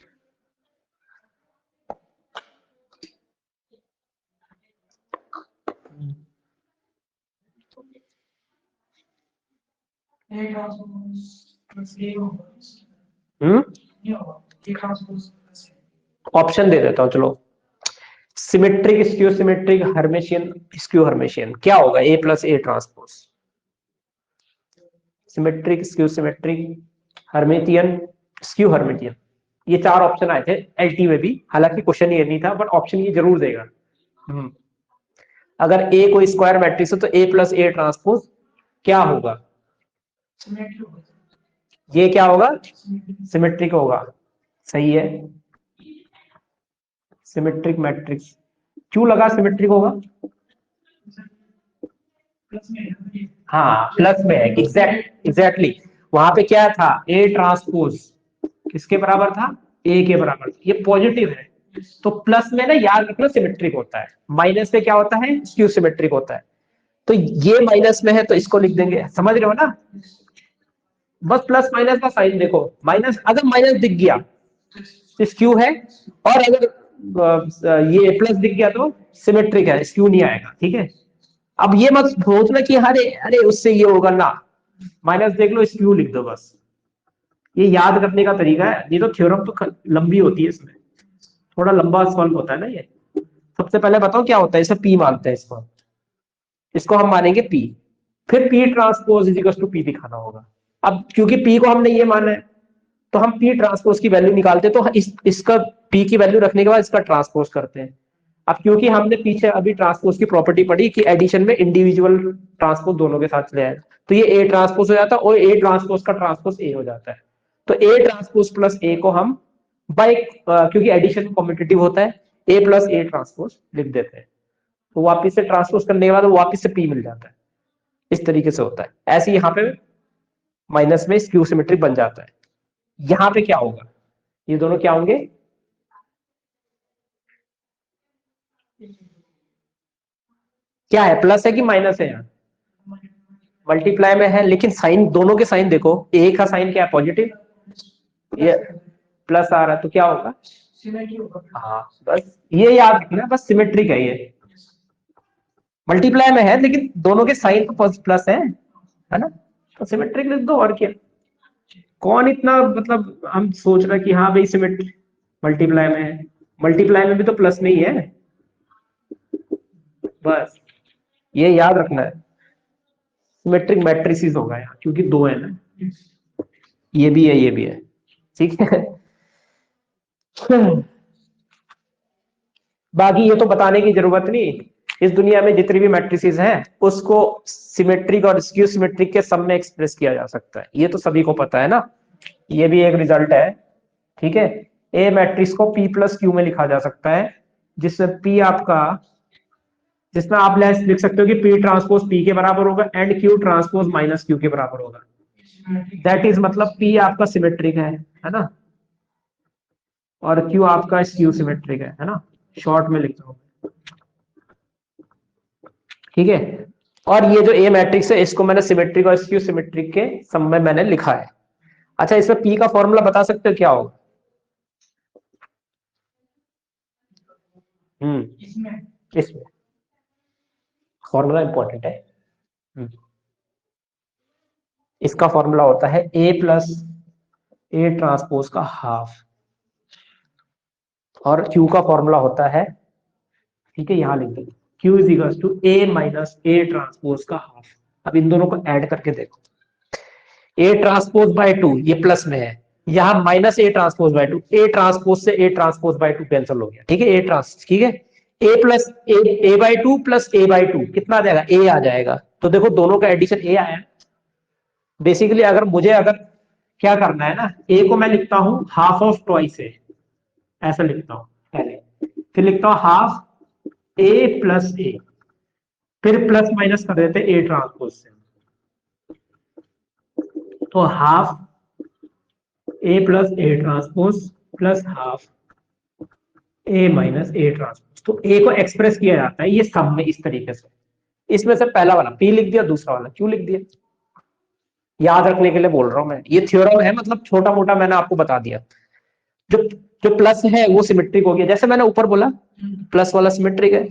ऑप्शन दे देता हूं, चलो। Symmetric skew symmetric hermitian skew hermitian, क्या होगा a plus A transpose. Symmetric skew symmetric hermitian skew hermitian, ये 4 ऑप्शन आए थे एलटी में भी, हालांकि क्वेश्चन ये नहीं था बट ऑप्शन ये जरूर देगा। अगर ए कोई स्क्वायर मैट्रिक्स है तो ए प्लस ए ट्रांसपोज क्या होगा, ये क्या होगा, सिमेट्रिक होगा। सही है, सिमेट्रिक मैट्रिक्स। क्यों लगा सिमेट्रिक होगा, हाँ प्लस में है, एग्जैक्टली। वहां पे क्या था, ए ट्रांसपोज किसके बराबर था, ए के बराबर, ये पॉजिटिव है। तो प्लस में ना याद रखना सिमेट्रिक होता है, माइनस में क्या होता है, स्क्यू सिमेट्रिक होता है। तो ये माइनस में है तो इसको लिख देंगे, समझ रहे हो ना। बस प्लस माइनस का साइन देखो, माइनस अगर माइनस दिख गया तो स्क्यू है, और अगर ये प्लस दिख गया तो सिमेट्रिक है, स्क्यू नहीं आएगा, ठीक है। अब ये मत सोचना कि अरे अरे उससे ये होगा ना, माइनस देख लो स्क्यू लिख दो, बस ये याद करने का तरीका है। ये तो थ्योरम तो लंबी होती है, इसमें थोड़ा लंबा सॉल्व होता है ना ये। सबसे पहले बताओ क्या होता है, इसे पी मानते हैं, इसको हम मानेंगे पी, फिर P transpose is equal to P दिखाना होगा। अब क्योंकि पी को हमने ये माना है तो हम पी ट्रांसपोज की वैल्यू निकालते हैं, तो इसका पी की वैल्यू रखने के बाद इसका ट्रांसपोज करते हैं। अब क्योंकि हमने पीछे अभी ट्रांसपोज की प्रॉपर्टी पढ़ी कि एडिशन में इंडिविजुअल ट्रांसपोज दोनों के साथ ले आए, तो ये ए ट्रांसपोज हो जाता है और ए ट्रांसपोज का ट्रांसपोज ए हो जाता है। तो ए ट्रांसपोज प्लस ए को हम बाय क्योंकि एडिशन कॉम्पिटिटिव होता है, ए प्लस ए ट्रांसपोज लिख देते हैं, तो वापिस से ट्रांसपोज करने के बाद वापिस से पी मिल जाता है। इस तरीके से होता है। ऐसे यहाँ पे माइनस में स्क्यू सिमेट्रिक बन जाता है। यहाँ पे क्या होगा, ये दोनों क्या होंगे, क्या है, प्लस है कि माइनस है, यहाँ मल्टीप्लाई में है, लेकिन साइन दोनों के साइन देखो, ए का साइन क्या है, पॉजिटिव, ये प्लस आ रहा है तो क्या होगा, हाँ बस ये याद रखना, बस सिमेट्रिक है ये, मल्टीप्लाई में है लेकिन दोनों के साइन तो प्लस है ना, तो सिमेट्रिक लिख दो, और क्या। कौन इतना मतलब हम सोच रहे कि हाँ भाई सिमेट्रिक मल्टीप्लाई में है, मल्टीप्लाई में भी तो प्लस में ही है, बस ये याद रखना है, सिमेट्रिक मैट्रिसेस होगा यहाँ, क्योंकि दो है ना, ये भी है ये भी है, ठीक है। बाकी ये तो बताने की जरूरत नहीं, इस दुनिया में जितनी भी मैट्रिसेस हैं उसको सिमेट्रिक और स्क्यू सिमेट्रिक के सम में एक्सप्रेस किया जा सकता है, ये तो सभी को पता है ना, ये भी एक रिजल्ट है, ठीक है। ए मैट्रिक्स को P प्लस क्यू में लिखा जा सकता है, जिसमें P आपका, जिसमें आप लिख सकते हो कि P ट्रांसपोज P के बराबर होगा and Q transpose minus Q के बराबर होगा, दैट इज मतलब P आपका सिमेट्रिक है ना, और Q आपका स्क्यू सिमेट्रिक है ना, शॉर्ट में लिखता हूं, ठीक है। और ये जो ए मैट्रिक्स है इसको मैंने सिमेट्रिक और स्क्यू सिमेट्रिक के सम में मैंने लिखा है। अच्छा, इसमें P का फॉर्मूला बता सकते हो क्या होगा? इसमें फॉर्मूला इंपॉर्टेंट है। इसका फॉर्मूला होता है ए प्लस ए ट्रांसपोज का हाफ, और Q का फॉर्मूला होता है, ठीक है, यहां लिख दो, Q is equal to A minus A transpose का हाफ। अब इन दोनों को ऐड करके देखो, ए ट्रांसपोज बाय 2 ये प्लस में है, यहां minus A transpose bye 2, A transpose से ए ट्रांसपोज बाय 2 कैंसिल हो गया, ठीक है, ए ट्रांस, ठीक है, A plus A bye 2 plus A bye 2 कितना आ जाएगा, ए आ जाएगा। तो देखो दोनों का एडिशन ए आया। बेसिकली अगर मुझे क्या करना है ना, ए को मैं लिखता हूं हाफ ऑफ ट्वाइस ए, ऐसा लिखता हूं पहले, फिर लिखता हूं हाफ ए प्लस ए, फिर प्लस माइनस कर देते ए ट्रांसपोज से, तो half A plus A transpose plus half A minus A transpose. तो ए को एक्सप्रेस किया जाता है ये सम में इस तरीके से, इसमें से पहला वाला पी लिख दिया, दूसरा वाला क्यू लिख दिया, याद रखने के लिए बोल रहा हूं मैं, ये थ्योरम है, मतलब छोटा मोटा मैंने आपको बता दिया। जो जो प्लस है वो सिमेट्रिक हो गया, जैसे मैंने ऊपर बोला प्लस वाला सिमेट्रिक है,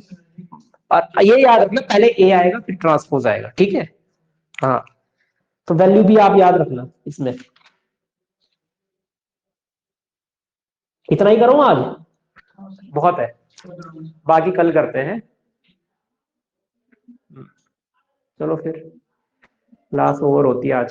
और ये याद रखना पहले ए आएगा फिर ट्रांसपोज आएगा, ठीक है। हाँ, तो वैल्यू भी आप याद रखना इसमें। इतना ही करूँ आज, बहुत है, बाकी कल करते हैं। चलो फिर क्लास ओवर होती है आज।